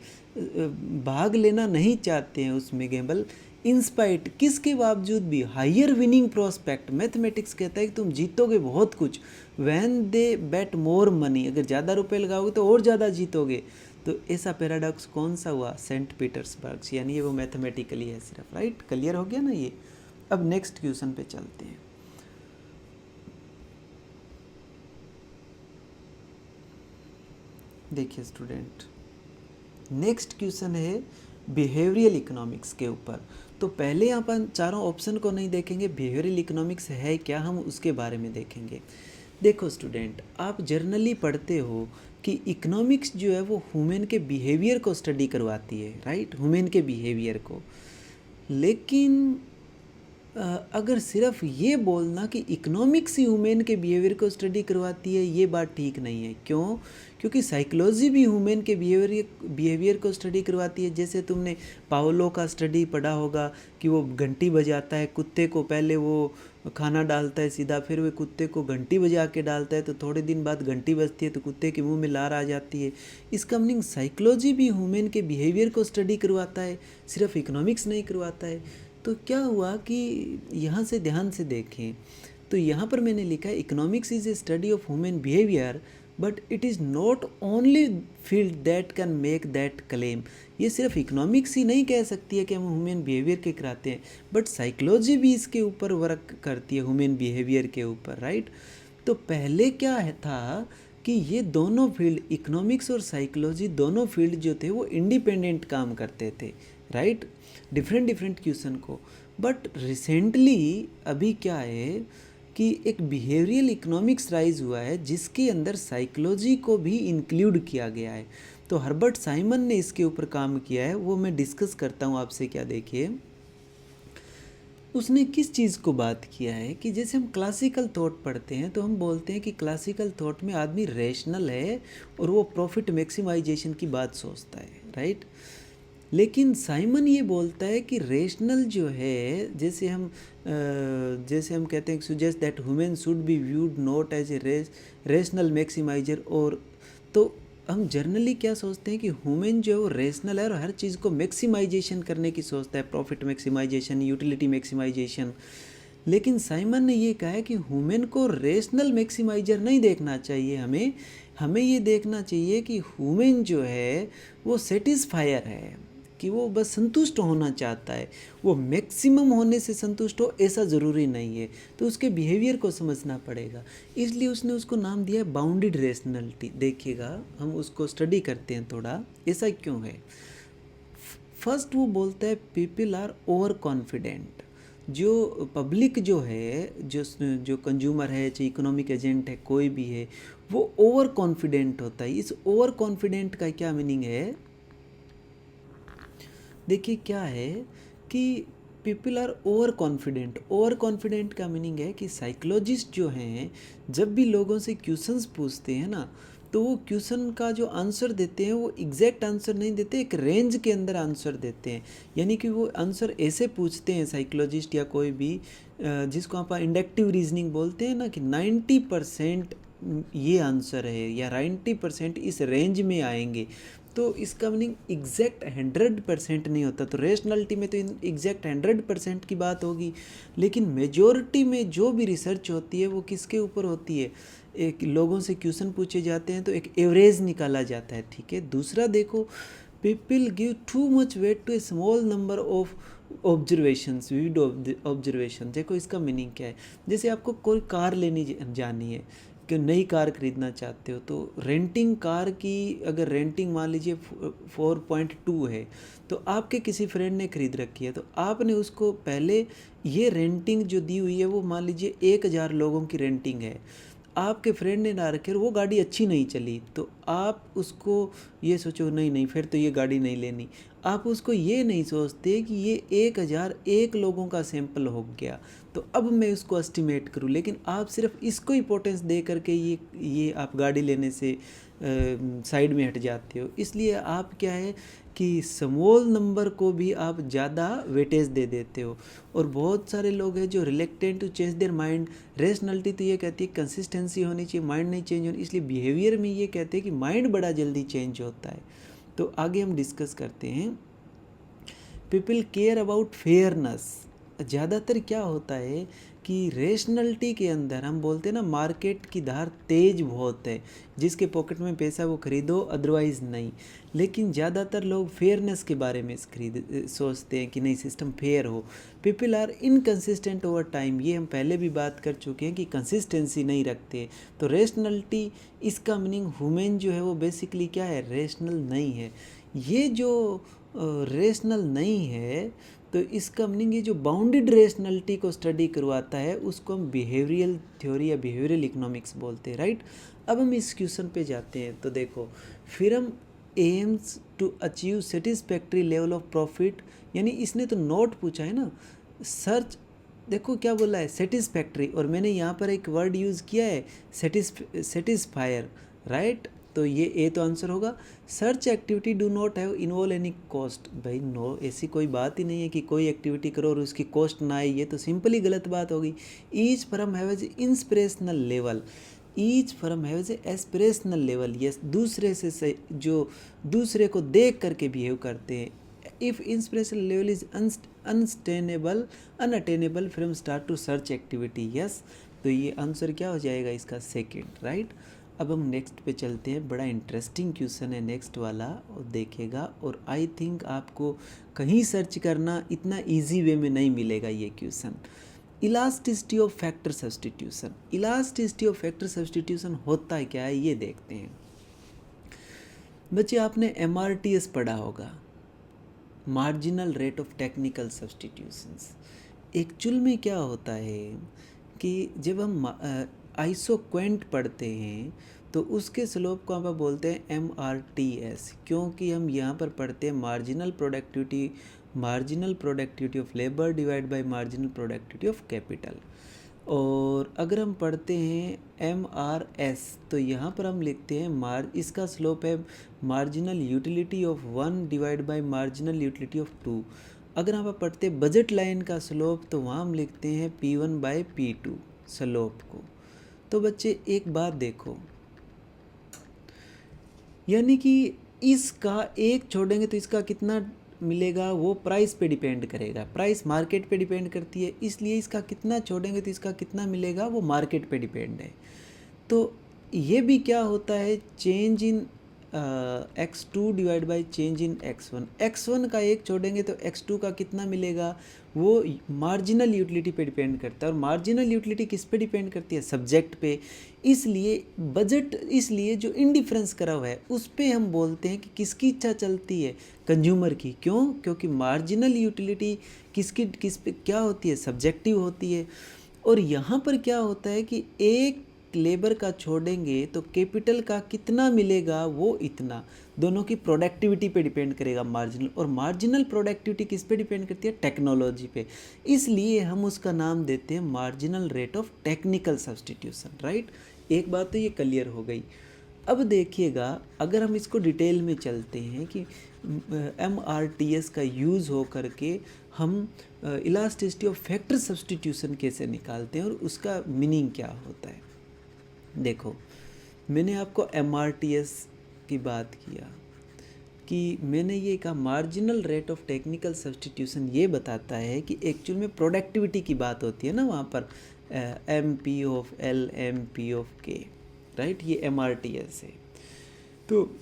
भाग लेना नहीं चाहते हैं उसमें गेम्बल, इंस्पाइट किसके बावजूद भी हायर विनिंग प्रोस्पेक्ट। मैथमेटिक्स कहता है कि तुम जीतोगे बहुत कुछ, when they bet more money, अगर ज़्यादा रुपए लगाओगे तो और ज़्यादा जीतोगे। तो ऐसा पैराडॉक्स कौन सा हुआ, सेंट पीटर्सबर्ग, यानी ये वो मैथमेटिकली है सिर्फ, राइट। क्लियर हो गया ना ये। अब नेक्स्ट क्वेश्चन पे चलते हैं। देखिए स्टूडेंट, नेक्स्ट क्वेश्चन है बिहेवियरल इकोनॉमिक्स के ऊपर। तो पहले यहाँ पर चारों ऑप्शन को नहीं देखेंगे, बिहेवियरल इकोनॉमिक्स है क्या हम उसके बारे में देखेंगे। देखो स्टूडेंट, आप जर्नली पढ़ते हो कि इकोनॉमिक्स जो है वो ह्यूमन के बिहेवियर को स्टडी करवाती है, राइट, ह्यूमन के बिहेवियर को। लेकिन अगर सिर्फ ये बोलना कि इकोनॉमिक्स ही ह्यूमन के बिहेवियर को स्टडी करवाती है, ये बात ठीक नहीं है। क्यों? क्योंकि साइकोलॉजी भी ह्यूमन के बिहेवियर को स्टडी करवाती है। जैसे तुमने पाओलो का स्टडी पढ़ा होगा कि वो घंटी बजाता है कुत्ते को, पहले वो खाना डालता है सीधा, फिर वो कुत्ते को घंटी बजा के डालता है, तो थोड़े दिन बाद घंटी बजती है तो कुत्ते के मुंह में लार आ जाती है। इसका मीनिंग साइकोलॉजी भी ह्यूमन के बिहेवियर को स्टडी करवाता है, सिर्फ इकोनॉमिक्स नहीं करवाता है। तो क्या हुआ कि यहाँ से ध्यान से देखें तो यहाँ पर मैंने लिखा है economics is a study of human behaviour but it is not only field that can make that claim. ये सिर्फ इकोनॉमिक्स ही नहीं कह सकती है कि हम ह्यूमन बिहेवियर के कराते हैं, बट साइकोलॉजी भी इसके ऊपर वर्क करती है, ह्यूमन बिहेवियर के ऊपर, राइट। तो पहले क्या है था कि ये दोनों फील्ड, इकोनॉमिक्स और साइकोलॉजी, दोनों फील्ड जो थे वो इंडिपेंडेंट काम करते थे, राइट, डिफरेंट क्वेश्चन को। बट रिसेंटली अभी क्या है कि एक बिहेवियरल इकोनॉमिक्स राइज हुआ है जिसके अंदर साइकोलॉजी को भी इंक्लूड किया गया है। तो हर्बर्ट साइमन ने इसके ऊपर काम किया है, वो मैं डिस्कस करता हूँ आपसे। क्या देखिए, उसने किस चीज़ को बात किया है कि जैसे हम क्लासिकल थॉट पढ़ते हैं तो हम बोलते हैं कि क्लासिकल थॉट में आदमी रैशनल है और वो प्रॉफिट मैक्सिमाइजेशन की बात सोचता है, राइट। लेकिन साइमन ये बोलता है कि रेशनल जो है, जैसे हम कहते हैं suggest that human should be viewed not as a rational maximiser, और तो हम जनरली क्या सोचते हैं कि ह्यूमन जो है वो रेशनल है और हर चीज़ को मैक्सिमाइजेशन करने की सोचता है, प्रॉफिट मैक्सिमाइजेशन, यूटिलिटी मैक्सिमाइजेशन। लेकिन साइमन ने ये कहा है कि ह्यूमन को रेशनल मैक्सिमाइजर नहीं देखना चाहिए, हमें हमें ये देखना चाहिए कि ह्यूमन जो है वो सेटिस्फायर है, कि वो बस संतुष्ट होना चाहता है, वो मैक्सिमम होने से संतुष्ट हो ऐसा ज़रूरी नहीं है। तो उसके बिहेवियर को समझना पड़ेगा, इसलिए उसने उसको नाम दिया है बाउंडेड रेशनलिटी। देखिएगा हम उसको स्टडी करते हैं थोड़ा, ऐसा क्यों है। फर्स्ट वो बोलता है पीपल आर ओवर कॉन्फिडेंट। जो पब्लिक जो है, जो कंज्यूमर है, चाहे इकोनॉमिक एजेंट है, कोई भी है, वो ओवर कॉन्फिडेंट होता है। इस ओवर कॉन्फिडेंट का क्या मीनिंग है, देखिए क्या है कि people are over confident. Over confident का मीनिंग है कि साइकोलॉजिस्ट जो हैं जब भी लोगों से क्वेश्चंस पूछते हैं ना, तो वो क्वेश्चन का जो आंसर देते हैं वो एग्जैक्ट आंसर नहीं देते, एक रेंज के अंदर आंसर देते हैं। यानी कि वो आंसर ऐसे पूछते हैं साइकोलॉजिस्ट या कोई भी, जिसको आप इंडक्टिव रीजनिंग बोलते हैं ना, कि 90% ये आंसर है या 90% इस रेंज में आएंगे। तो इसका मीनिंग एग्जैक्ट 100% नहीं होता। तो रेशनलिटी में तो एग्जैक्ट 100% की बात होगी, लेकिन मेजॉरिटी में जो भी रिसर्च होती है वो किसके ऊपर होती है, एक लोगों से क्वेश्चन पूछे जाते हैं तो एक एवरेज निकाला जाता है, ठीक है। दूसरा देखो, people give too much weight to a small number of observations, vivid observation. देखो इसका मीनिंग क्या है, जैसे आपको कोई कार लेनी जानी है, कि नई कार ख़रीदना चाहते हो, तो रेंटिंग कार की अगर रेंटिंग मान लीजिए 4.2 है, तो आपके किसी फ्रेंड ने ख़रीद रखी है, तो आपने उसको पहले ये रेंटिंग जो दी हुई है वो मान लीजिए 1000 लोगों की रेंटिंग है, आपके फ्रेंड ने ला रखे और वो गाड़ी अच्छी नहीं चली, तो आप उसको ये सोचो नहीं नहीं फिर तो ये गाड़ी नहीं लेनी। आप उसको ये नहीं सोचते कि ये 1001 लोगों का सैंपल हो गया, तो अब मैं उसको एस्टिमेट करूं, लेकिन आप सिर्फ इसको इंपॉर्टेंस दे करके ये आप गाड़ी लेने से साइड में हट जाते हो। इसलिए आप क्या है कि स्मॉल नंबर को भी आप ज़्यादा वेटेज दे देते हो। और बहुत सारे लोग हैं जो reluctant to change their mind. Rationality तो ये कहती है कंसिस्टेंसी होनी चाहिए, माइंड नहीं चेंज होनी, इसलिए बिहेवियर में ये कहते हैं कि माइंड बड़ा जल्दी चेंज होता है। तो आगे हम डिस्कस करते हैं। People care about fairness. ज़्यादातर क्या होता है कि रेशनलिटी के अंदर हम बोलते हैं ना, मार्केट की धार तेज बहुत है, जिसके पॉकेट में पैसा वो खरीदो, अदरवाइज़ नहीं। लेकिन ज़्यादातर लोग फेयरनेस के बारे में सोचते हैं कि नहीं सिस्टम फेयर हो। People are inconsistent over time, ये हम पहले भी बात कर चुके हैं कि कंसिस्टेंसी नहीं रखते। तो रेशनलिटी, इसका मीनिंग ह्यूमन जो है वो बेसिकली क्या है, रेशनल नहीं है। ये जो रेशनल नहीं है, तो इसका मीनिंग ये जो बाउंडेड रेशनलिटी को स्टडी करवाता है उसको हम बिहेवियरल थ्योरी या बिहेवियरल इकोनॉमिक्स बोलते हैं, राइट। अब हम इस क्वेश्चन पे जाते हैं, तो देखो फिर हम aims to achieve satisfactory level of profit, यानी इसने तो नोट पूछा है ना, सर्च, देखो क्या बोला है, सेटिस्फैक्ट्री, और मैंने यहाँ पर एक वर्ड यूज़ किया है सेटिस्फायर, राइट। तो ये ए तो आंसर होगा। Search activity do not have involve any cost, भाई नो, ऐसी कोई बात ही नहीं है कि कोई एक्टिविटी करो और उसकी कॉस्ट ना आए, ये तो सिंपली गलत बात होगी। Each firm have inspirational level, each firm have aspirational level, yes, दूसरे से जो दूसरे को देख करके बिहेव करते हैं। If inspirational level is unattainable from start to search activity, yes. तो ये आंसर क्या हो जाएगा इसका, सेकेंड, राइट। अब हम नेक्स्ट पे चलते हैं, बड़ा इंटरेस्टिंग क्वेश्चन है नेक्स्ट वाला, और देखेगा, और आई थिंक आपको कहीं सर्च करना इतना इजी वे में नहीं मिलेगा ये question. Elasticity of factor substitution. Elasticity of factor substitution होता क्या है ये देखते हैं। बच्चे आपने MRTS पढ़ा होगा, marginal rate of technical substitutions. Actual में क्या होता है कि जब हम आइसोक्वेंट पढ़ते हैं तो उसके स्लोप को हम बोलते हैं MRTS, क्योंकि हम यहाँ पर पढ़ते हैं marginal productivity of labour divide by marginal productivity of capital. और अगर हम पढ़ते हैं MRS, तो यहाँ पर हम लिखते हैं इसका स्लोप है marginal utility of 1 divide by marginal utility of 2। अगर हम पढ़ते हैं बजट लाइन का स्लोप, तो वहाँ हम लिखते हैं P1 बाय P2 स्लोप को। तो बच्चे एक बात देखो, यानी कि इसका एक छोड़ेंगे तो इसका कितना मिलेगा, वो प्राइस पे डिपेंड करेगा। प्राइस मार्केट पे डिपेंड करती है, इसलिए इसका कितना छोड़ेंगे तो इसका कितना मिलेगा, वो मार्केट पे डिपेंड है। तो ये भी क्या होता है, change in x2 divide by change in x1। x1 का एक छोड़ेंगे तो x2 का कितना मिलेगा, वो मार्जिनल यूटिलिटी पे डिपेंड करता है। और मार्जिनल यूटिलिटी किस पे डिपेंड करती है, सब्जेक्ट पे। इसलिए बजट, इसलिए जो इनडिफरेंस करा हुआ है उस पे हम बोलते हैं कि किसकी इच्छा चलती है, कंज्यूमर की। क्यों? क्योंकि मार्जिनल यूटिलिटी किस पे क्या होती है, सब्जेक्टिव होती है। और यहाँ पर क्या होता है कि एक लेबर का छोड़ेंगे तो कैपिटल का कितना मिलेगा, वो इतना। दोनों की प्रोडक्टिविटी पे डिपेंड करेगा मार्जिनल, और मार्जिनल प्रोडक्टिविटी किस पे डिपेंड करती है, टेक्नोलॉजी पे। इसलिए हम उसका नाम देते हैं marginal rate of technical substitution, right. एक बात तो ये क्लियर हो गई। अब देखिएगा, अगर हम इसको डिटेल में चलते हैं कि MRTS का यूज़ हो करके हम इलास्टिसिटी ऑफ फैक्टर सब्सटीट्यूशन कैसे निकालते हैं और उसका मीनिंग क्या होता है। देखो, मैंने आपको MRTS की बात किया कि मैंने ये कहा marginal rate of technical substitution ये बताता है कि एक्चुअल में प्रोडक्टिविटी की बात होती है ना वहाँ पर, MP of L MP of K, right. ये MRTS है। तो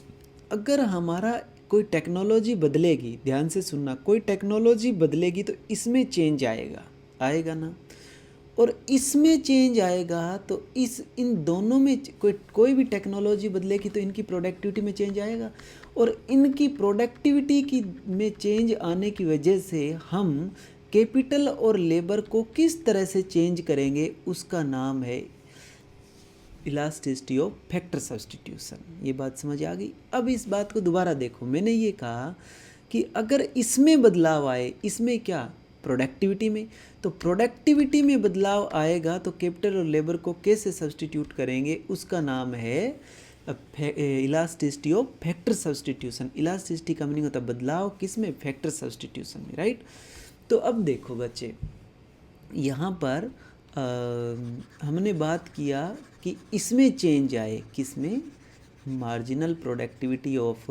अगर हमारा कोई टेक्नोलॉजी बदलेगी, ध्यान से सुनना, कोई टेक्नोलॉजी बदलेगी तो इसमें चेंज आएगा ना। और इसमें चेंज आएगा तो इन दोनों में कोई भी टेक्नोलॉजी बदलेगी तो इनकी प्रोडक्टिविटी में चेंज आएगा। और इनकी प्रोडक्टिविटी की में चेंज आने की वजह से हम कैपिटल और लेबर को किस तरह से चेंज करेंगे, उसका नाम है इलास्टिसिटी ऑफ फैक्टर सब्सटीट्यूशन। ये बात समझ आ गई। अब इस बात को दोबारा देखो, मैंने ये कहा कि अगर इसमें बदलाव आए, इसमें क्या, प्रोडक्टिविटी में, तो प्रोडक्टिविटी में बदलाव आएगा तो कैपिटल और लेबर को कैसे सब्सटीट्यूट करेंगे, उसका नाम है elasticity of factor substitution. Elasticity का मीनिंग होता है बदलाव, किस में, फैक्टर सब्सटीट्यूशन में, राइट। तो अब देखो बच्चे, यहाँ पर हमने बात किया कि इसमें चेंज आए, किसमें, marginal productivity of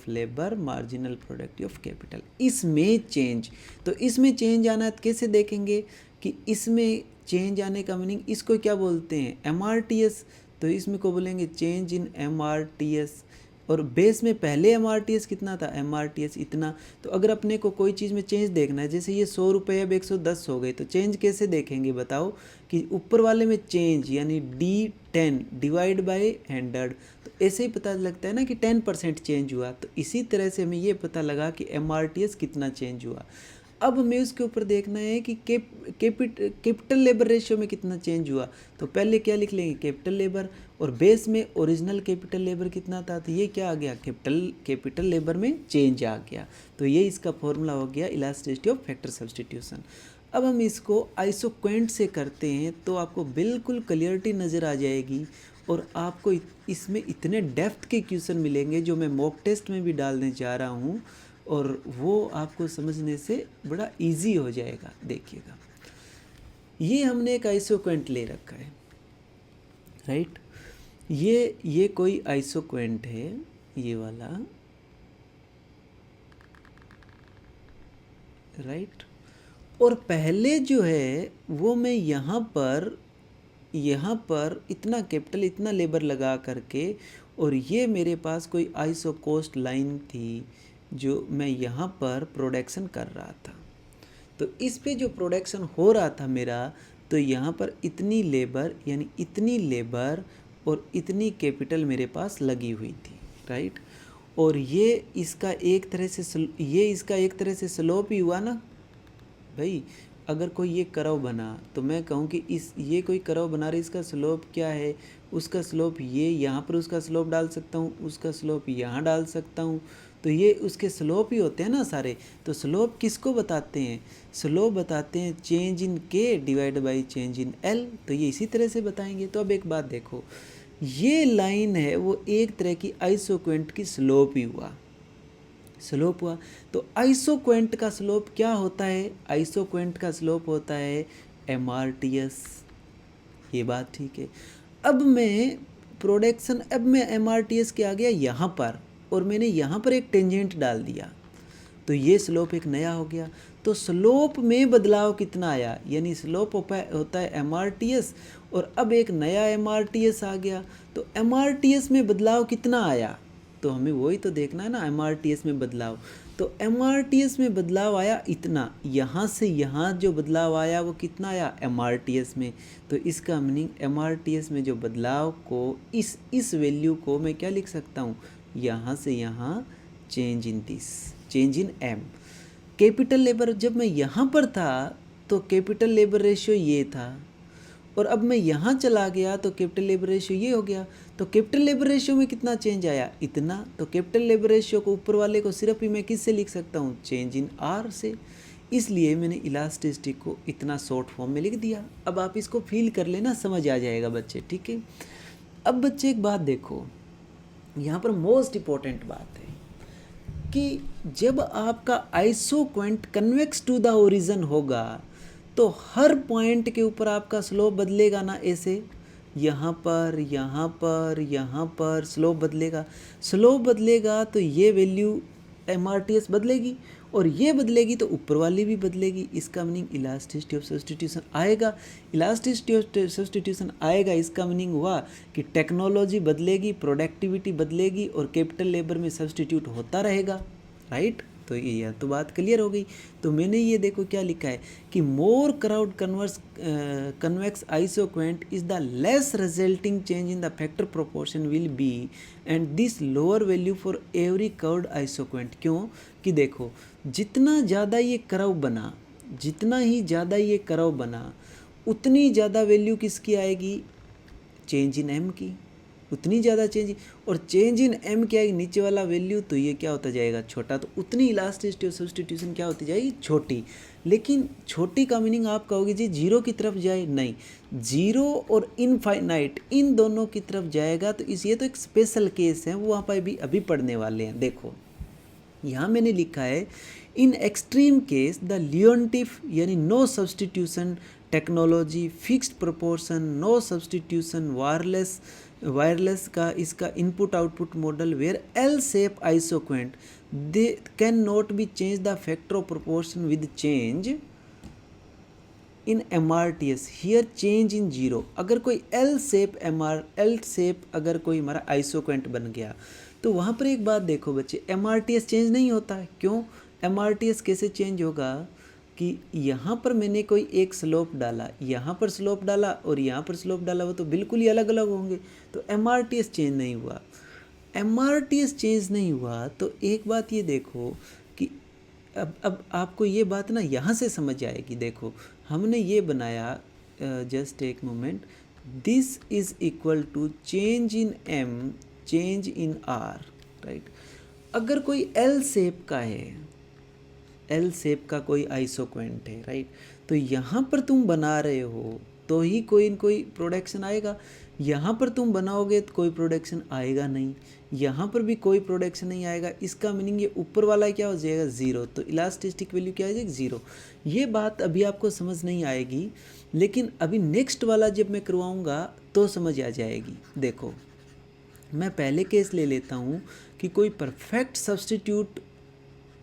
labour, marginal productivity of capital, इसमें चेंज। तो इसमें चेंज आना है तो कैसे देखेंगे कि इसमें चेंज आने का मीनिंग, इसको क्या बोलते हैं, MRTS। तो इसमें को बोलेंगे चेंज इन MRTS। और बेस में पहले MRTS कितना था, MRTS इतना। तो अगर अपने को कोई चीज़ में चेंज देखना है, जैसे ये 100 रुपये अब 110 हो गए, तो चेंज कैसे देखेंगे बताओ, कि ऊपर वाले में चेंज यानी D10 डिवाइड बाय 100। तो ऐसे ही पता लगता है ना कि 10% चेंज हुआ। तो इसी तरह से हमें ये पता लगा कि MRTS कितना चेंज हुआ। अब हमें उसके ऊपर देखना है कि कैपिटल लेबर रेशियो में कितना चेंज हुआ। तो पहले क्या लिख लेंगे, कैपिटल लेबर, और बेस में ओरिजिनल कैपिटल लेबर कितना था, तो ये क्या आ गया, कैपिटल लेबर में चेंज आ गया। तो ये इसका फॉर्मूला हो गया इलास्टिसिटी ऑफ फैक्टर सब्सटीट्यूशन। अब हम इसको आइसोक्वेंट से करते हैं तो आपको बिल्कुल क्लियरिटी नज़र आ जाएगी, और आपको इसमें इतने डेप्थ के क्वेश्चन मिलेंगे जो मैं मॉक टेस्ट में भी डालने जा रहा हूँ, और वो आपको समझने से बड़ा इजी हो जाएगा। देखिएगा, ये हमने एक आइसोक्वेंट ले रखा है, राइट। ये कोई आइसोक्वेंट है, ये वाला, राइट। और पहले जो है वो मैं यहाँ पर इतना कैपिटल, इतना लेबर लगा करके, और ये मेरे पास कोई आइसो कोस्ट लाइन थी जो मैं यहाँ पर प्रोडक्शन कर रहा था। तो इस पे जो प्रोडक्शन हो रहा था मेरा, तो यहाँ पर इतनी लेबर, यानी इतनी लेबर और इतनी कैपिटल मेरे पास लगी हुई थी, राइट। और ये इसका एक तरह से स्लोप ही हुआ ना भाई। अगर कोई ये कर्व बना तो मैं कहूँ कि ये कोई कर्व बना रही, इसका स्लोप क्या है, उसका स्लोप ये, यहाँ पर उसका स्लोप डाल सकता हूँ, उसका स्लोप यहाँ डाल सकता हूँ। तो ये उसके स्लोप ही होते हैं ना सारे। तो स्लोप किसको बताते हैं? स्लोप बताते हैं चेंज इन के divide by change in L. तो ये इसी तरह से बताएंगे। तो अब एक बात देखो, ये लाइन है वो एक तरह की आइसोक्वेंट की स्लोप ही हुआ, स्लोप हुआ। तो आइसोक्वेंट का स्लोप क्या होता है? आइसोक्वेंट का स्लोप होता है MRTS। ये बात ठीक है। अब मैं MRTS के आ गया यहाँ पर, और मैंने यहाँ पर एक टेंजेंट डाल दिया, तो ये स्लोप एक नया हो गया। तो स्लोप में बदलाव कितना आया? यानी स्लोप होता है MRTS, और अब एक नया MRTS आ गया। तो MRTS में बदलाव कितना आया? तो हमें वही तो देखना है ना, MRTS में बदलाव। तो MRTS में बदलाव आया इतना, यहाँ से यहाँ जो बदलाव आया वो कितना आया? MRTS में। तो इसका मीनिंग MRTS में जो बदलाव को इस वैल्यू को मैं क्या लिख सकता हूँ? यहाँ से यहाँ change in this, change in M। Capital labour जब मैं यहाँ पर था तो कैपिटल लेबर रेशियो ये था, और अब मैं यहाँ चला गया तो कैपिटल लेबर रेशियो ये हो गया। तो कैपिटल लेबर रेशियो में कितना चेंज आया? इतना। तो कैपिटल लेबर रेशियो को ऊपर वाले को सिर्फ ही मैं किससे लिख सकता हूँ? चेंज इन R से। इसलिए मैंने इलास्टिसिटी को इतना शॉर्ट फॉर्म में लिख दिया। अब आप इसको फील कर लेना, समझ आ जाएगा बच्चे, ठीक है। अब बच्चे एक बात देखो, यहाँ पर मोस्ट इम्पॉर्टेंट बात है कि जब आपका isoquant convex to the origin होगा तो हर पॉइंट के ऊपर आपका स्लोप बदलेगा ना, ऐसे यहाँ पर यहाँ पर यहाँ पर स्लोप बदलेगा। स्लोप बदलेगा तो ये वैल्यू MRTS बदलेगी, और ये बदलेगी तो ऊपर वाली भी बदलेगी। इसका मीनिंग इलास्टिसिटी ऑफ सब्स्टिट्यूशन आएगा। इलास्टिसिटी ऑफ सब्स्टिट्यूशन आएगा, इसका मीनिंग हुआ कि टेक्नोलॉजी बदलेगी, प्रोडक्टिविटी बदलेगी, और कैपिटल लेबर में सब्स्टिट्यूट होता रहेगा, राइट। तो ये तो बात क्लियर हो गई। तो मैंने ये देखो क्या लिखा है कि more curved convex isoquant is the less resulting change in the factor proportion will be and this lower value for every curved isoquant. क्यों? कि देखो जितना ज़्यादा ये कर्व बना, जितना ही ज़्यादा ये कर्व बना, उतनी ज़्यादा वैल्यू किसकी आएगी? चेंज इन M की, उतनी ज़्यादा चेंज। और चेंज इन M क्या है? नीचे वाला वैल्यू, तो ये क्या होता जाएगा? छोटा। तो उतनी इलास्टिसिटी और सब्स्टिट्यूशन क्या होती जाएगी? छोटी। लेकिन छोटी का मीनिंग आप कहोगे जी जीरो की तरफ जाए, नहीं, जीरो और इनफाइनाइट इन दोनों की तरफ जाएगा। तो ये तो एक स्पेशल केस है, वो वहाँ पर भी अभी पढ़ने वाले हैं। देखो यहाँ मैंने लिखा है in extreme case the Leontief यानी no substitution technology, fixed proportion, no substitution, wireless का इसका input output model where L shape isoquant they can not be change the factor of proportion with change in MRTS here change in zero. अगर कोई L शेप अगर कोई हमारा आइसोक्वेंट बन गया तो वहाँ पर एक बात देखो बच्चे, MRTS चेंज नहीं होता है। क्यों? MRTS कैसे चेंज होगा कि यहाँ पर मैंने कोई एक स्लोप डाला, यहाँ पर स्लोप डाला और यहाँ पर स्लोप डाला, वो तो बिल्कुल ही अलग अलग होंगे। तो MRTS चेंज नहीं हुआ। MRTS चेंज नहीं हुआ तो एक बात ये देखो कि अब आपको ये बात ना यहाँ से समझ आएगी। देखो हमने ये बनाया, जस्ट एक moment, this is equal to change in M change in R, right. अगर कोई L शेप का है, L शेप का कोई आइसोक्वेंट है, राइट, तो यहाँ पर तुम बना रहे हो तो ही कोई न कोई प्रोडक्शन आएगा। यहाँ पर तुम बनाओगे तो कोई प्रोडक्शन आएगा नहीं, यहाँ पर भी कोई प्रोडक्शन नहीं आएगा। इसका मीनिंग ये ऊपर वाला क्या हो जाएगा? ज़ीरो। तो इलास्टिसिटिक वैल्यू क्या आ जाएगी? ज़ीरो। ये बात अभी आपको समझ नहीं आएगी, लेकिन अभी नेक्स्ट वाला जब मैं करवाऊँगा तो समझ आ जाएगी। देखो मैं पहले केस ले लेता हूँ कि कोई परफेक्ट सब्स्टिट्यूट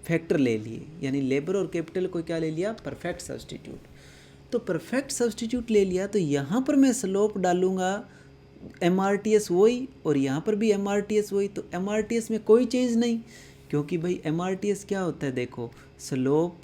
फैक्टर ले लिए, यानी लेबर और कैपिटल को क्या ले लिया? Perfect substitute. तो परफेक्ट सब्स्टिट्यूट ले लिया तो यहाँ पर मैं स्लोप डालूँगा MRTS वही, और यहाँ पर भी MRTS वही। तो MRTS में कोई चेंज नहीं, क्योंकि भाई MRTS क्या होता है? देखो स्लोप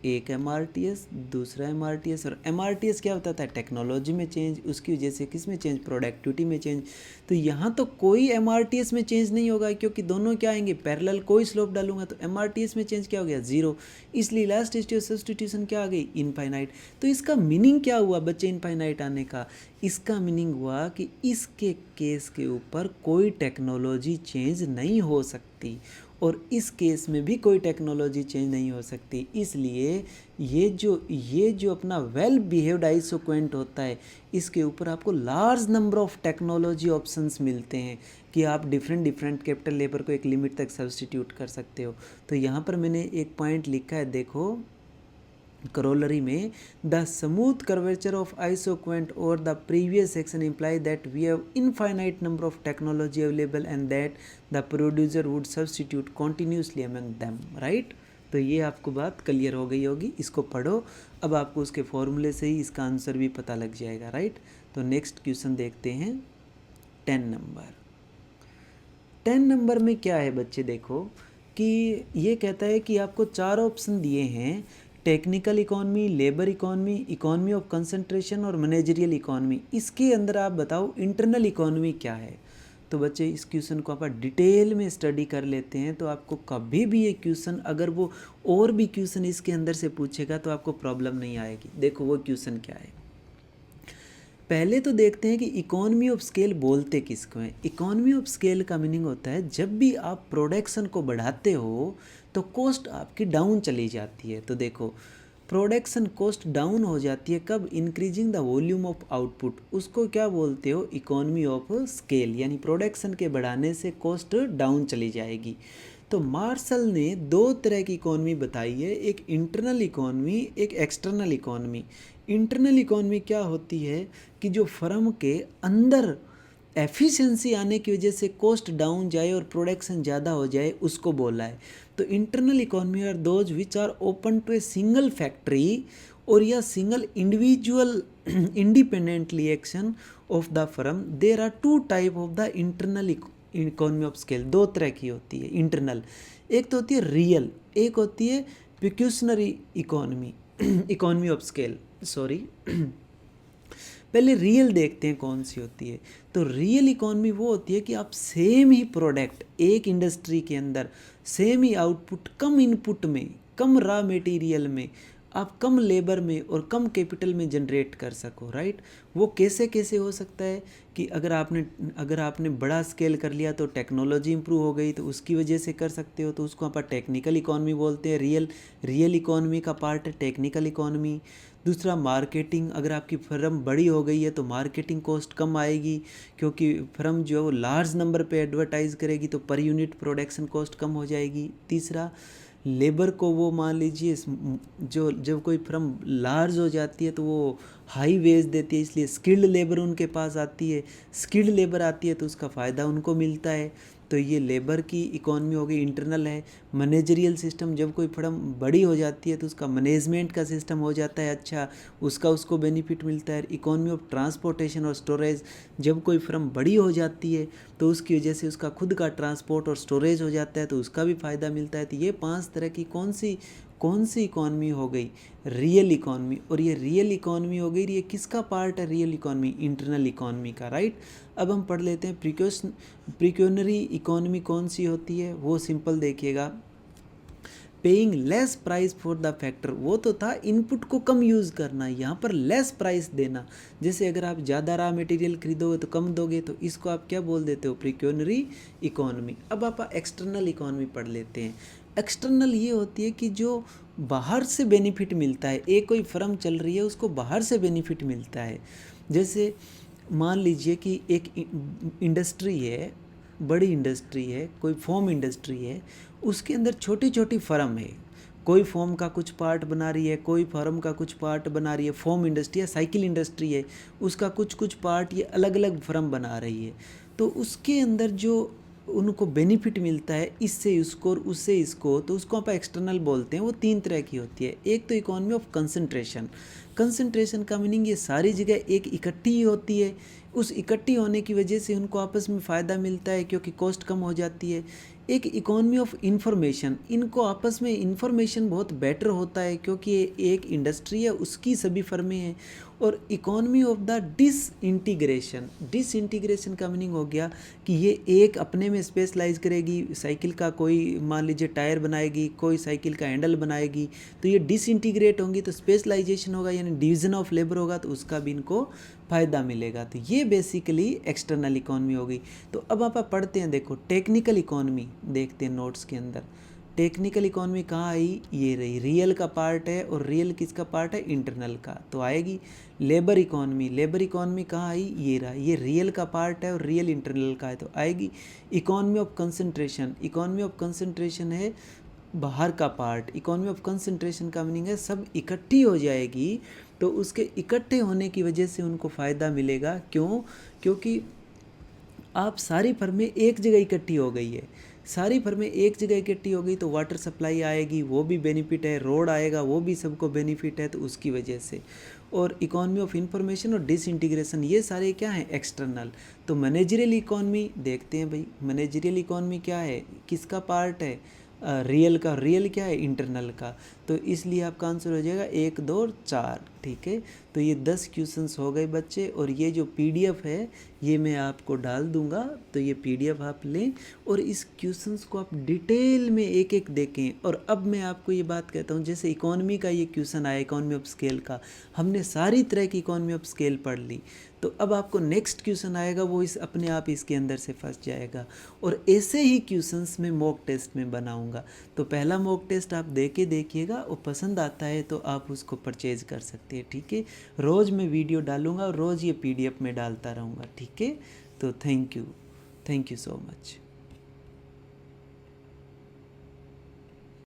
एक MRTS, दूसरा MRTS, और MRTS क्या होता था? टेक्नोलॉजी में चेंज, उसकी वजह से किस में चेंज? प्रोडक्टिविटी में चेंज। तो यहाँ तो कोई MRTS में चेंज नहीं होगा, क्योंकि दोनों क्या आएंगे? पैरेलल। कोई स्लोप डालूंगा तो MRTS में चेंज क्या हो गया? ज़ीरो। इसलिए इलास्टिसिटी और सब्स्टिट्यूशन क्या आ गई? इनफाइनाइट। तो इसका मीनिंग क्या हुआ बच्चे इनफाइनाइट आने का? इसका मीनिंग हुआ कि इसके केस के ऊपर कोई टेक्नोलॉजी चेंज नहीं हो सकती, और इस केस में भी कोई टेक्नोलॉजी चेंज नहीं हो सकती। इसलिए ये जो अपना वेल बिहेव्ड आइसोक्वेंट होता है, इसके ऊपर आपको large number of technology options मिलते हैं कि आप डिफरेंट कैपिटल लेबर को एक लिमिट तक सब्सटीट्यूट कर सकते हो। तो यहाँ पर मैंने एक पॉइंट लिखा है, देखो corollary में, the smooth curvature of isoquant over the previous section imply that we have infinite number of technology available and that the producer would substitute continuously among them, right? तो ये आपको बात क्लियर हो गई होगी। इसको पढ़ो, अब आपको उसके फॉर्मूले से ही इसका आंसर भी पता लग जाएगा, राइट? तो नेक्स्ट क्वेश्चन देखते हैं 10 नंबर। 10 नंबर में क्या है बच्चे, देखो कि ये कहता है कि आपको 4 ऑप्शन दिए हैं, technical economy, labour economy, economy of concentration और मैनेजरियल इकोनॉमी। इसके अंदर आप बताओ इंटरनल इकोनॉमी क्या है। तो बच्चे इस क्वेश्चन को आप डिटेल में स्टडी कर लेते हैं तो आपको कभी भी ये क्वेश्चन, अगर वो और भी क्वेश्चन इसके अंदर से पूछेगा तो आपको प्रॉब्लम नहीं आएगी। देखो वो क्वेश्चन क्या है, पहले तो देखते हैं कि इकोनॉमी ऑफ स्केल बोलते किसको हैं। इकोनॉमी ऑफ स्केल का मीनिंग होता है जब भी आप प्रोडक्शन को बढ़ाते हो तो कॉस्ट आपकी डाउन चली जाती है। तो देखो प्रोडक्शन कॉस्ट डाउन हो जाती है कब, increasing the volume of output, उसको क्या बोलते हो, इकोनॉमी ऑफ स्केल। यानी प्रोडक्शन के बढ़ाने से कॉस्ट डाउन चली जाएगी। तो मार्शल ने 2 तरह की इकोनॉमी बताई है, एक इंटरनल इकोनॉमी, एक एक्सटर्नल इकोनॉमी। इंटरनल इकोनॉमी क्या होती है कि जो फर्म के अंदर एफिशिएंसी आने की वजह से कॉस्ट डाउन जाए और प्रोडक्शन ज़्यादा हो जाए, उसको बोला है। तो internal economy are those which are open to a single factory और या single individual independently action of the firm. There are 2 type of the internal economy of scale. 2 तरह की होती है इंटरनल, एक तो होती है रियल, एक होती है pecuniary economy, economy of scale, sorry. पहले रियल देखते हैं कौन सी होती है। तो रियल इकोनॉमी वो होती है कि आप सेम ही प्रोडक्ट एक इंडस्ट्री के अंदर, सेम ही आउटपुट कम इनपुट में, कम रॉ मटेरियल में, आप कम लेबर में और कम कैपिटल में जनरेट कर सको, राइट? वो कैसे कैसे हो सकता है कि अगर आपने बड़ा स्केल कर लिया तो टेक्नोलॉजी इंप्रूव हो गई तो उसकी वजह से कर सकते हो, तो उसको आप टेक्निकल इकोनॉमी बोलते हैं। रियल इकोनॉमी का पार्ट है टेक्निकल इकोनॉमी। दूसरा मार्केटिंग, अगर आपकी फर्म बड़ी हो गई है तो मार्केटिंग कॉस्ट कम आएगी क्योंकि फर्म जो लार्ज नंबर पे एडवर्टाइज करेगी तो पर यूनिट प्रोडक्शन कॉस्ट कम हो जाएगी। तीसरा लेबर को, वो मान लीजिए जो जब कोई फर्म लार्ज हो जाती है तो वो हाई वेज देती है, इसलिए स्किल्ड लेबर उनके पास आती है। स्किल्ड लेबर आती है तो उसका फ़ायदा उनको मिलता है। तो ये लेबर की इकोनॉमी हो गई, इंटरनल है। मैनेजरियल सिस्टम, जब कोई फर्म बड़ी हो जाती है तो उसका मैनेजमेंट का सिस्टम हो जाता है अच्छा, उसको बेनिफिट मिलता है। इकोनॉमी ऑफ ट्रांसपोर्टेशन और स्टोरेज, जब कोई फर्म बड़ी हो जाती है तो उसकी वजह से उसका खुद का ट्रांसपोर्ट और स्टोरेज हो जाता है तो उसका भी फ़ायदा मिलता है। तो ये 5 तरह की कौन सी इकोनॉमी हो गई, रियल इकोनॉमी। और ये रियल इकोनॉमी हो गई, ये किसका पार्ट है रियल इकोनॉमी, इंटरनल इकोनॉमी का, राइट? अब हम पढ़ लेते हैं प्रिक्योनरी इकोनॉमी कौन सी होती है। वो सिंपल देखिएगा, paying less price for the factor. वो तो था इनपुट को कम यूज़ करना, यहाँ पर लेस प्राइस देना। जैसे अगर आप ज़्यादा रॉ मटेरियल खरीदोगे तो कम दोगे, तो इसको आप क्या बोल देते हो, प्रिक्योनरी इकोनॉमी। अब आप एक्सटर्नल इकोनॉमी पढ़ लेते हैं। एक्सटर्नल ये होती है कि जो बाहर से बेनिफिट मिलता है, एक कोई फर्म चल रही है उसको बाहर से बेनिफिट मिलता है। जैसे मान लीजिए कि एक इंडस्ट्री है, बड़ी इंडस्ट्री है, कोई फोम इंडस्ट्री है, उसके अंदर छोटी छोटी फर्म है, कोई फोम का कुछ पार्ट बना रही है, कोई फर्म का कुछ पार्ट बना रही है। फोम इंडस्ट्री है, साइकिल इंडस्ट्री है, उसका कुछ पार्ट ये अलग अलग फर्म बना रही है। तो उसके अंदर जो उनको बेनिफिट मिलता है, इससे उसको और उससे इसको, तो उसको आप एक्सटर्नल बोलते हैं। वो 3 तरह की होती है। एक तो इकोनॉमी ऑफ कंसंट्रेशन। कंसंट्रेशन का मीनिंग ये सारी जगह एक इकट्ठी होती है, उस इकट्ठी होने की वजह से उनको आपस में फ़ायदा मिलता है क्योंकि कॉस्ट कम हो जाती है। एक इकोनॉमी ऑफ इंफॉर्मेशन, इनको आपस में इंफॉर्मेशन बहुत बेटर होता है क्योंकि ये एक इंडस्ट्री है, उसकी सभी फर्में हैं। और economy of the disintegration. Disintegration का मीनिंग हो गया कि ये एक अपने में स्पेशलाइज करेगी, साइकिल का कोई मान लीजिए टायर बनाएगी, कोई साइकिल का हैंडल बनाएगी, तो ये डिसइंटीग्रेट होंगी तो स्पेशलाइजेशन होगा, यानी डिवीज़न ऑफ लेबर होगा, तो उसका भी इनको फ़ायदा मिलेगा। तो ये बेसिकली एक्सटर्नल इकोनॉमी हो गई। तो अब आप पढ़ते हैं, देखो टेक्निकल इकोनॉमी देखते हैं नोट्स के अंदर। टेक्निकल इकोनॉमी कहाँ आई, ये रही, रियल का पार्ट है, और रियल किसका पार्ट है, इंटरनल का, तो आएगी। लेबर इकोनॉमी, लेबर इकोनॉमी कहाँ आई, ये रहा, ये रियल का पार्ट है और रियल इंटरनल का है, तो आएगी। Economy of concentration, economy of concentration है बाहर का पार्ट। इकोनॉमी ऑफ कंसंट्रेशन का मीनिंग है सब इकट्ठी हो जाएगी, तो उसके इकट्ठे होने की वजह से उनको फ़ायदा मिलेगा। क्यों, क्योंकि आप सारी फर्में एक जगह इकट्ठी हो गई है, सारी फर्में एक जगह इकट्ठी हो गई तो वाटर सप्लाई आएगी, वो भी बेनिफिट है, रोड आएगा, वो भी सबको बेनिफिट है, तो उसकी वजह से। और इकोनॉमी ऑफ इंफॉर्मेशन और डिसइंटीग्रेशन, ये सारे क्या हैं, एक्सटर्नल। तो मैनेजरियल इकोनॉमी देखते हैं भाई, मैनेजरियल इकोनॉमी क्या है, किसका पार्ट है, रियल का, रियल क्या है, इंटरनल का। तो इसलिए आपका आंसर हो जाएगा 1, 2 और 4, ठीक है। तो ये 10 क्वेश्चंस हो गए बच्चे, और ये जो पीडीएफ है ये मैं आपको डाल दूंगा, तो ये पीडीएफ आप लें और इस क्वेश्चंस को आप डिटेल में एक एक देखें। और अब मैं आपको ये बात कहता हूँ, जैसे इकोनॉमी का ये क्वेश्चन आया, इकोनॉमी ऑफ स्केल का, हमने सारी तरह की इकोनॉमी ऑफ स्केल पढ़ ली, तो अब आपको नेक्स्ट क्वेश्चन आएगा वो इस अपने आप इसके अंदर से फंस जाएगा। और ऐसे ही क्वेश्चंस मैं मॉक टेस्ट में बनाऊंगा, तो पहला मॉक टेस्ट आप दे के देखिएगा, और पसंद आता है तो आप उसको परचेज कर सकते हैं, ठीक है। रोज़ मैं वीडियो डालूंगा और रोज़ ये पीडीएफ में डालता रहूँगा, ठीक है। तो थैंक यू सो मच।